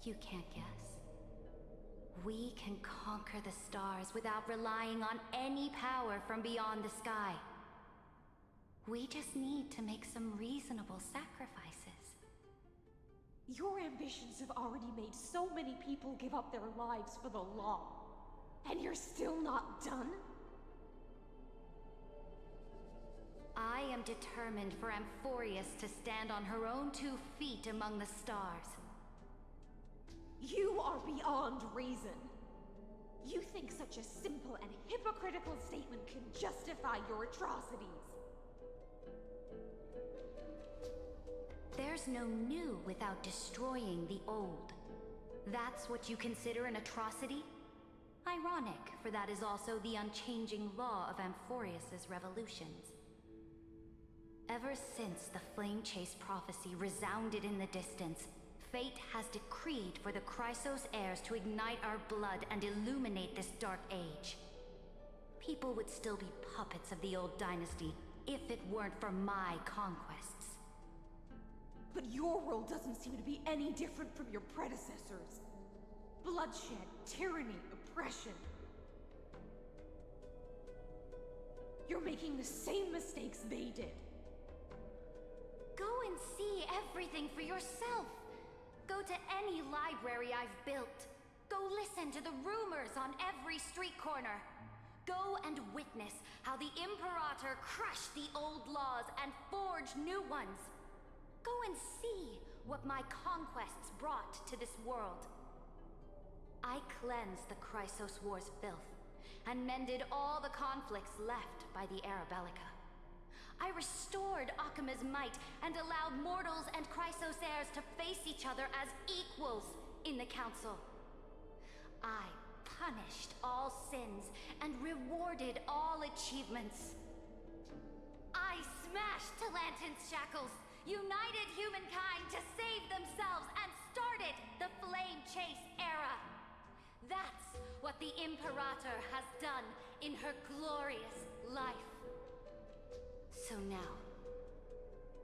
You can't guess. We can conquer the stars without relying on any power from beyond the sky. We just need to make some reasonable sacrifices. Your ambitions have already made so many people give up their lives for the law. And you're still not done? I am determined for Amphoreus to stand on her own 2 feet among the stars. You are beyond reason. You think such a simple and hypocritical statement can justify your atrocities. There's no new without destroying the old. That's what you consider an atrocity? Ironic, for that is also the unchanging law of Amphoreus's revolutions. Ever since the Flame Chase prophecy resounded in the distance, fate has decreed for the Chrysos heirs to ignite our blood and illuminate this dark age. People would still be puppets of the old dynasty if it weren't for my conquests. But your world doesn't seem to be any different from your predecessors. Bloodshed, tyranny, oppression. You're making the same mistakes they did. Go and see everything for yourself. Go to any library I've built. Go listen to the rumors on every street corner. Go and witness how the Imperator crushed the old laws and forged new ones. Go and see what my conquests brought to this world. I cleansed the Chrysos War's filth and mended all the conflicts left by the Arabellica. I restored Akima's might and allowed mortals and Chrysos heirs to face each other as equals in the Council. I punished all sins and rewarded all achievements. I smashed Talantin's shackles, united humankind to save themselves, and started the Flame Chase era. That's what the Imperator has done in her glorious life. So now,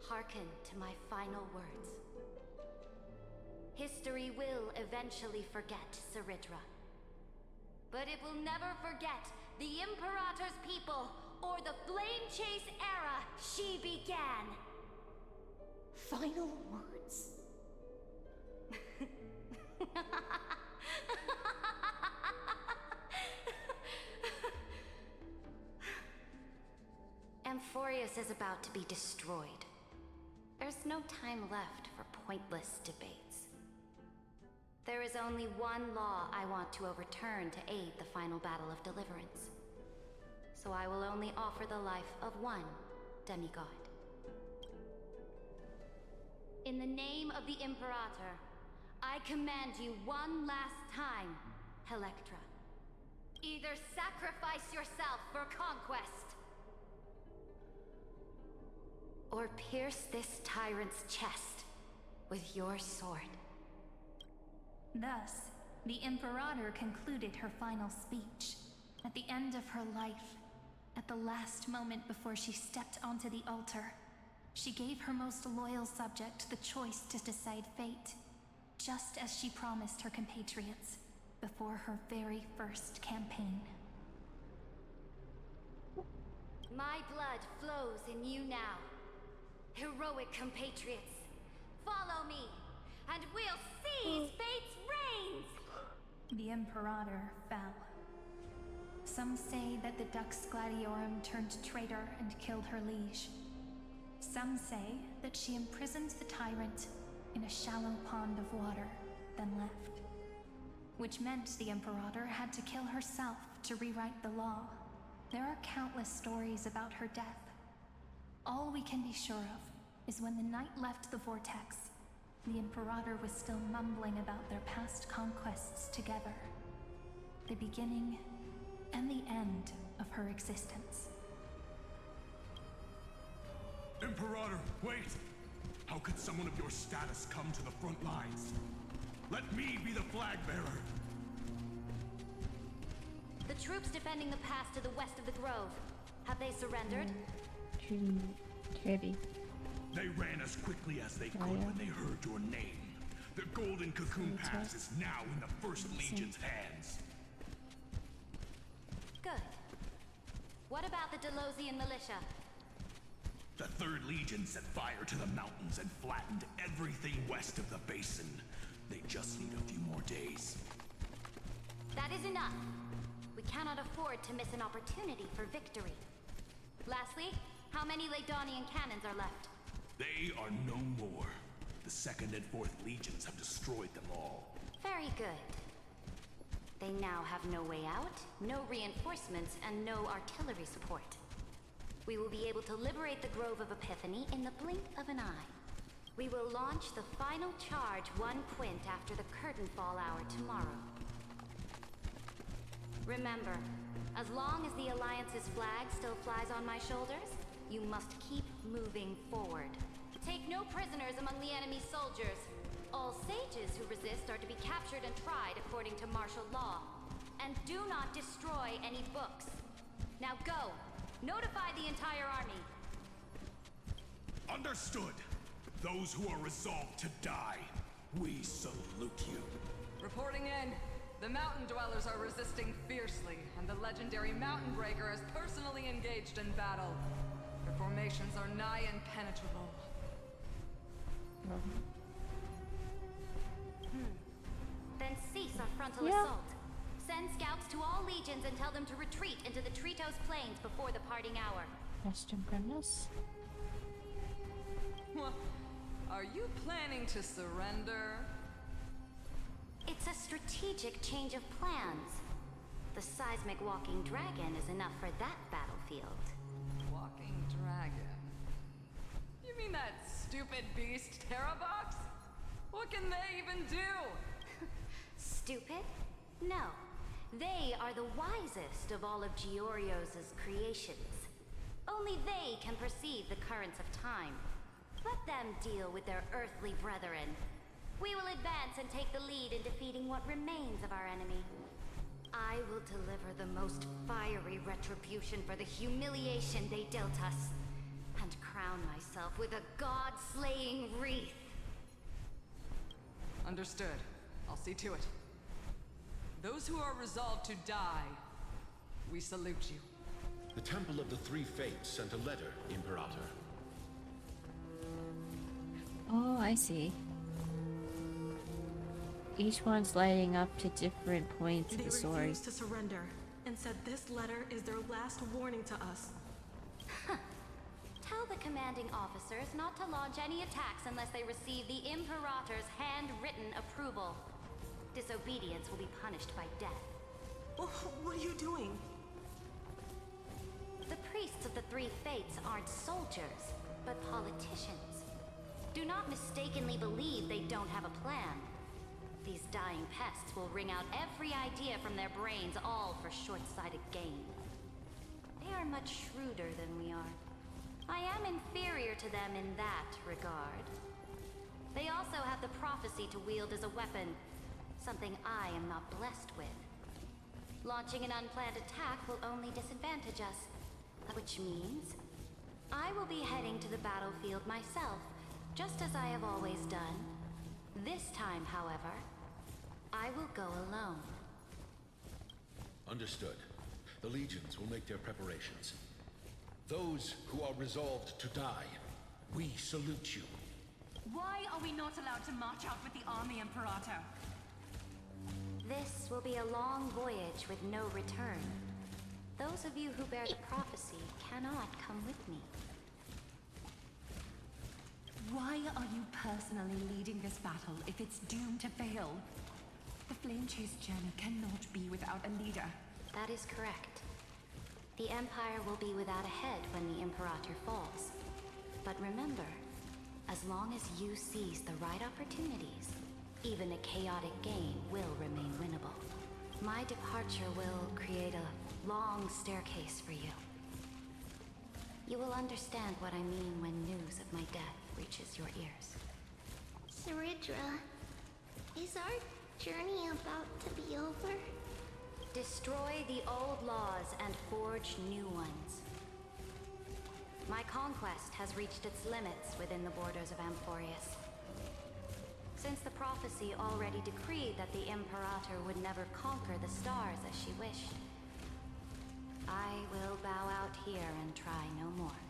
hearken to my final words. History will eventually forget Cyritra. But it will never forget the Imperator's people or the Flame Chase era she began. Final words? Amphoreus is about to be destroyed. There's no time left for pointless debates. There is only one law I want to overturn to aid the final battle of deliverance. So I will only offer the life of one demigod. In the name of the Imperator, I command you one last time, Electra. Either sacrifice yourself for conquest, or pierce this tyrant's chest with your sword. Thus, the Imperator concluded her final speech. At the end of her life, at the last moment before she stepped onto the altar, she gave her most loyal subject the choice to decide fate, just as she promised her compatriots before her very first campaign. My blood flows in you now. Heroic compatriots, follow me, and we'll seize fate's reins! The Imperator fell. Some say that the Dux Gladiorum turned traitor and killed her liege. Some say that she imprisoned the tyrant in a shallow pond of water, then left. Which meant the Imperator had to kill herself to rewrite the law. There are countless stories about her death. All we can be sure of is when the knight left the vortex, the Imperator was still mumbling about their past conquests together. The beginning and the end of her existence. Imperator, wait! How could someone of your status come to the front lines? Let me be the flag bearer! The troops defending the pass to the west of the grove, have they surrendered? Kirby. They ran as quickly as they could when they heard your name. The Golden Cocoon Pass is now in the First Legion's hands. Good. What about the Delosian militia? The Third Legion set fire to the mountains and flattened everything west of the basin. They just need a few more days. That is enough. We cannot afford to miss an opportunity for victory. Lastly, how many Ladonian cannons are left? They are no more. The Second and Fourth Legions have destroyed them all. Very good. They now have no way out, no reinforcements, and no artillery support. We will be able to liberate the Grove of Epiphany in the blink of an eye. We will launch the final charge 1 quint after the curtain fall hour tomorrow. Remember, as long as the Alliance's flag still flies on my shoulders, you must keep moving forward. Take no prisoners among the enemy soldiers. All sages who resist are to be captured and tried according to martial law. And do not destroy any books. Now go! Notify the entire army! Understood! Those who are resolved to die, we salute you. Reporting in. The mountain dwellers are resisting fiercely, and the legendary Mountain Breaker is personally engaged in battle. Their formations are nigh impenetrable. Then cease our frontal assault. Send scouts to all legions and tell them to retreat into the Tritos Plains before the parting hour. Western Grimness. Are you planning to surrender? It's a strategic change of plans. The seismic walking dragon is enough for that battlefield. Walking dragon? You mean that stupid beast, Terrabox? What can they even do? Stupid? No. They are the wisest of all of Giorio's creations. Only they can perceive the currents of time. Let them deal with their earthly brethren. We will advance and take the lead in defeating what remains of our enemy. I will deliver the most fiery retribution for the humiliation they dealt us, and crown myself with a god-slaying wreath. Understood. I'll see to it. Those who are resolved to die, we salute you. The Temple of the Three Fates sent a letter, Imperator. Oh, I see. Each one's lighting up to different points of the They story. refused to surrender and said this letter is their last warning to us. Tell the commanding officers not to launch any attacks unless they receive the Imperator's handwritten approval. Disobedience will be punished by death. What are you doing? The priests of the Three Fates aren't soldiers, but politicians. Do not mistakenly believe they don't have a plan. These dying pests will wring out every idea from their brains, all for short-sighted gain. They are much shrewder than we are. I am inferior to them in that regard. They also have the prophecy to wield as a weapon, something I am not blessed with. Launching an unplanned attack will only disadvantage us, which means I will be heading to the battlefield myself, just as I have always done. This time, however, I will go alone. Understood. The legions will make their preparations. Those who are resolved to die, we salute you. Why are we not allowed to march out with the army, Imperator? This will be a long voyage with no return. Those of you who bear the prophecy cannot come with me. Why are you personally leading this battle if it's doomed to fail? The Flame Chase journey cannot be without a leader. That is correct. The Empire will be without a head when the Imperator falls. But remember, as long as you seize the right opportunities, even a chaotic game will remain winnable. My departure will create a long staircase for you. You will understand what I mean when news of my death reaches your ears. Saridra, is our journey about to be over? Destroy the old laws and forge new ones. My conquest has reached its limits within the borders of Amphoreus. Since the prophecy already decreed that the Imperator would never conquer the stars as she wished, I will bow out here and try no more.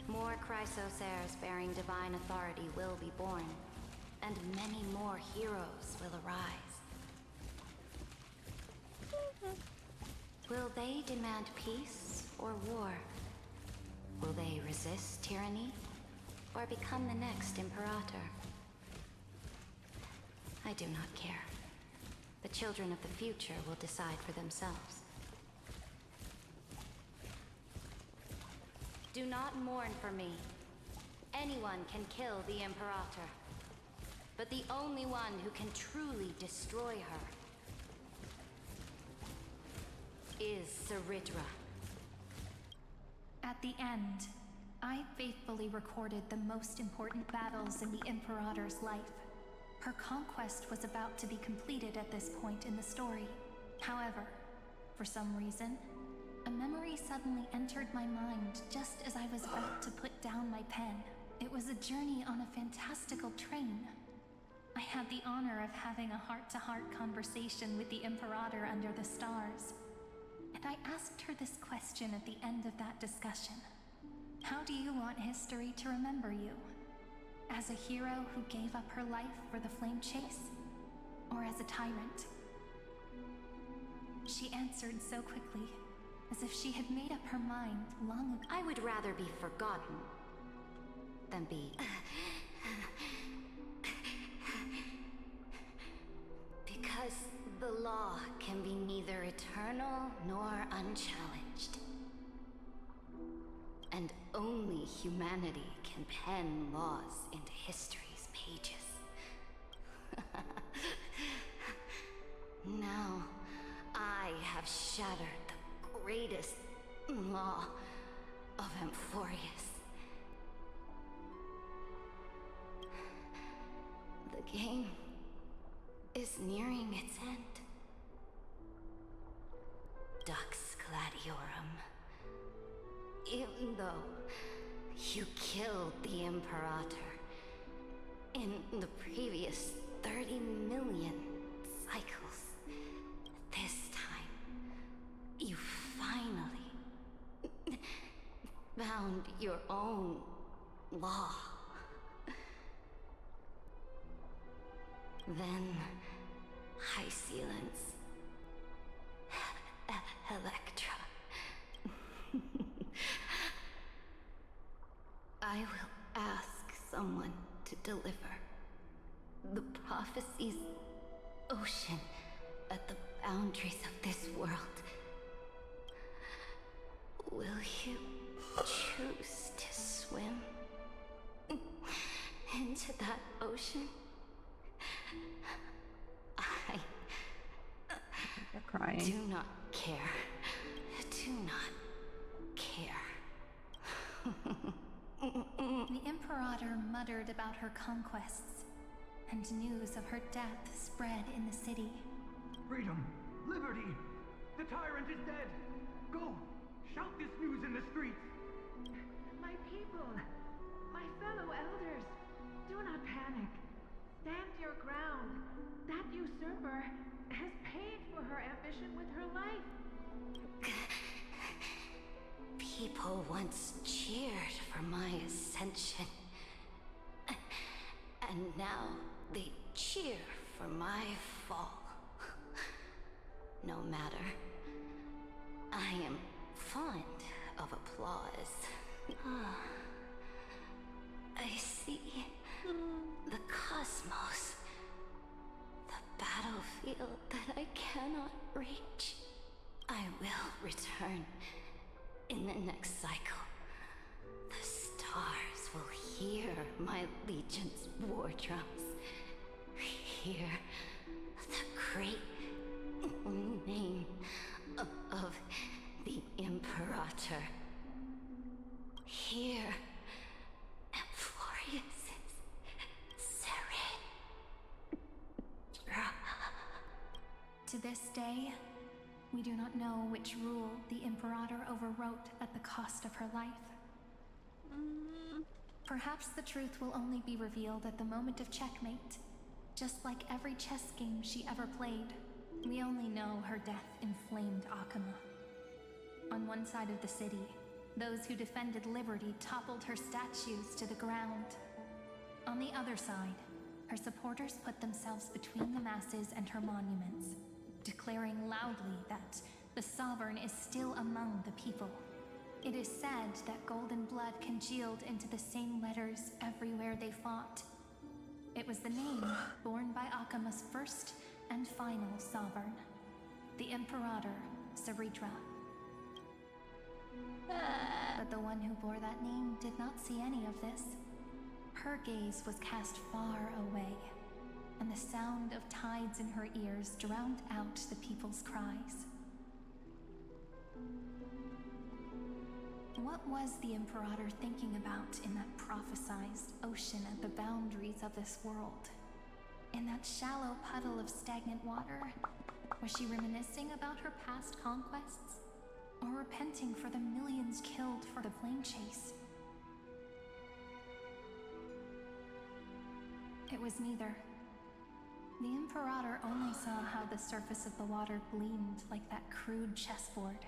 More Chrysosairs bearing divine authority will be born, and many more heroes will arise. Will they demand peace or war? Will they resist tyranny, or become the next Imperator? I do not care. The children of the future will decide for themselves. Do not mourn for me. Anyone can kill the Imperator, but the only one who can truly destroy her is Saridra. At the end, I faithfully recorded the most important battles in the Imperator's life. Her conquest was about to be completed at this point in the story. However, for some reason, a memory suddenly entered my mind just as I was about to put down my pen. It was a journey on a fantastical train. I had the honor of having a heart-to-heart conversation with the Imperator under the stars. And I asked her this question at the end of that discussion. How do you want history to remember you? As a hero who gave up her life for the Flame Chase? Or as a tyrant? She answered so quickly, as if she had made up her mind long ago. I would rather be forgotten than be... Because the law can be neither eternal nor unchallenged. And only humanity can pen laws into history's pages. Now, I have shattered the greatest law of Amphoreus. The game is nearing its end. Dux Gladiorum. Even though you killed the Imperator in the previous 30 million cycles, this time, you finally found your own law. Then, Hysealance Electra. I will ask someone to deliver the prophecy's ocean at the boundaries of this world. Will you choose to swim into that ocean? I You're crying. do not care. Do not care. The Imperator muttered about her conquests, and news of her death spread in the city. Freedom! Liberty! The tyrant is dead! Go! Shout this news in the streets! My people! My fellow elders! Do not panic. Stand your ground. That usurper has paid for her ambition with her life. People once cheered for my ascension. And now they cheer for my fall. No matter. I am fond of applause. I see the cosmos. The battlefield that I cannot reach. I will return in the next cycle. The stars will hear my legion's war drums. Hear the great name of the Imperator. Hear Amphoreus' To this day, we do not know which rule the Imperator overwrote at the cost of her life. Perhaps the truth will only be revealed at the moment of checkmate. Just like every chess game she ever played, we only know her death inflamed Akama. On one side of the city, those who defended liberty toppled her statues to the ground. On the other side, her supporters put themselves between the masses and her monuments, declaring loudly that the Sovereign is still among the people. It is said that golden blood congealed into the same letters everywhere they fought. It was the name borne by Akama's first and final Sovereign, the Imperator Saritra. But the one who bore that name did not see any of this. Her gaze was cast far away, and the sound of tides in her ears drowned out the people's cries. What was the Imperator thinking about in that prophesized ocean at the boundaries of this world? In that shallow puddle of stagnant water? Was she reminiscing about her past conquests? Or repenting for the millions killed for the plane chase? It was neither. The Imperator only saw how the surface of the water gleamed like that crude chessboard,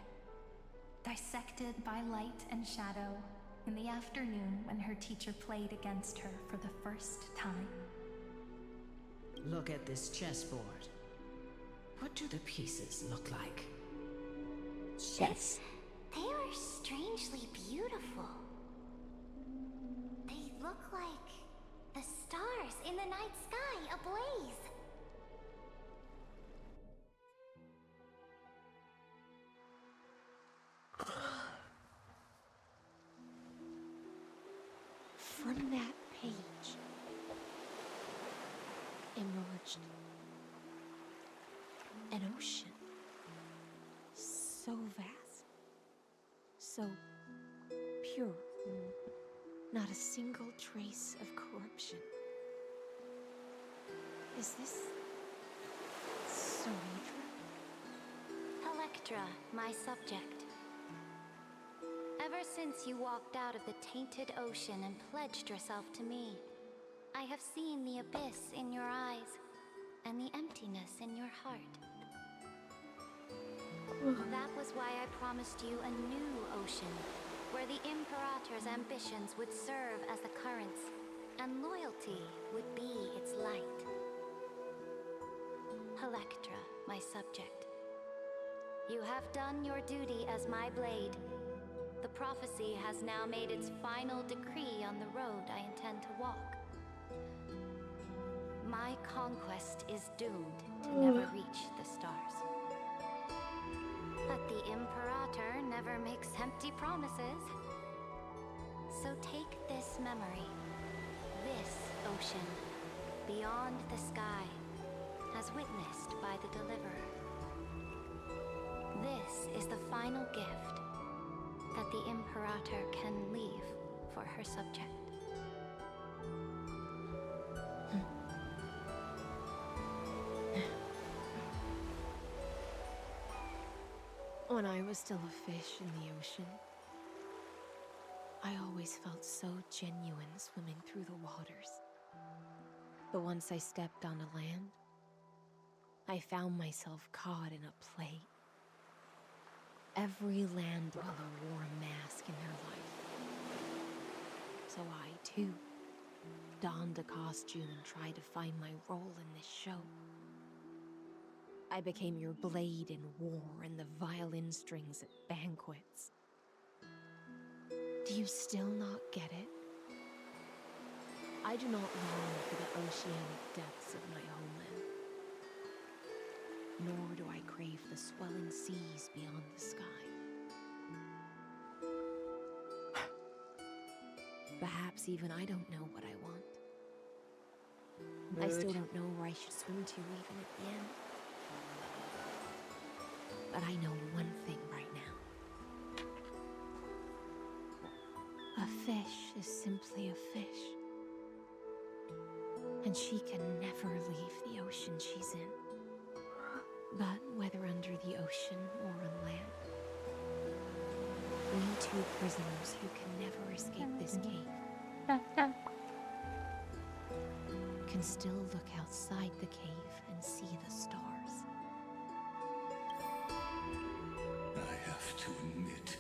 dissected by light and shadow in the afternoon when her teacher played against her for the first time. Look at this chessboard. What do the pieces look like? Chess. They are strangely beautiful. They look like the stars in the night sky ablaze. From that page emerged an ocean so vast, so pure, not a single trace of corruption. Is this Saritra? Electra, my subject. Ever since you walked out of the tainted ocean and pledged yourself to me, I have seen the abyss in your eyes and the emptiness in your heart. That was why I promised you a new ocean, where the Imperator's ambitions would serve as the currents, and loyalty would be its light. Electra, my subject. You have done your duty as my blade. The prophecy has now made its final decree on the road I intend to walk. My conquest is doomed to never reach the stars. But the Imperator never makes empty promises. So take this memory, this ocean, beyond the sky, as witnessed by the Deliverer. This is the final gift that the Imperator can leave for her subject. When I was still a fish in the ocean, I always felt so genuine swimming through the waters. But once I stepped onto land, I found myself caught in a play. Every land dweller wore a mask in their life. So I, too, donned a costume and tried to find my role in this show. I became your blade in war and the violin strings at banquets. Do you still not get it? I do not long for the oceanic depths of my homeland. Nor do I crave the swelling seas beyond the sky. Perhaps even I don't know what I want. I still don't know where I should swim to even at the end. But I know one thing right now. A fish is simply a fish. And she can never leave the ocean she's in. But whether under the ocean or on land, we two prisoners who can never escape this cave can still look outside the cave and see the stars. I have to admit,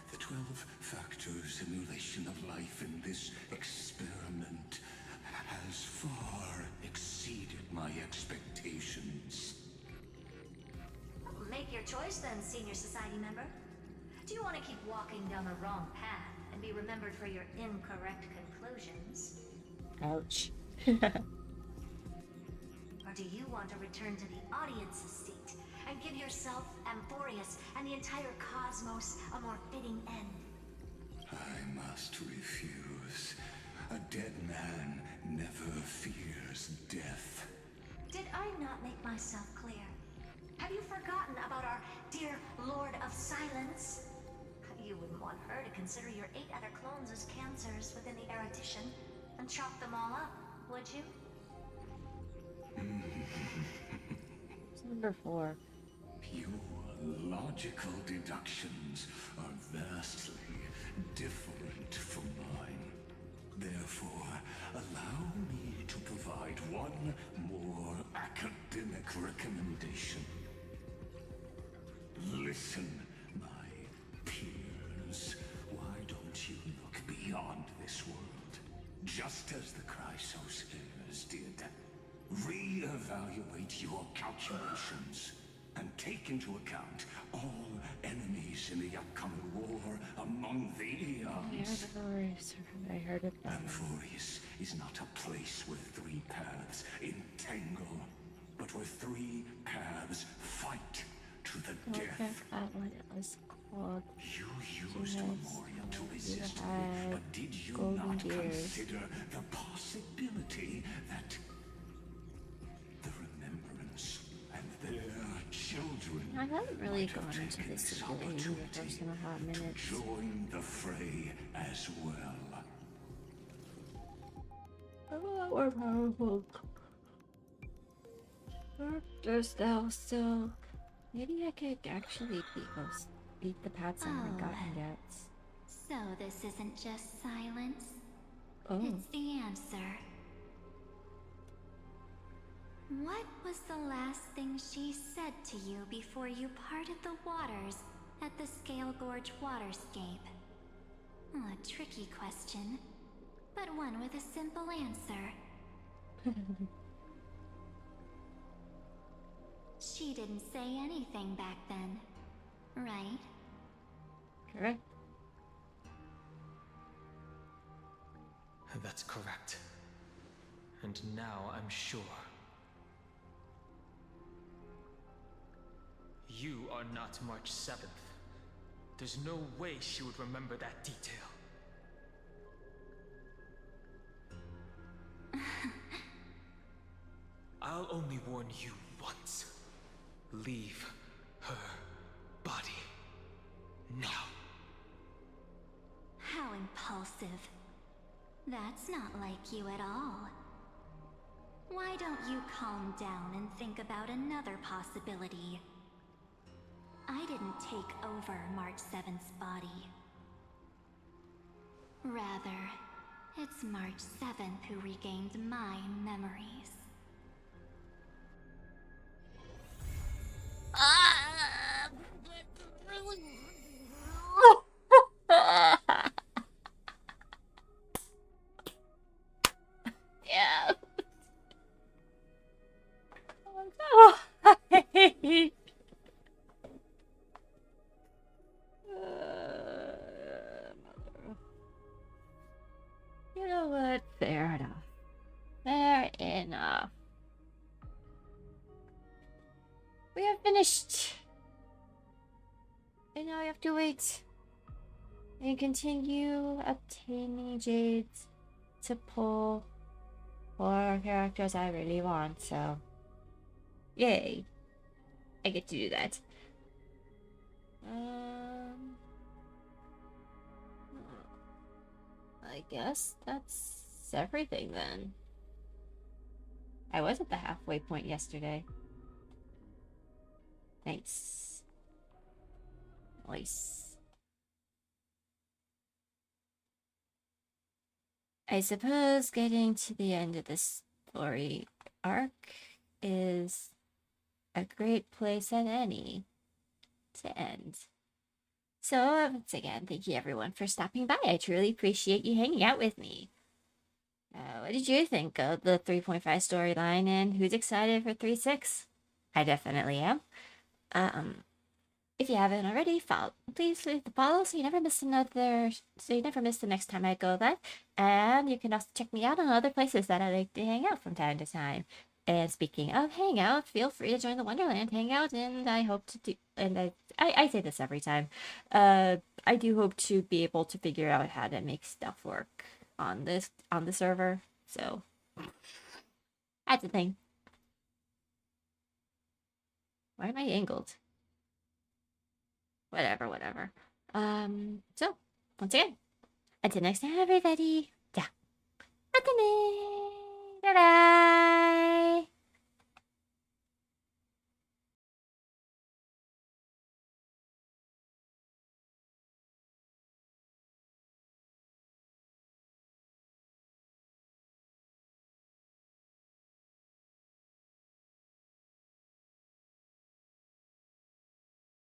the 12-factor simulation of life in this experiment has far exceeded my expectations. Make your choice then, senior society member. Do you want to keep walking down the wrong path and be remembered for your incorrect conclusions? Ouch. Or do you want to return to the audience's seat and give yourself, Amphoreus, and the entire cosmos a more fitting end? I must refuse. A dead man never fears death. Did I not make myself clear? Have you forgotten about our dear Lord of Silence? You wouldn't want her to consider your 8 other clones as cancers within the erudition and chop them all up, would you? It's number 4. Your logical deductions are vastly different from mine. Therefore, allow me to provide one more academic recommendation. Listen, my peers. Why don't you look beyond this world? Just as the Chrysospherians did. Re-evaluate your calculations and take into account all enemies in the upcoming war among the eons. I heard of that. Amphoreus is not a place where 3 paths entangle, but where 3 paths fight to the death. What it was called. You used Memorial to resist me, but did you not consider the possibility that the Remembrance and their children I haven't really might have gone into taken this this civilian universe in a hot to minute. join the fray as well? I'm a lot more powerful. There's now still. Maybe I could actually beat the paths I haven't gotten yet. So this isn't just silence. Oh. It's the answer. What was the last thing she said to you before you parted the waters at the Scale Gorge waterscape? A tricky question, but one with a simple answer. She didn't say anything back then. right? Correct. That's correct. And now I'm sure. You are not March 7th. There's no way she would remember that detail. I'll only warn you once. Leave her body. Now. How impulsive. That's not like you at all. Why don't you calm down and think about another possibility? I didn't take over March 7th's body. Rather, it's March 7th who regained my memories. Yeah. Oh, no. You know what? Fair enough. Fair enough. We have finished. And now we have to wait and continue obtaining jades to pull for characters I really want, so yay. I get to do that. I guess that's everything then. I was at the halfway point yesterday. Nice. Nice. I suppose getting to the end of this story arc is a great place at any to end. So, once again, thank you everyone for stopping by. I truly appreciate you hanging out with me. What did you think of the 3.5 storyline, and who's excited for 3.6? I definitely am. If you haven't already, please leave the follow so you never miss the next time I go live. And you can also check me out on other places that I like to hang out from time to time. And speaking of hangout, feel free to join the Wonderland Hangout, and I hope to do, and I say this every time, I do hope to be able to figure out how to make stuff work on the server, so that's the thing. Why am I angled? Whatever. So, once again, until next time, everybody, yeah. Bye-bye!